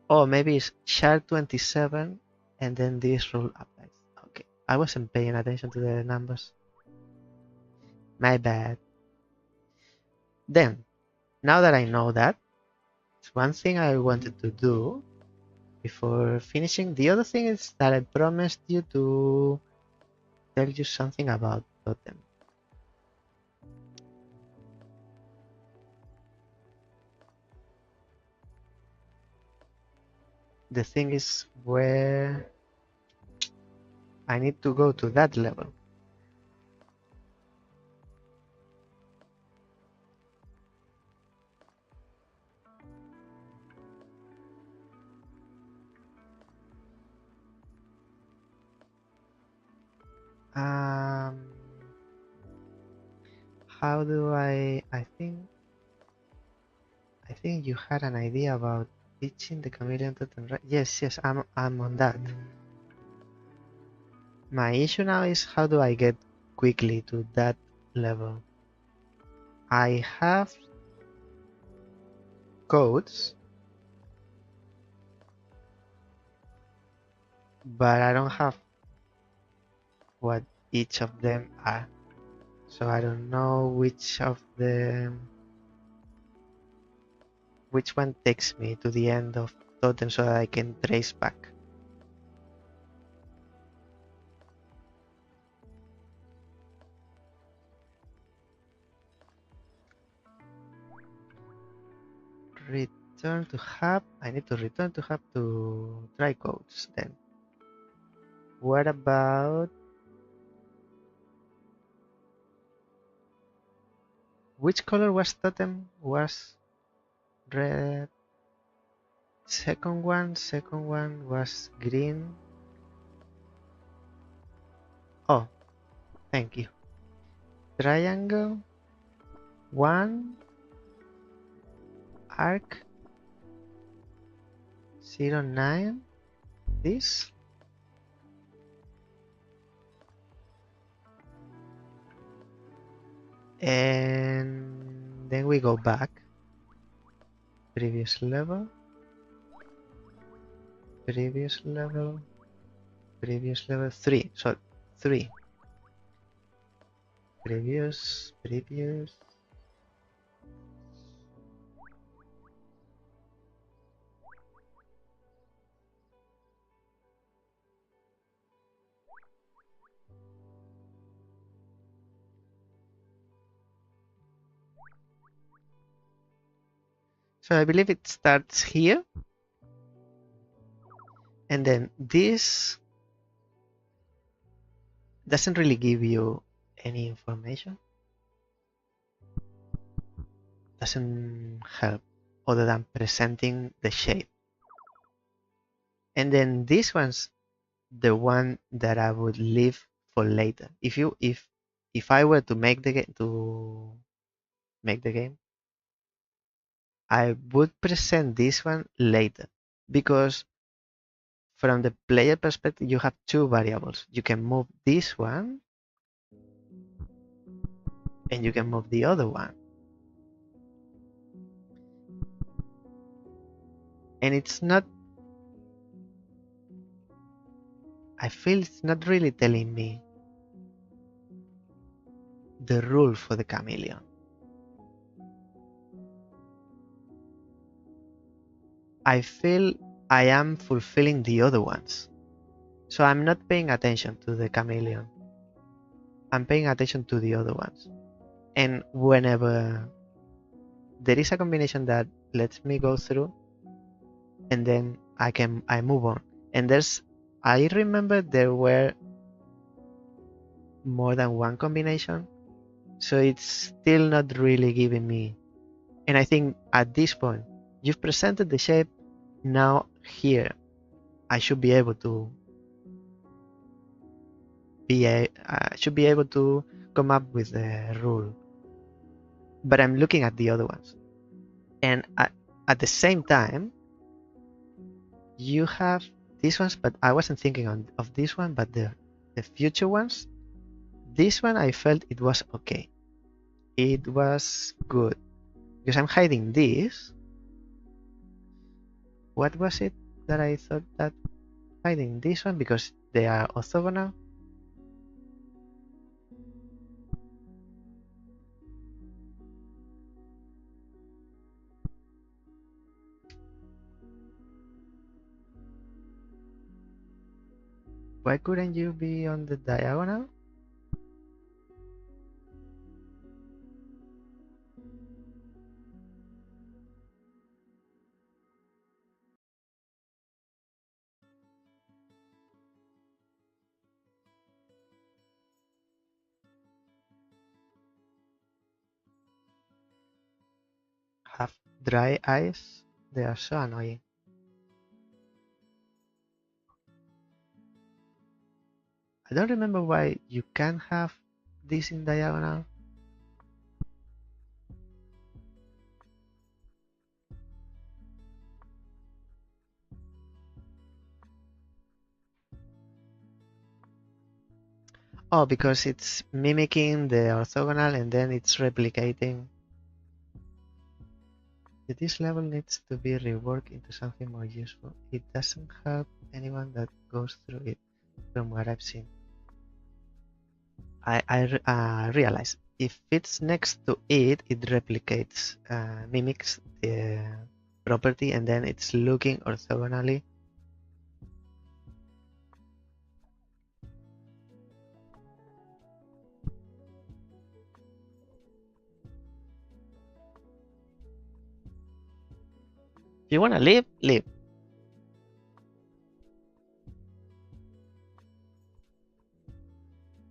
Oh, maybe it's shard 27 and then this rule applies. Okay, I wasn't paying attention to the numbers. My bad. Then, now that I know that, it's one thing I wanted to do before finishing. The other thing is that I promised you to tell you something about totem. The thing is where I need to go to that level. How do I think you had an idea about teaching the chameleon totem, right? Yes, I'm on that. My issue now is how do I get quickly to that level? I have codes, but I don't have what each of them are. So I don't know which one takes me to the end of totem so that I can trace back. Return to hub. I need to return to hub to try codes then. What about which color was totem? Was red. Second one was green. Oh, thank you. Triangle. One. Arc. 09. This. And then we go back. Previous level. Previous level. Previous level 3. So 3. Previous. So I believe it starts here. And then this doesn't really give you any information. Doesn't help other than presenting the shape. And then this one's the one that I would leave for later. If I were to make the game, I would present this one later, because from the player perspective you have two variables. You can move this one and you can move the other one. And it's not, I feel it's not really telling me the rule for the chameleon. I feel I am fulfilling the other ones. So I'm not paying attention to the chameleon. I'm paying attention to the other ones. And whenever there is a combination that lets me go through, and then I move on. And I remember there were more than one combination, so it's still not really giving me. And I think at this point, you've presented the shape. Now here, I should be able to come up with a rule. But I'm looking at the other ones, and at the same time, you have these ones, but I wasn't thinking of this one, but the future ones. This one I felt it was okay. It was good because I'm hiding this. What was it that I thought that hiding this one because they are orthogonal? Why couldn't you be on the diagonal? Have dry eyes? They are so annoying. I don't remember why you can't have this in diagonal. Oh, because it's mimicking the orthogonal and then it's replicating. This level needs to be reworked into something more useful. It doesn't help anyone that goes through it, from what I've seen. I realize if it's next to it, it replicates, mimics the property, and then it's looking orthogonally. If you want to leave, leave.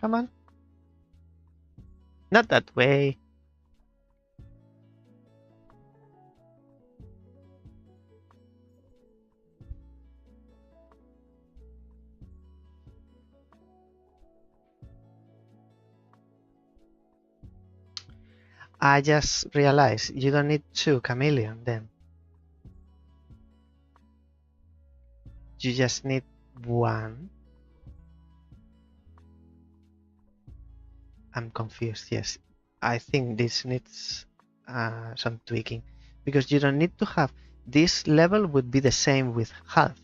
Come on. Not that way. I just realized you don't need two chameleon then. You just need one. I'm confused. Yes, I think this needs some tweaking, because you don't need to have this level would be the same with half.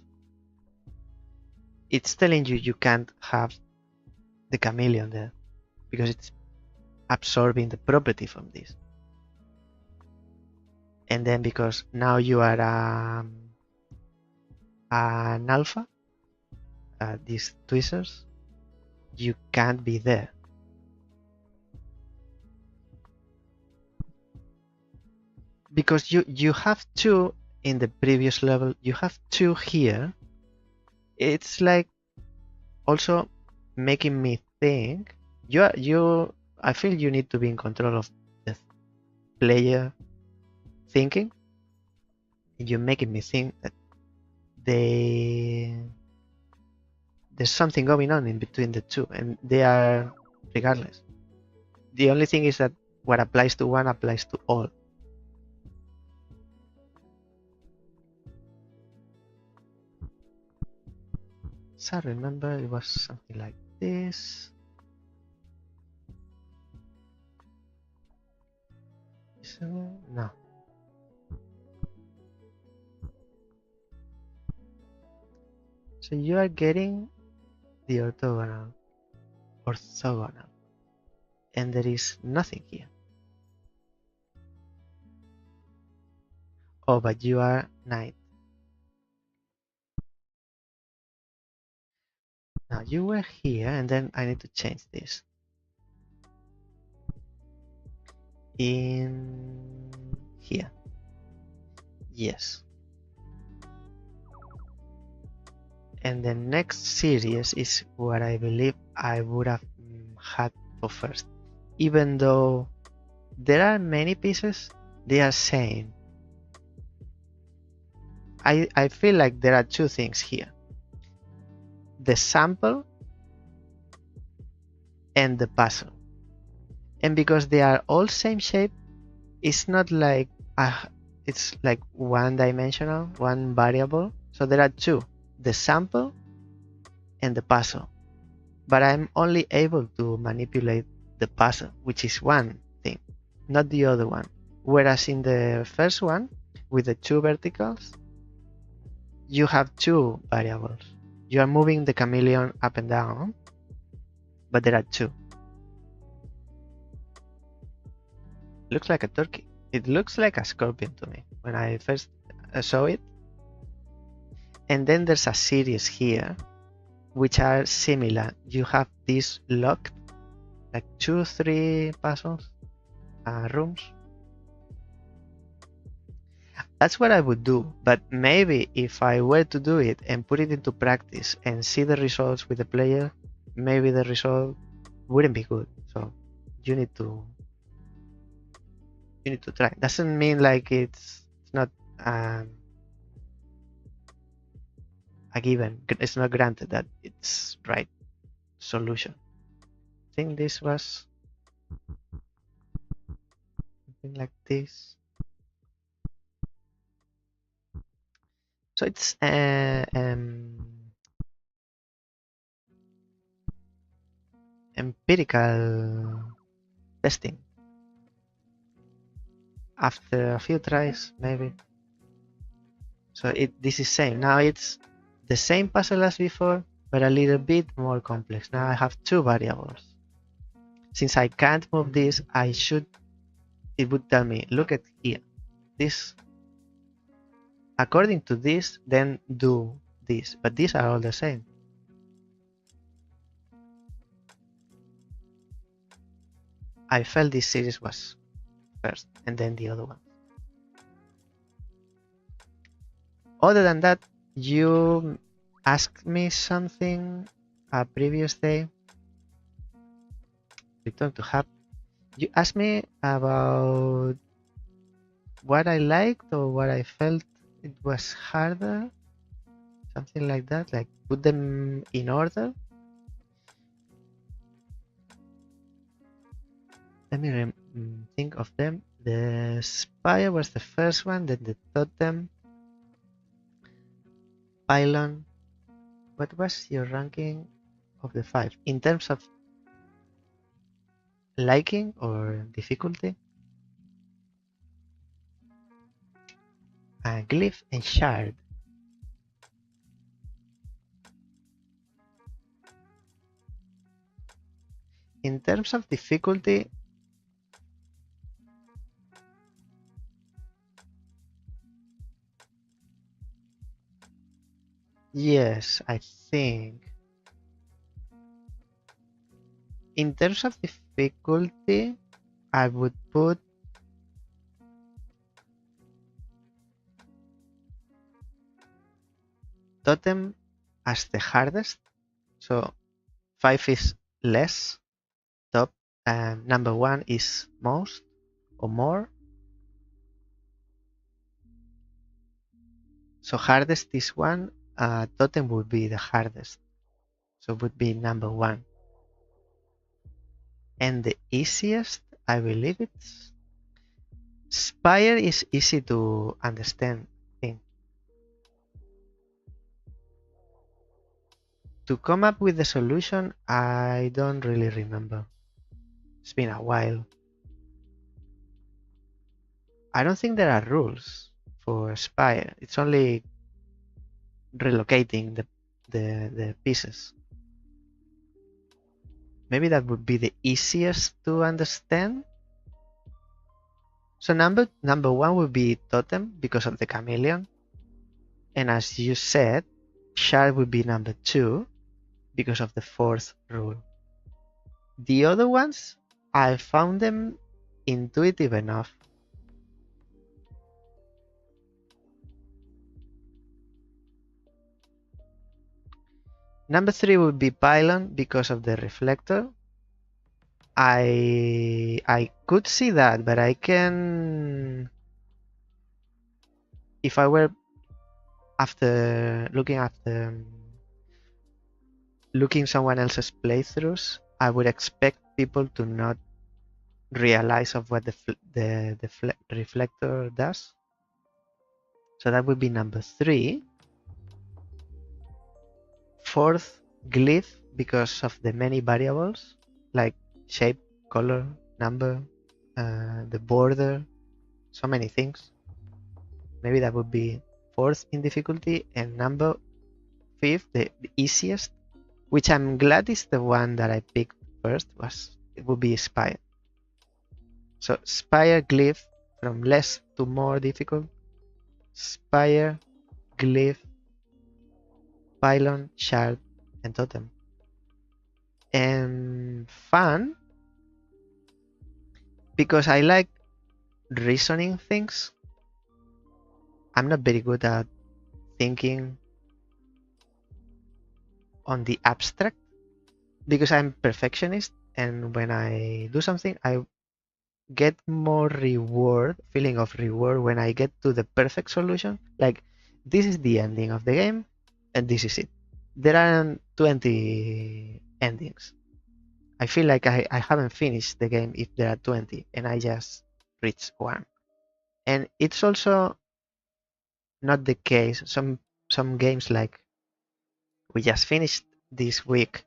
It's telling you you can't have the chameleon there because it's absorbing the property from this. And then because now you are an alpha, these tweezers, you can't be there. Because you have two in the previous level, you have two here. It's like also making me think you I feel you need to be in control of the player thinking. You're making me think that there's something going on in between the two, and they are regardless. The only thing is that what applies to one applies to all. So I remember it was something like this. No. So you are getting the orthogonal, and there is nothing here. Oh, but you are knight. Now you were here, and then I need to change this. In here. Yes. And the next series is what I believe I would have had for first. Even though there are many pieces, they are same. I feel like there are two things here. The sample and the puzzle. And because they are all same shape, it's not like it's like one dimensional, one variable. So there are two, the sample and the puzzle. But I'm only able to manipulate the puzzle, which is one thing, not the other one. Whereas in the first one, with the two verticals, you have two variables. You are moving the chameleon up and down, but there are two. Looks like a turkey. It looks like a scorpion to me when I first saw it. And then there's a series here which are similar. You have these locked, like 2-3 puzzles, rooms. That's what I would do, but maybe if I were to do it and put it into practice and see the results with the player, maybe the result wouldn't be good. So you need to try. Doesn't mean like it's not a given. It's not granted that it's right solution. I think this was something like this. So it's empirical testing. After a few tries, maybe. So this is same. Now it's the same puzzle as before, but a little bit more complex. Now I have two variables. Since I can't move this, it would tell me, look at here. This, according to this, then do this. But these are all the same. I felt this series was first, and then the other one. Other than that, you asked me something a previous day. Return to hub. You asked me about what I liked or what I felt it was harder. Something like that, like put them in order. Let me think of them. The spire was the first one, then the totem, pylon. What was your ranking of the 5 in terms of liking or difficulty? Glyph and shard. In terms of difficulty, yes, I think. In terms of difficulty, I would put totem as the hardest. So 5 is less top, Number one is most or more. So hardest is one. Totem would be the hardest. So it would be number one. And the easiest, I believe it's Spire is easy to understand thing. To come up with the solution, I don't really remember. It's been a while. I don't think there are rules for Spire. It's only relocating the pieces. Maybe that would be the easiest to understand. So number one would be Totem because of the chameleon. And as you said, Shard would be number two because of the fourth rule. The other ones, I found them intuitive enough. Number three would be Pylon because of the reflector. I could see that, but I can, if I were looking someone else's playthroughs, I would expect people to not realize of what the reflector does. So that would be number three. Fourth, glyph because of the many variables like shape, color, number, the border, so many things. Maybe that would be fourth in difficulty, and number fifth, the easiest, which I'm glad is the one that I picked first, it would be Spire. So Spire, glyph, from less to more difficult. Spire, glyph, pylon, shard, and totem. And fun because I like reasoning things. I'm not very good at thinking on the abstract because I'm perfectionist, and when I do something I get more feeling of reward when I get to the perfect solution. Like, this is the ending of the game and this is it. There aren't 20 endings. I feel like I haven't finished the game if there are 20 and I just reached one. And it's also not the case. Some games, like we just finished this week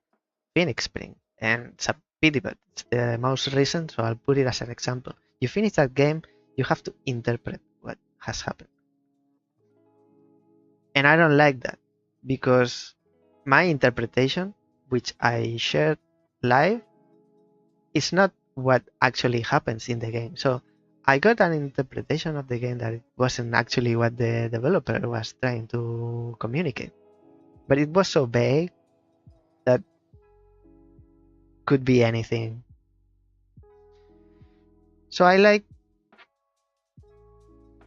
Phoenix Spring, and it's a pity, but it's the most recent, so I'll put it as an example. You finish that game, you have to interpret what has happened. And I don't like that because my interpretation, which I shared live, is not what actually happens in the game. So I got an interpretation of the game that it wasn't actually what the developer was trying to communicate. But it was so vague that could be anything. So I like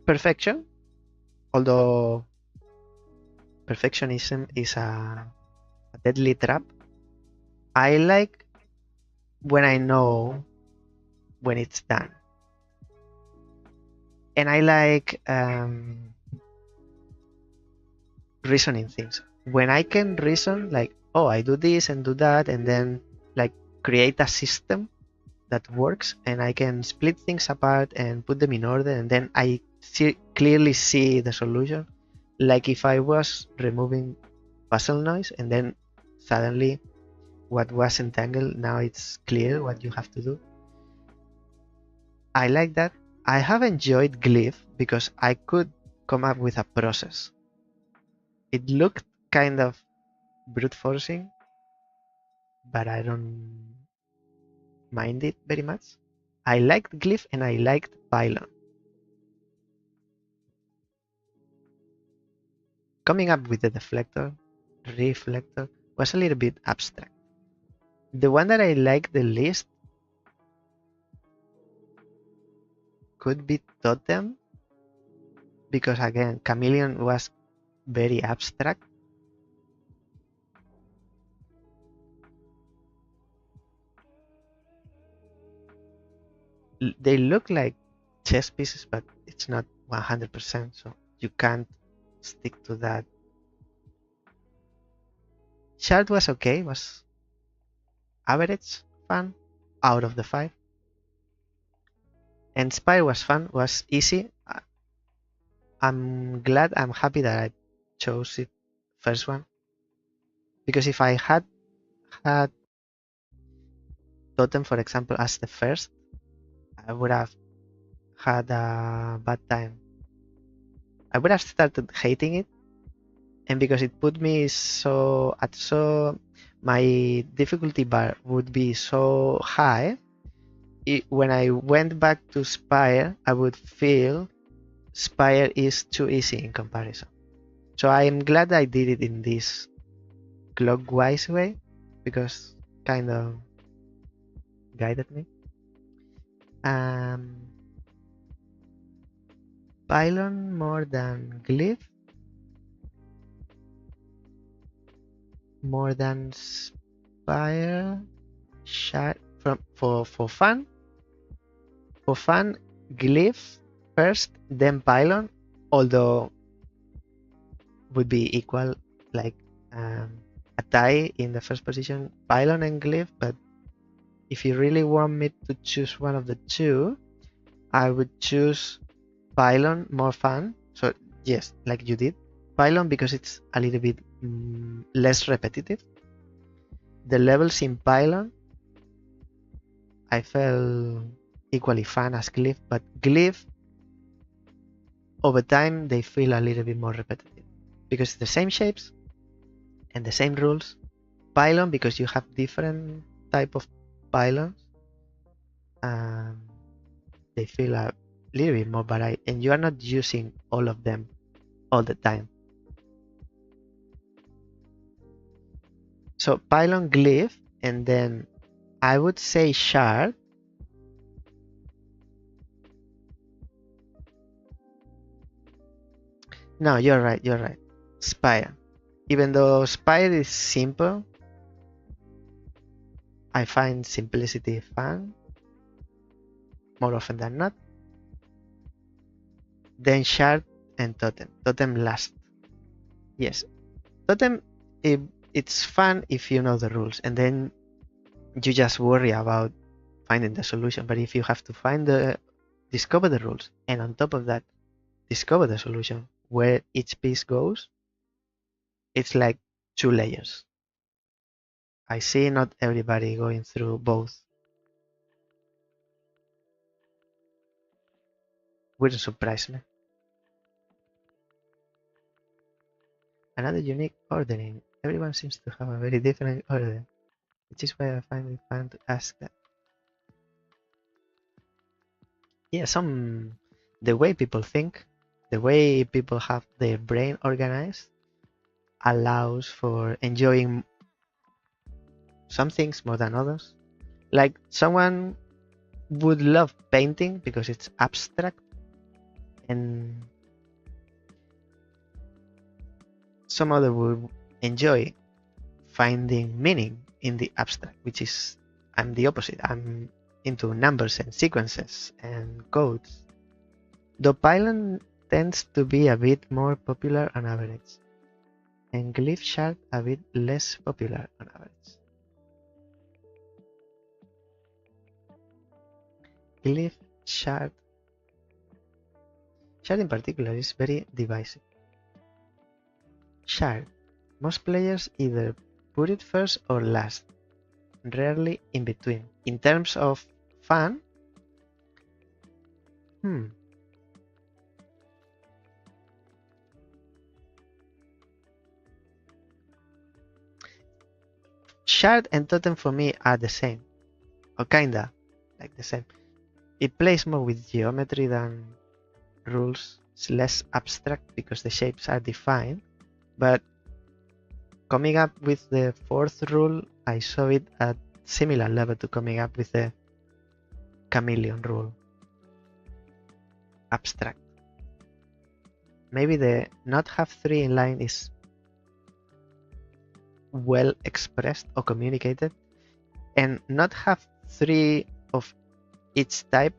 perfection, although perfectionism is a deadly trap. I like when I know when it's done. And I like reasoning things. When I can reason, like, oh, I do this and do that, and then like create a system that works, and I can split things apart and put them in order, and then I clearly see the solution. Like if I was removing puzzle noise and then suddenly what was entangled, now it's clear what you have to do. I like that. I have enjoyed Glyph because I could come up with a process. It looked kind of brute forcing, but I don't mind it very much. I liked Glyph and I liked Pylon. Coming up with the reflector was a little bit abstract. The one that I liked the least could be Totem, because again, Chameleon was very abstract. they look like chess pieces, but it's not 100%, so you can't stick to that. Shard was okay, was average fun out of the 5. And Spire was fun, was easy. I'm glad, I'm happy that I chose it first one. Because if I had Totem, for example, as the first, I would have had a bad time. I would have started hating it, and because it put me my difficulty bar would be so high, when I went back to Spire, I would feel Spire is too easy in comparison. So I am glad I did it in this clockwise way, because kind of guided me. Pylon more than Glyph, more than Spire, Shard for fun. For fun, Glyph first, then Pylon, although would be equal, like a tie in the first position, Pylon and Glyph. But if you really want me to choose one of the two, I would choose Pylon, more fun. So yes, like you did, Pylon because it's a little bit less repetitive. The levels in Pylon I felt equally fun as Glyph, but Glyph over time they feel a little bit more repetitive because it's the same shapes and the same rules. Pylon because you have different type of pylons, they feel a little bit more varied, and you are not using all of them all the time. So Pylon, Glyph, and then I would say Shard. No, you're right, you're right. Spire. Even though Spire is simple, I find simplicity fun more often than not. Then Shard and Totem. Totem last. Yes. Totem, it's fun if you know the rules, and then you just worry about finding the solution. But if you have to discover the rules, and on top of that, discover the solution where each piece goes, it's like 2 layers. I see not everybody going through both. Wouldn't surprise me. Another unique ordering. Everyone seems to have a very different order, which is why I find it fun to ask that. Yeah, the way people think, the way people have their brain organized allows for enjoying some things more than others. Like someone would love painting because it's abstract, and some other would enjoy finding meaning in the abstract, which is I'm the opposite. I'm into numbers and sequences and codes. Though Pylon tends to be a bit more popular on average, and Glyph Shard a bit less popular on average. Glyph Shard in particular is very divisive. Shard. Most players either put it first or last, rarely in between. In terms of fun, Shard and Totem for me are the same, or kinda like the same. It plays more with geometry than rules. It's less abstract because the shapes are defined, but coming up with the 4th rule, I saw it at similar level to coming up with the chameleon rule. Abstract. Maybe the not have 3 in line is well expressed or communicated, and not have 3 of each type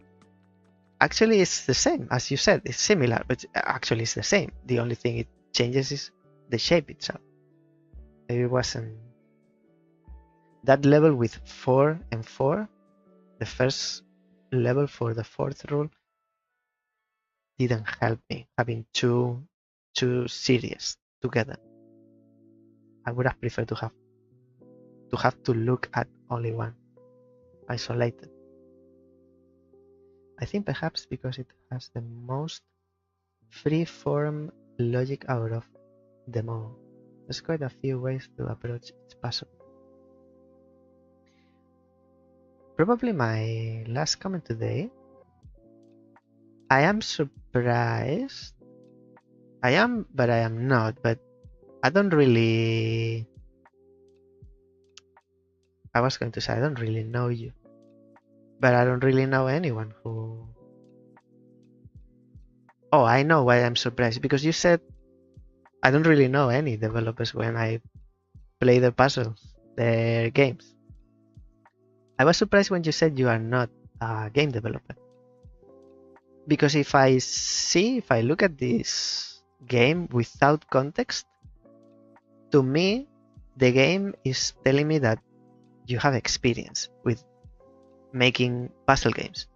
Actually, it's the same, as you said. It's similar, but actually it's the same. The only thing it changes is the shape itself. Maybe it wasn't that level with 4 and 4. The first level for the fourth rule didn't help me having two series together. I would have preferred to have to look at only one isolated. I think perhaps because it has the most free-form logic out of them all. There's quite a few ways to approach its puzzle. Probably my last comment today. I am surprised. I am, but I am not. But I don't really. I was going to say I don't really know you, but I don't really know anyone who. Oh, I know why I'm surprised, because you said I don't really know any developers when I play their puzzles, their games. I was surprised when you said you are not a game developer. Because if I look at this game without context, to me, the game is telling me that you have experience with making puzzle games,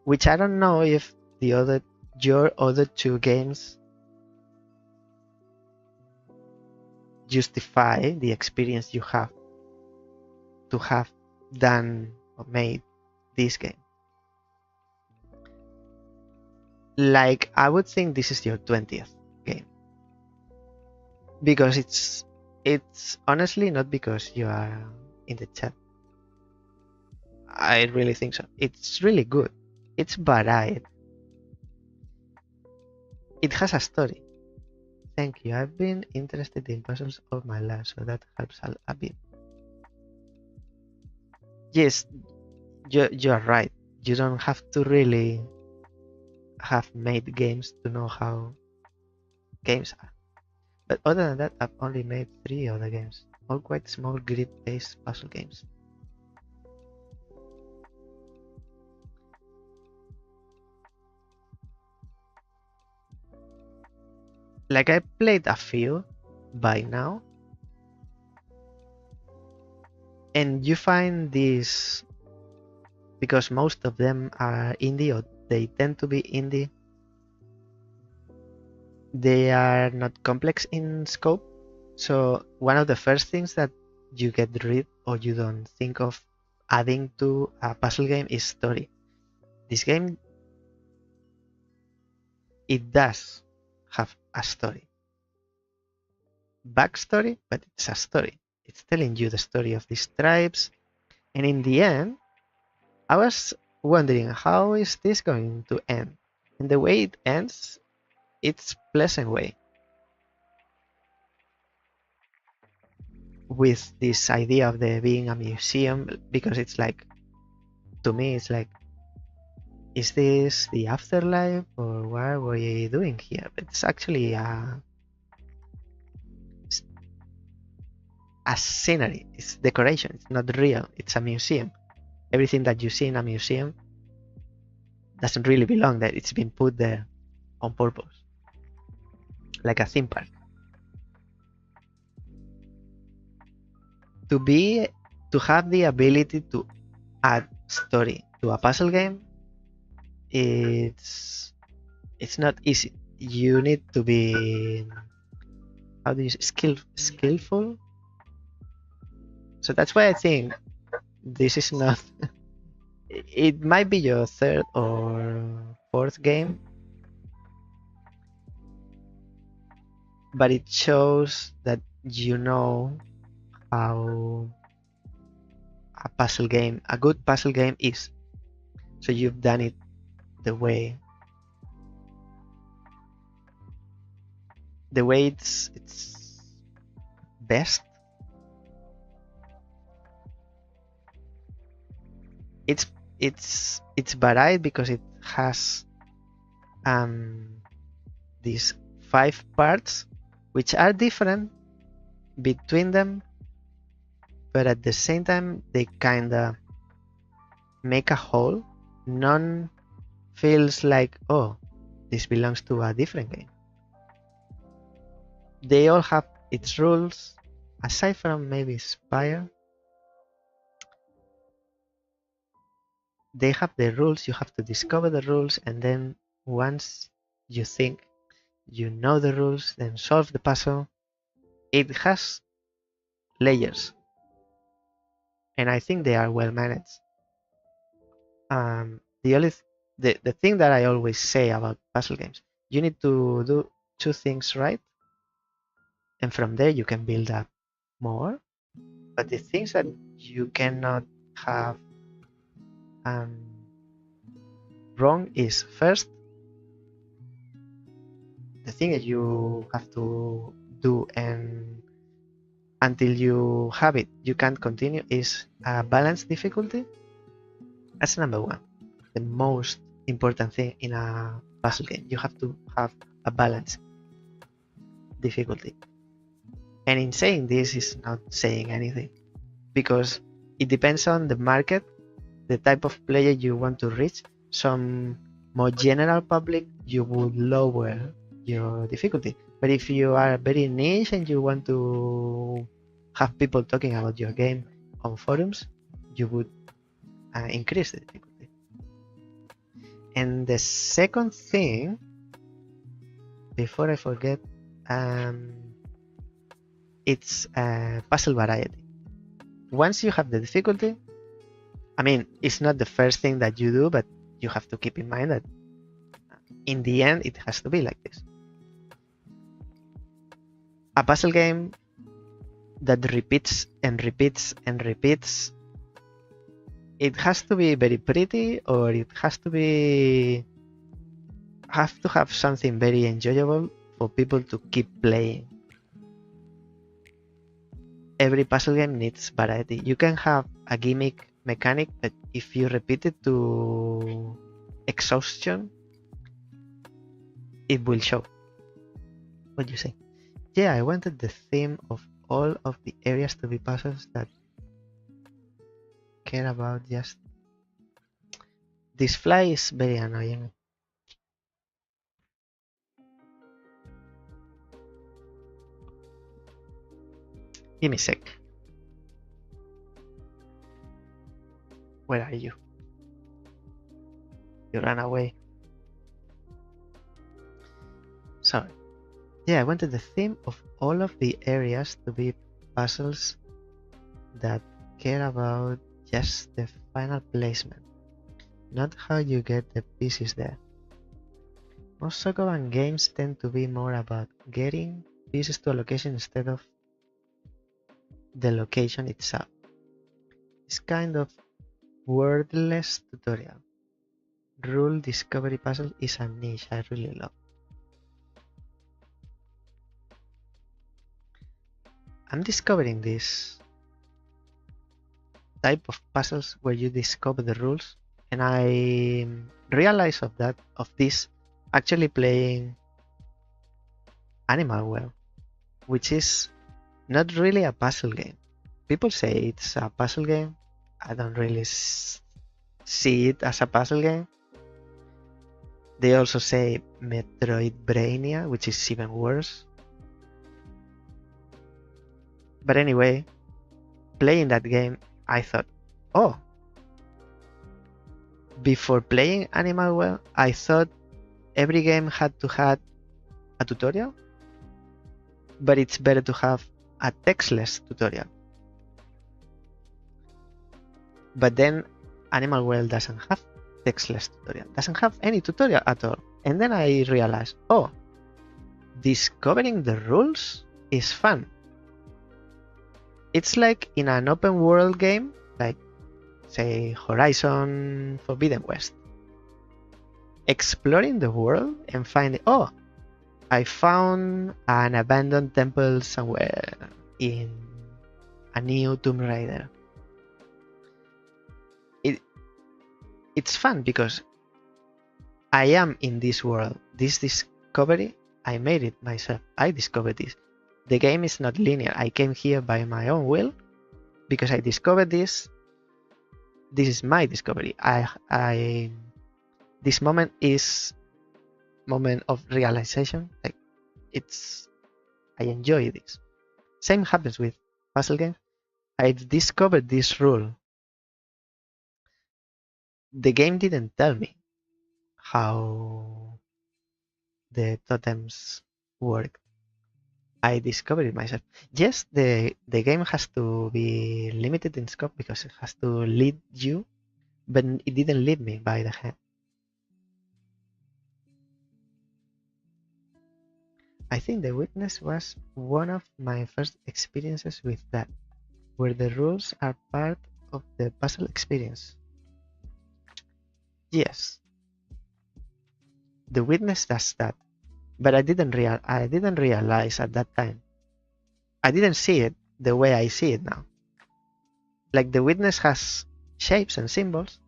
which I don't know if your other two games justify the experience you have to have done or made this game. Like, I would think this is your 20th game, because it's honestly not because you are in the chat. I really think so. It's really good. It's varied. It has a story. Thank you. I've been interested in puzzles all my life, so that helps a bit. Yes, you're right. You don't have to really have made games to know how games are. But other than that, I've only made 3 other games, all quite small grid-based puzzle games. Like, I played a few by now, and you find these, because most of them are indie, or they tend to be indie, they are not complex in scope. So one of the first things that you get rid or you don't think of adding to a puzzle game is story. This game, it does have a story. Backstory, but it's a story. It's telling you the story of these tribes. And in the end, I was wondering, how is this going to end? And the way it ends, it's pleasant way. With this idea of there being a museum, because it's like, to me, it's like, is this the afterlife, or what are we doing here? But it's actually a scenery. It's decoration. It's not real. It's a museum. Everything that you see in a museum doesn't really belong there. It's been put there on purpose, like a theme park. To have the ability to add story to a puzzle game, it's not easy. You need to be, how do you say, skillful. So that's why I think this is not. It might be your 3rd or 4th game, but it shows that you know how a good puzzle game is. So you've done it the way it's best. It's varied because it has these 5 parts which are different between them, but at the same time they kinda make a whole, non feels like, oh, this belongs to a different game. They all have its rules, aside from maybe Spire. They have the rules, you have to discover the rules, and then once you think you know the rules, then solve the puzzle. It has layers, and I think they are well managed. The thing that I always say about puzzle games, you need to do two things right, and from there you can build up more. But the things that you cannot have wrong is, first, the thing that you have to do and until you have it you can't continue is a balanced difficulty. That's number one, the most important thing in a puzzle game. You have to have a balanced difficulty. And in saying this is not saying anything, because it depends on the market, the type of player you want to reach. Some more general public, you would lower your difficulty. But if you are very niche and you want to have people talking about your game on forums, you would increase the difficulty. And the second thing, before I forget, it's puzzle variety. Once you have the difficulty, I mean, it's not the first thing that you do, but you have to keep in mind that in the end, it has to be like this. A puzzle game that repeats and repeats and repeats, it has to be very pretty, or it has to have something very enjoyable for people to keep playing. Every puzzle game needs variety. You can have a gimmick mechanic, but if you repeat it to exhaustion, it will show. What do you say? Yeah, I wanted the theme of all of the areas to be puzzles that care about just... This fly is very annoying. Give me a sec. Where are you? You ran away. Sorry. Yeah, I wanted the theme of all of the areas to be puzzles that care about just the final placement, not how you get the pieces there. Most Sokoban games tend to be more about getting pieces to a location instead of the location itself. It's kind of wordless tutorial. Rule discovery puzzle is a niche I really love. I'm discovering this type of puzzles where you discover the rules, and I realize of this actually playing Animal Well, which is not really a puzzle game. People say it's a puzzle game. I don't really see it as a puzzle game. They also say Metroidvania, which is even worse. But anyway, playing that game, I thought, oh, before playing Animal Well, I thought every game had to have a tutorial, but it's better to have a textless tutorial. But then Animal Well doesn't have textless tutorial, doesn't have any tutorial at all. And then I realized, oh, discovering the rules is fun. It's like in an open world game, like say Horizon Forbidden West. Exploring the world and finding, oh, I found an abandoned temple somewhere in a new Tomb Raider. It's fun because I am in this world. This discovery, I made it myself. I discovered this. The game is not linear. I came here by my own will because I discovered this. This is my discovery. This this moment is moment of realization. Like I enjoy this. Same happens with puzzle games. I've discovered this rule. The game didn't tell me how the totems work. I discovered it myself. Yes, the game has to be limited in scope because it has to lead you, but it didn't lead me by the hand. I think The Witness was one of my first experiences with that, where the rules are part of the puzzle experience. Yes, The Witness does that, but I didn't realize at that time. I didn't see it the way I see it now. Like The Witness has shapes and symbols,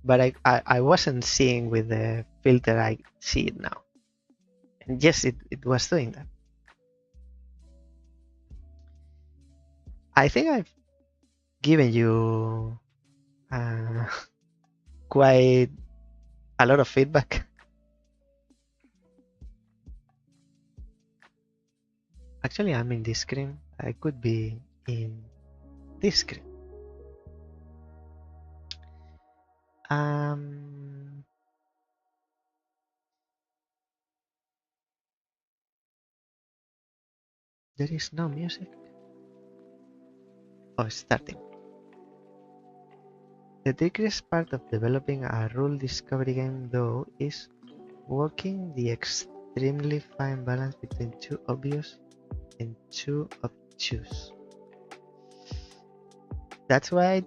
but I wasn't seeing with the filter I see it now. And yes, it was doing that. I think I've given you quite a lot of feedback. Actually, I'm in this screen. I could be in this screen. There is no music. Oh, starting. The trickiest part of developing a rule discovery game, though, is working the extremely fine balance between too obvious and too obtuse. That's why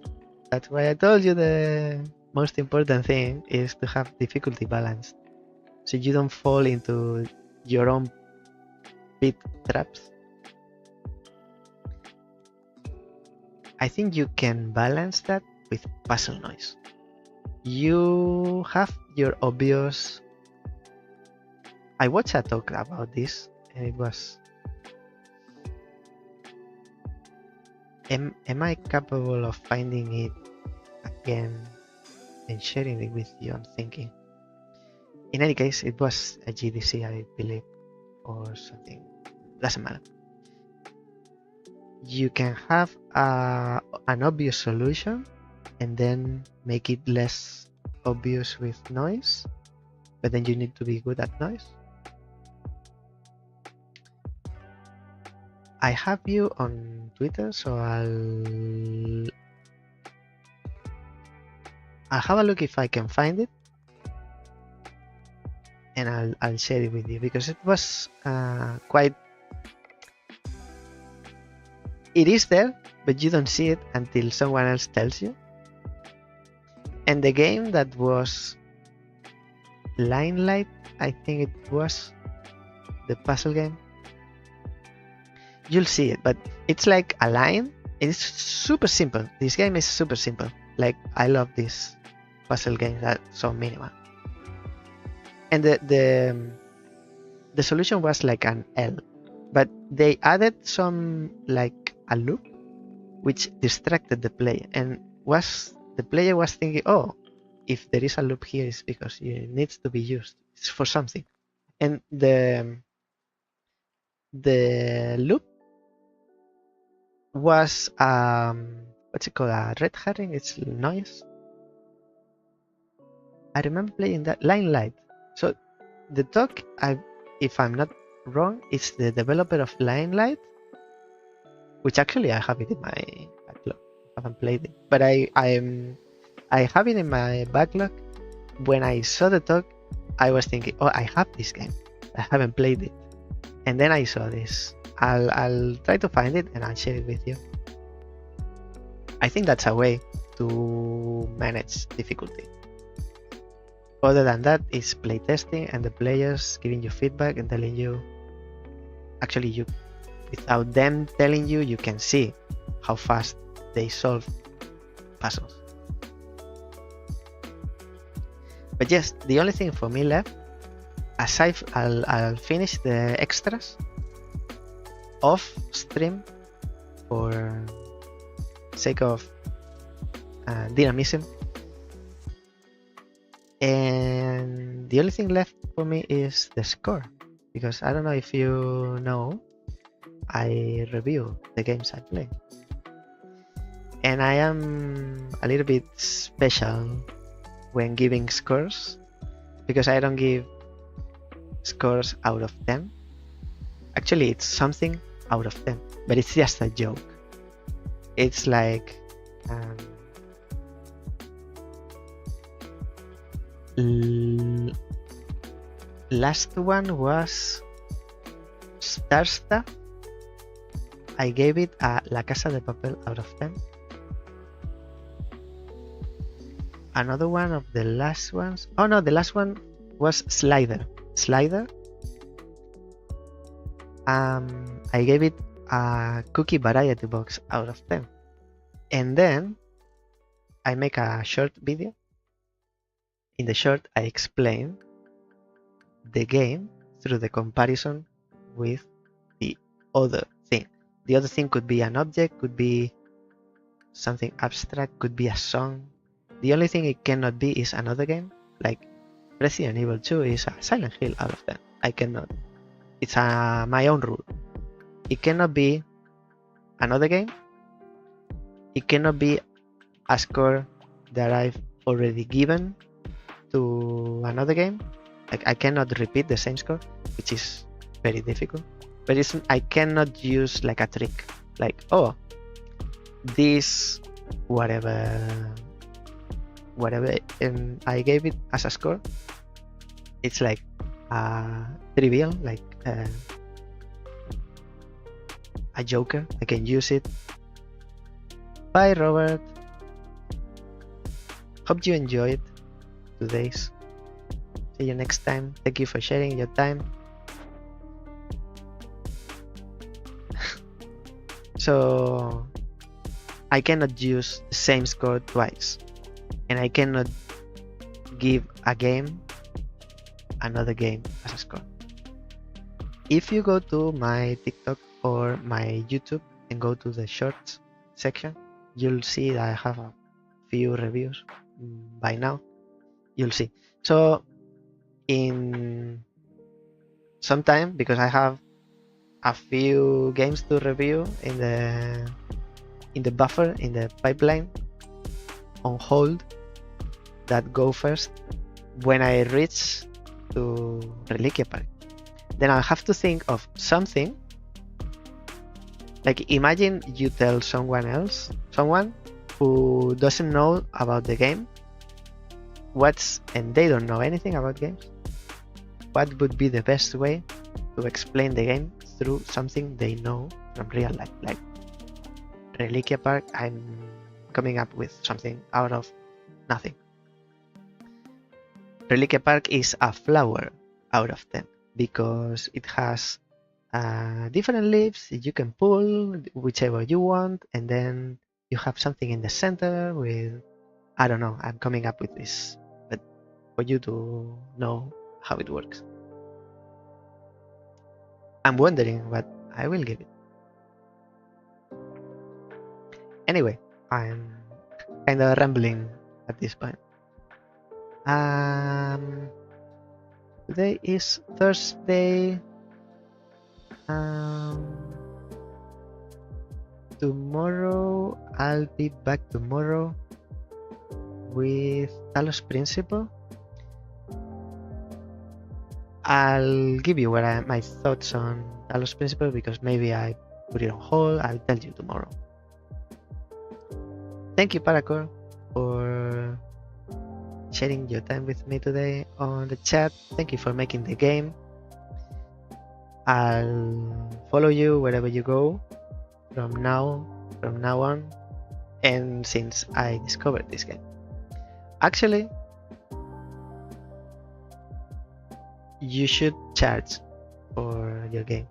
I told you the most important thing is to have difficulty balanced, so you don't fall into your own pit traps. I think you can balance that with puzzle noise. You have your obvious. I watched a talk about this, and it was, am I capable of finding it again and sharing it with you? I'm thinking. In any case, it was a GDC, I believe, or something. Doesn't matter. You can have an obvious solution and then make it less obvious with noise, but then you need to be good at noise. I have you on Twitter, so I'll have a look if I can find it, and I'll share it with you, because it was quite. It is there, but you don't see it until someone else tells you. And the game that was Limelight, I think it was the puzzle game. You'll see it, but it's like a line. It's super simple. This game is super simple. Like, I love this puzzle game that's so minimal. And the solution was like an L, but they added some like a loop which distracted the player, and the player was thinking, oh, if there is a loop here, it's because it needs to be used. It's for something. And the loop was what's it called, a red herring. It's noise. I remember playing that Limelight. So the talk, if I'm not wrong, it's the developer of Limelight, which actually I have it in my backlog. I haven't played it, but I have it in my backlog. When I saw the talk, I was thinking, oh, I have this game. I haven't played it, and then I saw this. I'll try to find it and I'll share it with you. I think that's a way to manage difficulty. Other than that, it's playtesting and the players giving you feedback and telling you. Actually, you, without them telling you, you can see how fast they solve puzzles. But yes, the only thing for me left, aside, I'll finish the extras off stream for sake of dynamism. And the only thing left for me is the score, because I don't know if you know, I review the games I play. And I am a little bit special when giving scores, because I don't give scores out of 10. Actually, it's something out of 10, but it's just a joke. It's like last one was Star Stuff. I gave it a La Casa de Papel out of 10. Another one of the last ones. Oh no, the last one was Slider. I gave it a cookie variety box out of 10. And then I make a short video. In the short, I explain the game through the comparison with the other thing. The other thing could be an object, could be something abstract, could be a song. The only thing it cannot be is another game. Like Resident Evil 2 is a Silent Hill out of 10. I cannot. It's my own rule. It cannot be another game. It cannot be a score that I've already given to another game. Like I cannot repeat the same score, which is very difficult. But I cannot use like a trick, like, oh, this whatever I gave it as a score, it's like trivial, like a joker. I can use it. Bye, Robert. Hope you enjoyed today's. See you next time. Thank you for sharing your time. So I cannot use the same score twice, and I cannot give a game another game as a score. If you go to my TikTok or my YouTube and go to the shorts section, you'll see that I have a few reviews by now. You'll see. So in some time, because I have a few games to review in the buffer, in the pipeline, on hold, that go first when I reach to Reliquia Park. Then I'll have to think of something. Like imagine you tell someone who doesn't know about the game, and they don't know anything about games, what would be the best way to explain the game through something they know from real life? Like Reliquia Park, I'm coming up with something out of nothing. Reliquia Park is a flower out of 10 because it has different leaves you can pull whichever you want, and then you have something in the center with, I don't know, I'm coming up with this, but for you to know how it works. I'm wondering what I will give it. Anyway, I'm kind of rambling at this point. Today is Thursday. Tomorrow I'll be back tomorrow with Talos Principle. I'll give you my thoughts on Talos Principle, because maybe I put it on hold. I'll tell you tomorrow. Thank you, Paracor, for sharing your time with me today on the chat. Thank you for making the game. I'll follow you wherever you go from now on, and since I discovered this game. Actually, you should charge for your game,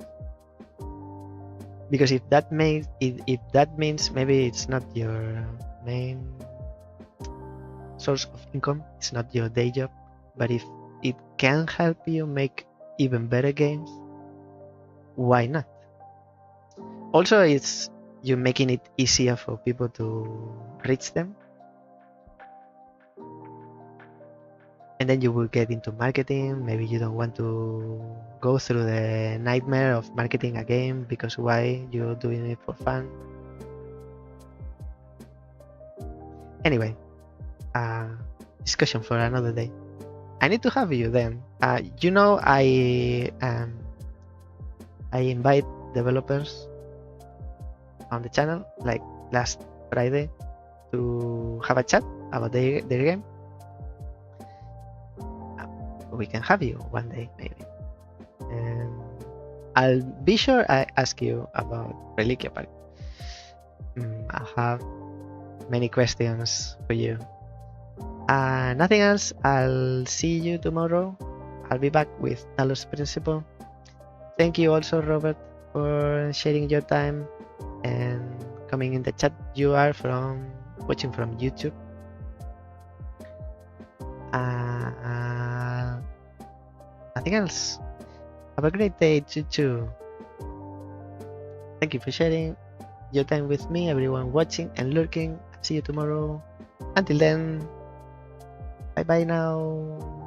because if that means maybe it's not your main source of income, it's not your day job, but if it can help you make even better games, why not? Also, it's you making it easier for people to reach them, and then you will get into marketing. Maybe you don't want to go through the nightmare of marketing a game, because why? You're doing it for fun. Anyway, discussion for another day. I need to have you then. You know, I invite developers on the channel like last Friday to have a chat about their game. We can have you one day maybe, and I'll be sure I ask you about Reliquia Park. I have many questions for you. Nothing else. I'll see you tomorrow. I'll be back with Talos Principle. Thank you also, Robert, for sharing your time and coming in the chat. You are watching from YouTube. Nothing else. Have a great day, too. Thank you for sharing your time with me, everyone watching and lurking. See you tomorrow. Until then, bye bye now.